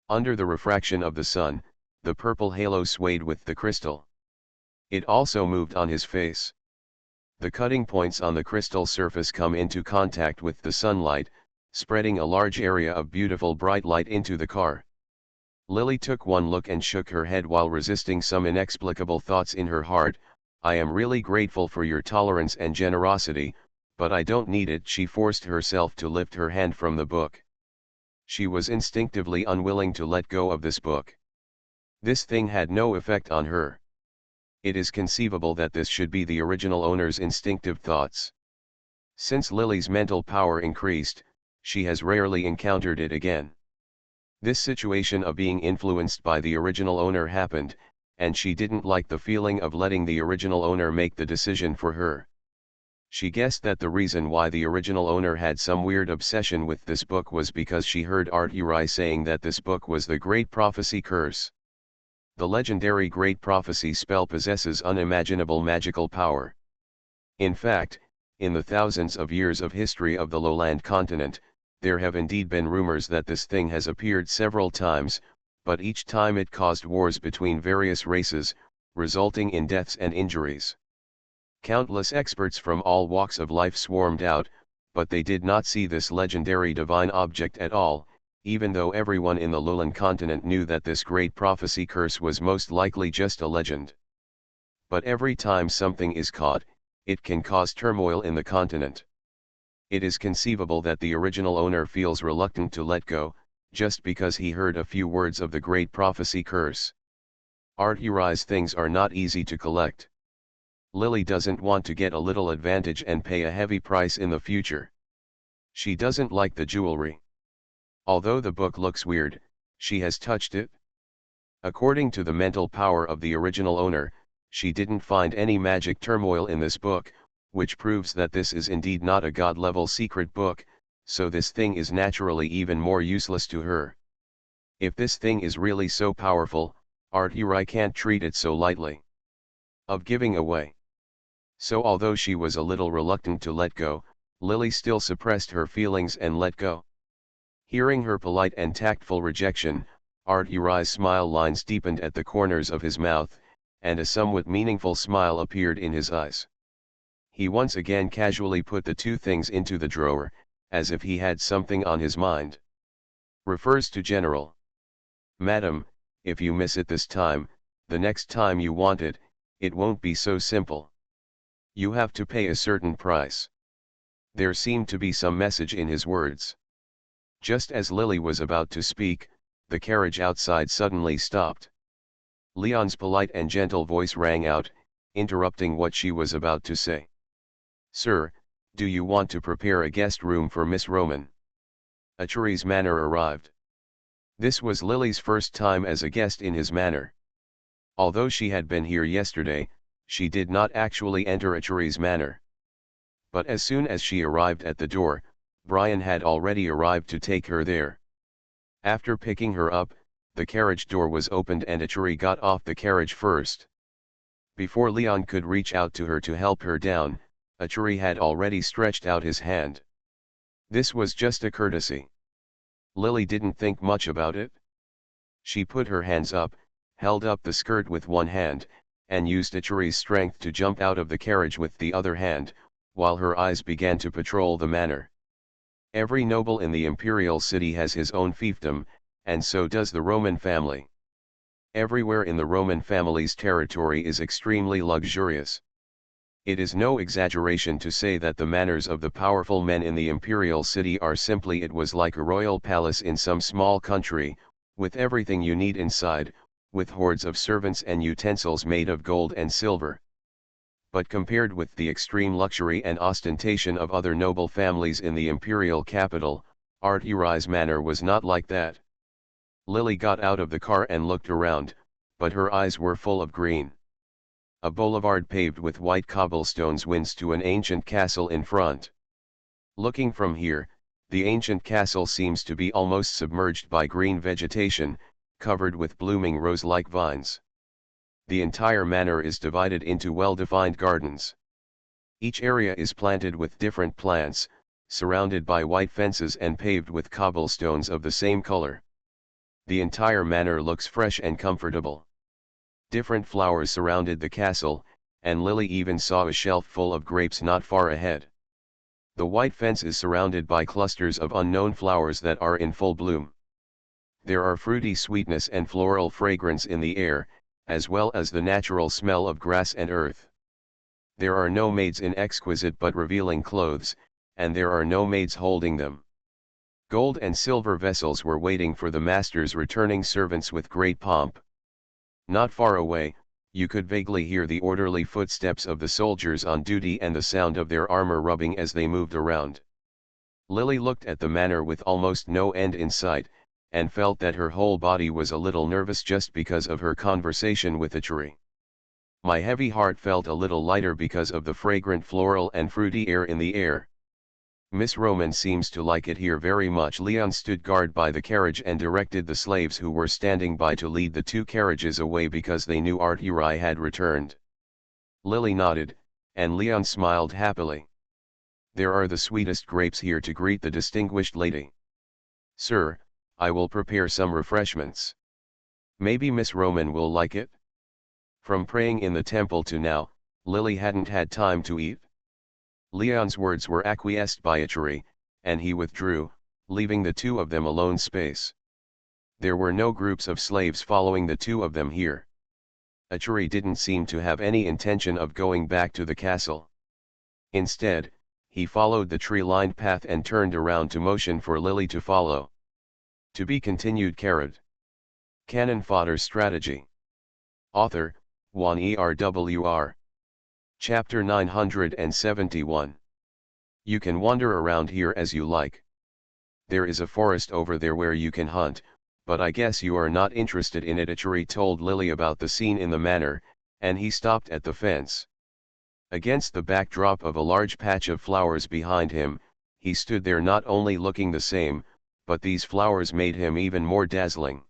Under the refraction of the sun, the purple halo swayed with the crystal. It also moved on his face. The cutting points on the crystal surface come into contact with the sunlight, spreading a large area of beautiful bright light into the car. Lily took one look and shook her head while resisting some inexplicable thoughts in her heart. "I am really grateful for your tolerance and generosity, but I don't need it." She forced herself to lift her hand from the book. She was instinctively unwilling to let go of this book. This thing had no effect on her. It is conceivable that this should be the original owner's instinctive thoughts. Since Lily's mental power increased, she has rarely encountered it again. This situation of being influenced by the original owner happened, and she didn't like the feeling of letting the original owner make the decision for her. She guessed that the reason why the original owner had some weird obsession with this book was because she heard Art-Uri saying that this book was the Great Prophecy Curse. The legendary Great Prophecy spell possesses unimaginable magical power. In fact, in the thousands of years of history of the lowland continent, there have indeed been rumors that this thing has appeared several times, but each time it caused wars between various races, resulting in deaths and injuries. Countless experts from all walks of life swarmed out, but they did not see this legendary divine object at all, even though everyone in the lowland continent knew that this great prophecy curse was most likely just a legend. But every time something is caught, it can cause turmoil in the continent. It is conceivable that the original owner feels reluctant to let go, just because he heard a few words of the great prophecy curse. Art-Uri's things are not easy to collect. Lily doesn't want to get a little advantage and pay a heavy price in the future. She doesn't like the jewelry. Although the book looks weird, she has touched it. According to the mental power of the original owner, she didn't find any magic turmoil in this book, which proves that this is indeed not a god-level secret book, so this thing is naturally even more useless to her. If this thing is really so powerful, Art-Uri can't treat it so lightly. Of giving away. So although she was a little reluctant to let go, Lily still suppressed her feelings and let go. Hearing her polite and tactful rejection, Art-Uri's smile lines deepened at the corners of his mouth, and a somewhat meaningful smile appeared in his eyes. He once again casually put the two things into the drawer, as if he had something on his mind. Refers to General. "Madam, if you miss it this time, the next time you want it, it won't be so simple. You have to pay a certain price." There seemed to be some message in his words. Just as Lily was about to speak, the carriage outside suddenly stopped. Leon's polite and gentle voice rang out, interrupting what she was about to say. "Sir, do you want to prepare a guest room for Miss Roman?" Ichiri's manor arrived. This was Lily's first time as a guest in his manor. Although she had been here yesterday, she did not actually enter Ichiri's manor. But as soon as she arrived at the door, Brian had already arrived to take her there. After picking her up, the carriage door was opened and Achuri got off the carriage first. Before Leon could reach out to her to help her down, Achuri had already stretched out his hand. This was just a courtesy. Lily didn't think much about it. She put her hands up, held up the skirt with one hand, and used Achuri's strength to jump out of the carriage with the other hand, while her eyes began to patrol the manor. Every noble in the imperial city has his own fiefdom, and so does the Roman family. Everywhere in the Roman family's territory is extremely luxurious. It is no exaggeration to say that the manners of the powerful men in the imperial city are simply it was like a royal palace in some small country, with everything you need inside, with hordes of servants and utensils made of gold and silver. But compared with the extreme luxury and ostentation of other noble families in the imperial capital, Achuri's manor was not like that. Lily got out of the car and looked around, but her eyes were full of green. A boulevard paved with white cobblestones winds to an ancient castle in front. Looking from here, the ancient castle seems to be almost submerged by green vegetation, covered with blooming rose-like vines. The entire manor is divided into well-defined gardens. Each area is planted with different plants, surrounded by white fences and paved with cobblestones of the same color. The entire manor looks fresh and comfortable. Different flowers surrounded the castle, and Lily even saw a shelf full of grapes not far ahead. The white fence is surrounded by clusters of unknown flowers that are in full bloom. There are fruity sweetness and floral fragrance in the air, as well as the natural smell of grass and earth. There are no maids in exquisite but revealing clothes, and there are no maids holding them. Gold and silver vessels were waiting for the master's returning servants with great pomp. Not far away, you could vaguely hear the orderly footsteps of the soldiers on duty and the sound of their armor rubbing as they moved around. Lily looked at the manor with almost no end in sight, and felt that her whole body was a little nervous just because of her conversation with Achuri. My heavy heart felt a little lighter because of the fragrant floral and fruity air in the air. Miss Roman seems to like it here very much. Leon stood guard by the carriage and directed the slaves who were standing by to lead the two carriages away because they knew Achuri had returned. Lily nodded, and Leon smiled happily. There are the sweetest grapes here to greet the distinguished lady. Sir, I will prepare some refreshments. Maybe Miss Roman will like it? From praying in the temple to now, Lily hadn't had time to eat. Leon's words were acquiesced by Achuri, and he withdrew, leaving the two of them alone space. There were no groups of slaves following the two of them here. Achuri didn't seem to have any intention of going back to the castle. Instead, he followed the tree-lined path and turned around to motion for Lily to follow. To be continued. Cannon Fodder Strategy. Author, Juan ERWR. Chapter 971. You can wander around here as you like. There is a forest over there where you can hunt, but I guess you are not interested in it. Achuri told Lily about the scene in the manor, and he stopped at the fence. Against the backdrop of a large patch of flowers behind him, he stood there not only looking the same, but these flowers made him even more dazzling.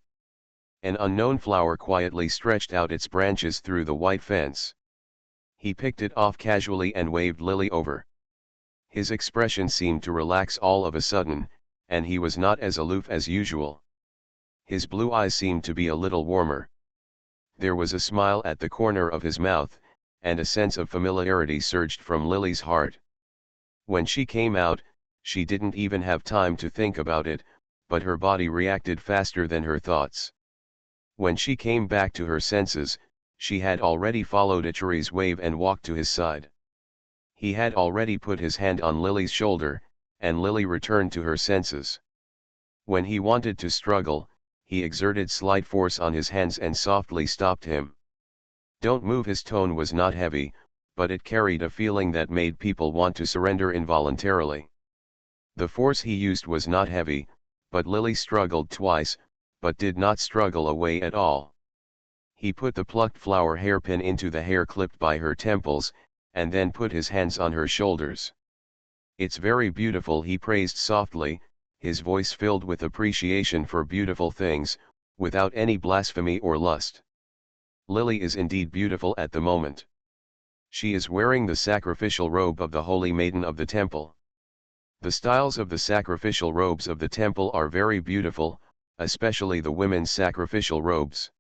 An unknown flower quietly stretched out its branches through the white fence. He picked it off casually and waved Lily over. His expression seemed to relax all of a sudden, and he was not as aloof as usual. His blue eyes seemed to be a little warmer. There was a smile at the corner of his mouth, and a sense of familiarity surged from Lily's heart. When she came out, she didn't even have time to think about it, but her body reacted faster than her thoughts. When she came back to her senses, she had already followed Achuri's wave and walked to his side. He had already put his hand on Lily's shoulder, and Lily returned to her senses. When he wanted to struggle, he exerted slight force on his hands and softly stopped him. Don't move. His tone was not heavy, but it carried a feeling that made people want to surrender involuntarily. The force he used was not heavy, but Lily struggled twice, but did not struggle away at all. He put the plucked flower hairpin into the hair clipped by her temples, and then put his hands on her shoulders. It's very beautiful, he praised softly, his voice filled with appreciation for beautiful things, without any blasphemy or lust. Lily is indeed beautiful at the moment. She is wearing the sacrificial robe of the Holy Maiden of the Temple. The styles of the sacrificial robes of the temple are very beautiful, especially the women's sacrificial robes.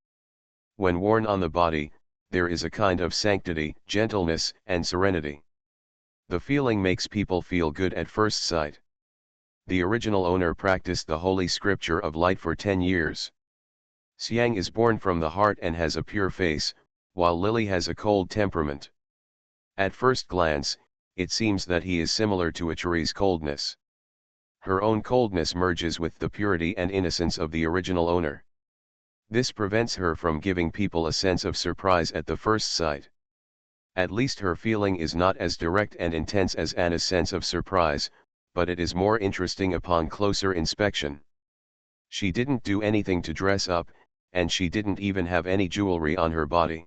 When worn on the body, there is a kind of sanctity, gentleness, and serenity. The feeling makes people feel good at first sight. The original owner practiced the Holy Scripture of Light for 10 years. Xiang is born from the heart and has a pure face, while Lily has a cold temperament. At first glance, it seems that he is similar to Achari's coldness. Her own coldness merges with the purity and innocence of the original owner. This prevents her from giving people a sense of surprise at the first sight. At least her feeling is not as direct and intense as Anna's sense of surprise, but it is more interesting upon closer inspection. She didn't do anything to dress up, and she didn't even have any jewelry on her body.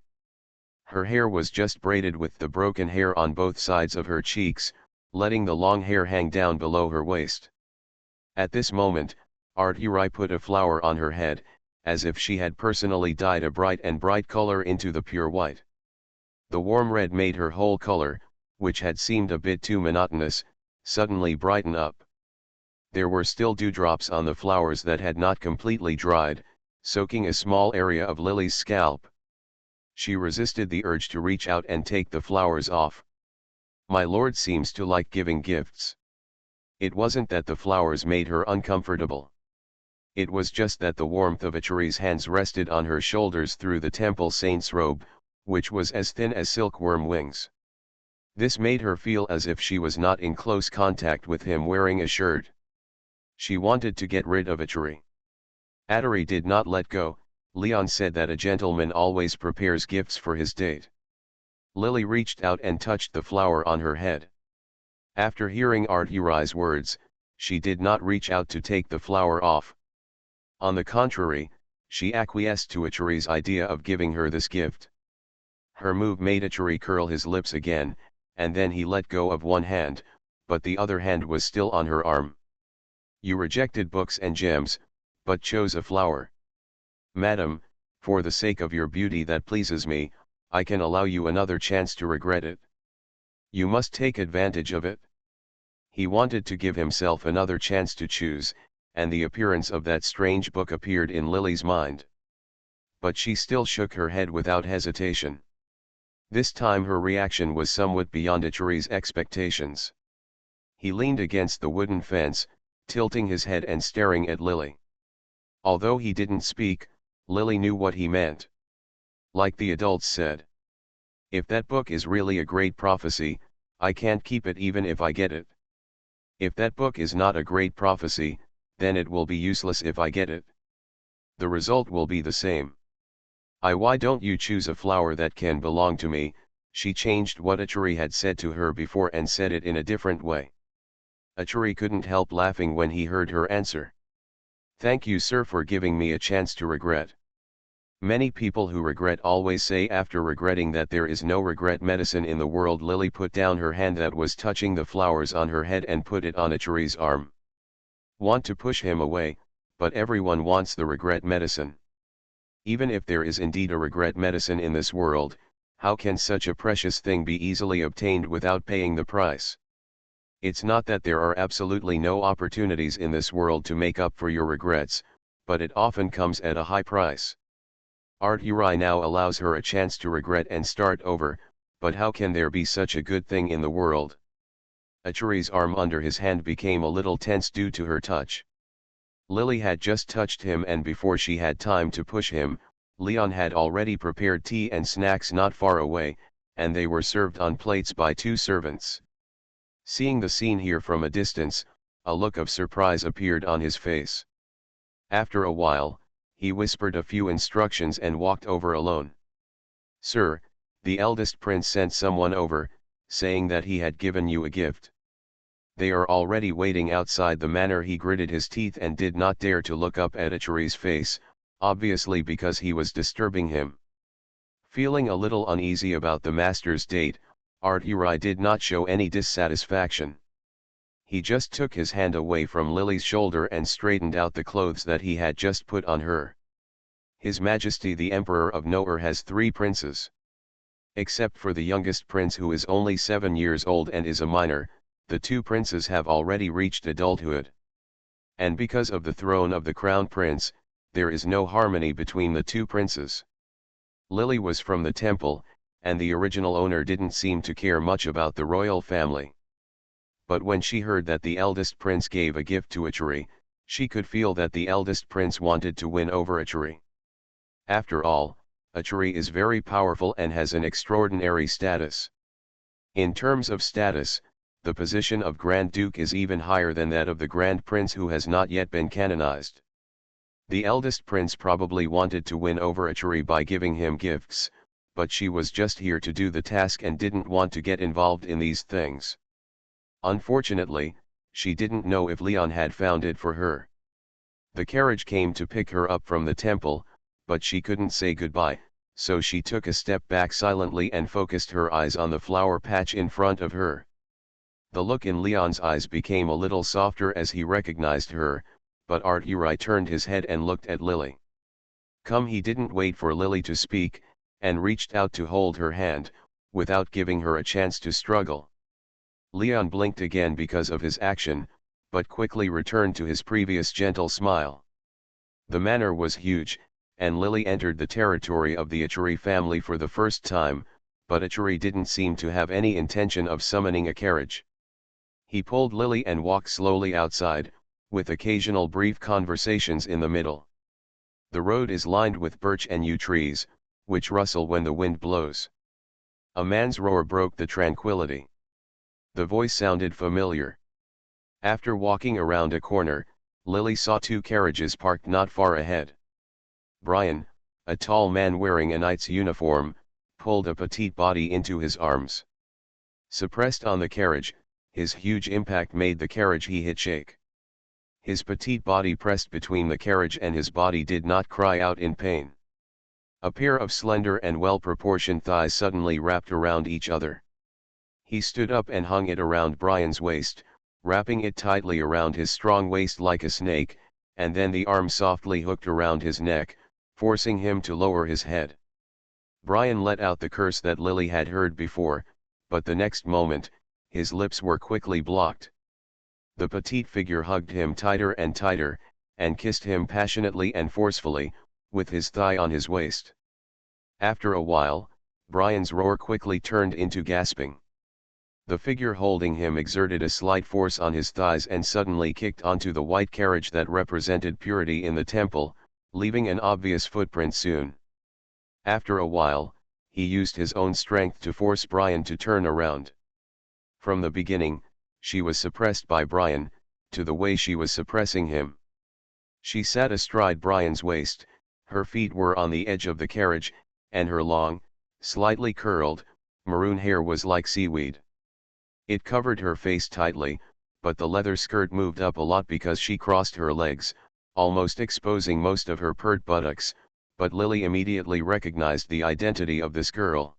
Her hair was just braided with the broken hair on both sides of her cheeks, letting the long hair hang down below her waist. At this moment, Arturi put a flower on her head, as if she had personally dyed a bright color into the pure white. The warm red made her whole color, which had seemed a bit too monotonous, suddenly brighten up. There were still dewdrops on the flowers that had not completely dried, soaking a small area of Lily's scalp. She resisted the urge to reach out and take the flowers off. My lord seems to like giving gifts. It wasn't that the flowers made her uncomfortable. It was just that the warmth of Achari's hands rested on her shoulders through the temple saint's robe, which was as thin as silkworm wings. This made her feel as if she was not in close contact with him wearing a shirt. She wanted to get rid of Achari. Atari did not let go. Leon said that a gentleman always prepares gifts for his date. Lily reached out and touched the flower on her head. After hearing Arturi's words, she did not reach out to take the flower off. On the contrary, she acquiesced to Achari's idea of giving her this gift. Her move made Achari curl his lips again, and then he let go of one hand, but the other hand was still on her arm. You rejected books and gems, but chose a flower. Madam, for the sake of your beauty that pleases me, I can allow you another chance to regret it. You must take advantage of it. He wanted to give himself another chance to choose, and the appearance of that strange book appeared in Lily's mind. But she still shook her head without hesitation. This time her reaction was somewhat beyond Achari's expectations. He leaned against the wooden fence, tilting his head and staring at Lily. Although he didn't speak, Lily knew what he meant. Like the adults said. If that book is really a great prophecy, I can't keep it even if I get it. If that book is not a great prophecy, then it will be useless if I get it. The result will be the same. Why don't you choose a flower that can belong to me? She changed what Achari had said to her before and said it in a different way. Achari couldn't help laughing when he heard her answer. Thank you, sir, for giving me a chance to regret. Many people who regret always say after regretting that there is no regret medicine in the world. Lily put down her hand that was touching the flowers on her head and put it on Achari's arm. Want to push him away, but everyone wants the regret medicine. Even if there is indeed a regret medicine in this world, how can such a precious thing be easily obtained without paying the price? It's not that there are absolutely no opportunities in this world to make up for your regrets, but it often comes at a high price. Arturi now allows her a chance to regret and start over, but how can there be such a good thing in the world? Achari's arm under his hand became a little tense due to her touch. Lily had just touched him, and before she had time to push him, Leon had already prepared tea and snacks not far away, and they were served on plates by 2 servants. Seeing the scene here from a distance, a look of surprise appeared on his face. After a while, he whispered a few instructions and walked over alone. Sir, the eldest prince sent someone over, saying that he had given you a gift. They are already waiting outside the manor. He gritted his teeth and did not dare to look up at Achari's face, obviously because he was disturbing him. Feeling a little uneasy about the master's date, Arturi did not show any dissatisfaction. He just took his hand away from Lily's shoulder and straightened out the clothes that he had just put on her. His Majesty the Emperor of Nowhere has 3 princes. Except for the youngest prince who is only 7 years old and is a minor, the 2 princes have already reached adulthood. And because of the throne of the crown prince, there is no harmony between the 2 princes. Lily was from the temple, and the original owner didn't seem to care much about the royal family. But when she heard that the eldest prince gave a gift to Achari, she could feel that the eldest prince wanted to win over Achari. After all, Achari is very powerful and has an extraordinary status. In terms of status, the position of Grand Duke is even higher than that of the Grand Prince who has not yet been canonized. The eldest prince probably wanted to win over Achari by giving him gifts, but she was just here to do the task and didn't want to get involved in these things. Unfortunately, she didn't know if Leon had found it for her. The carriage came to pick her up from the temple, but she couldn't say goodbye, so she took a step back silently and focused her eyes on the flower patch in front of her. The look in Leon's eyes became a little softer as he recognized her, but Art-Uri turned his head and looked at Lily. He didn't wait for Lily to speak, and reached out to hold her hand, without giving her a chance to struggle. Leon blinked again because of his action, but quickly returned to his previous gentle smile. The manor was huge, and Lily entered the territory of the Achari family for the first time, but Achari didn't seem to have any intention of summoning a carriage. He pulled Lily and walked slowly outside, with occasional brief conversations in the middle. The road is lined with birch and yew trees, which rustle when the wind blows. A man's roar broke the tranquility. The voice sounded familiar. After walking around a corner, Lily saw 2 carriages parked not far ahead. Brian, a tall man wearing a knight's uniform, pulled a petite body into his arms. Suppressed on the carriage, his huge impact made the carriage he hit shake. His petite body pressed between the carriage and his body did not cry out in pain. A pair of slender and well-proportioned thighs suddenly wrapped around each other. He stood up and hung it around Brian's waist, wrapping it tightly around his strong waist like a snake, and then the arm softly hooked around his neck, forcing him to lower his head. Brian let out the curse that Lily had heard before, but the next moment, his lips were quickly blocked. The petite figure hugged him tighter and tighter, and kissed him passionately and forcefully, with his thigh on his waist. After a while, Brian's roar quickly turned into gasping. The figure holding him exerted a slight force on his thighs and suddenly kicked onto the white carriage that represented purity in the temple, leaving an obvious footprint soon. After a while, he used his own strength to force Brian to turn around. From the beginning, she was suppressed by Brian, to the way she was suppressing him. She sat astride Brian's waist, her feet were on the edge of the carriage, and her long, slightly curled, maroon hair was like seaweed. It covered her face tightly, but the leather skirt moved up a lot because she crossed her legs, almost exposing most of her pert buttocks, but Lily immediately recognized the identity of this girl.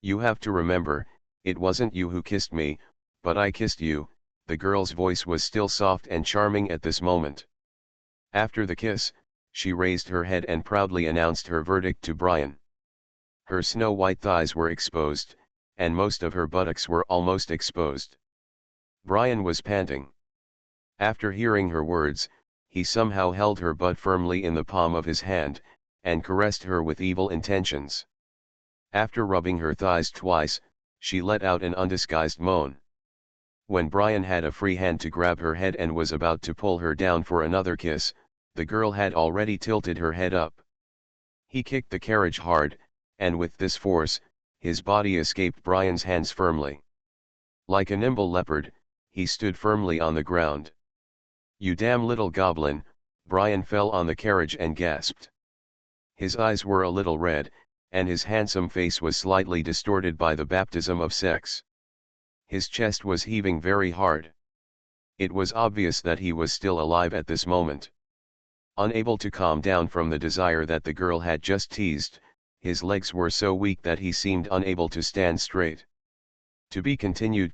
"You have to remember, it wasn't you who kissed me, but I kissed you." The girl's voice was still soft and charming at this moment. After the kiss, she raised her head and proudly announced her verdict to Brian. Her snow-white thighs were exposed, and most of her buttocks were almost exposed. Brian was panting. After hearing her words, he somehow held her butt firmly in the palm of his hand, and caressed her with evil intentions. After rubbing her thighs twice, she let out an undisguised moan. When Brian had a free hand to grab her head and was about to pull her down for another kiss, the girl had already tilted her head up. He kicked the carriage hard, and with this force, his body escaped Brian's hands firmly. Like a nimble leopard, he stood firmly on the ground. "You damn little goblin!" Brian fell on the carriage and gasped. His eyes were a little red, and his handsome face was slightly distorted by the baptism of sex. His chest was heaving very hard. It was obvious that he was still alive at this moment. Unable to calm down from the desire that the girl had just teased, his legs were so weak that he seemed unable to stand straight. To be continued.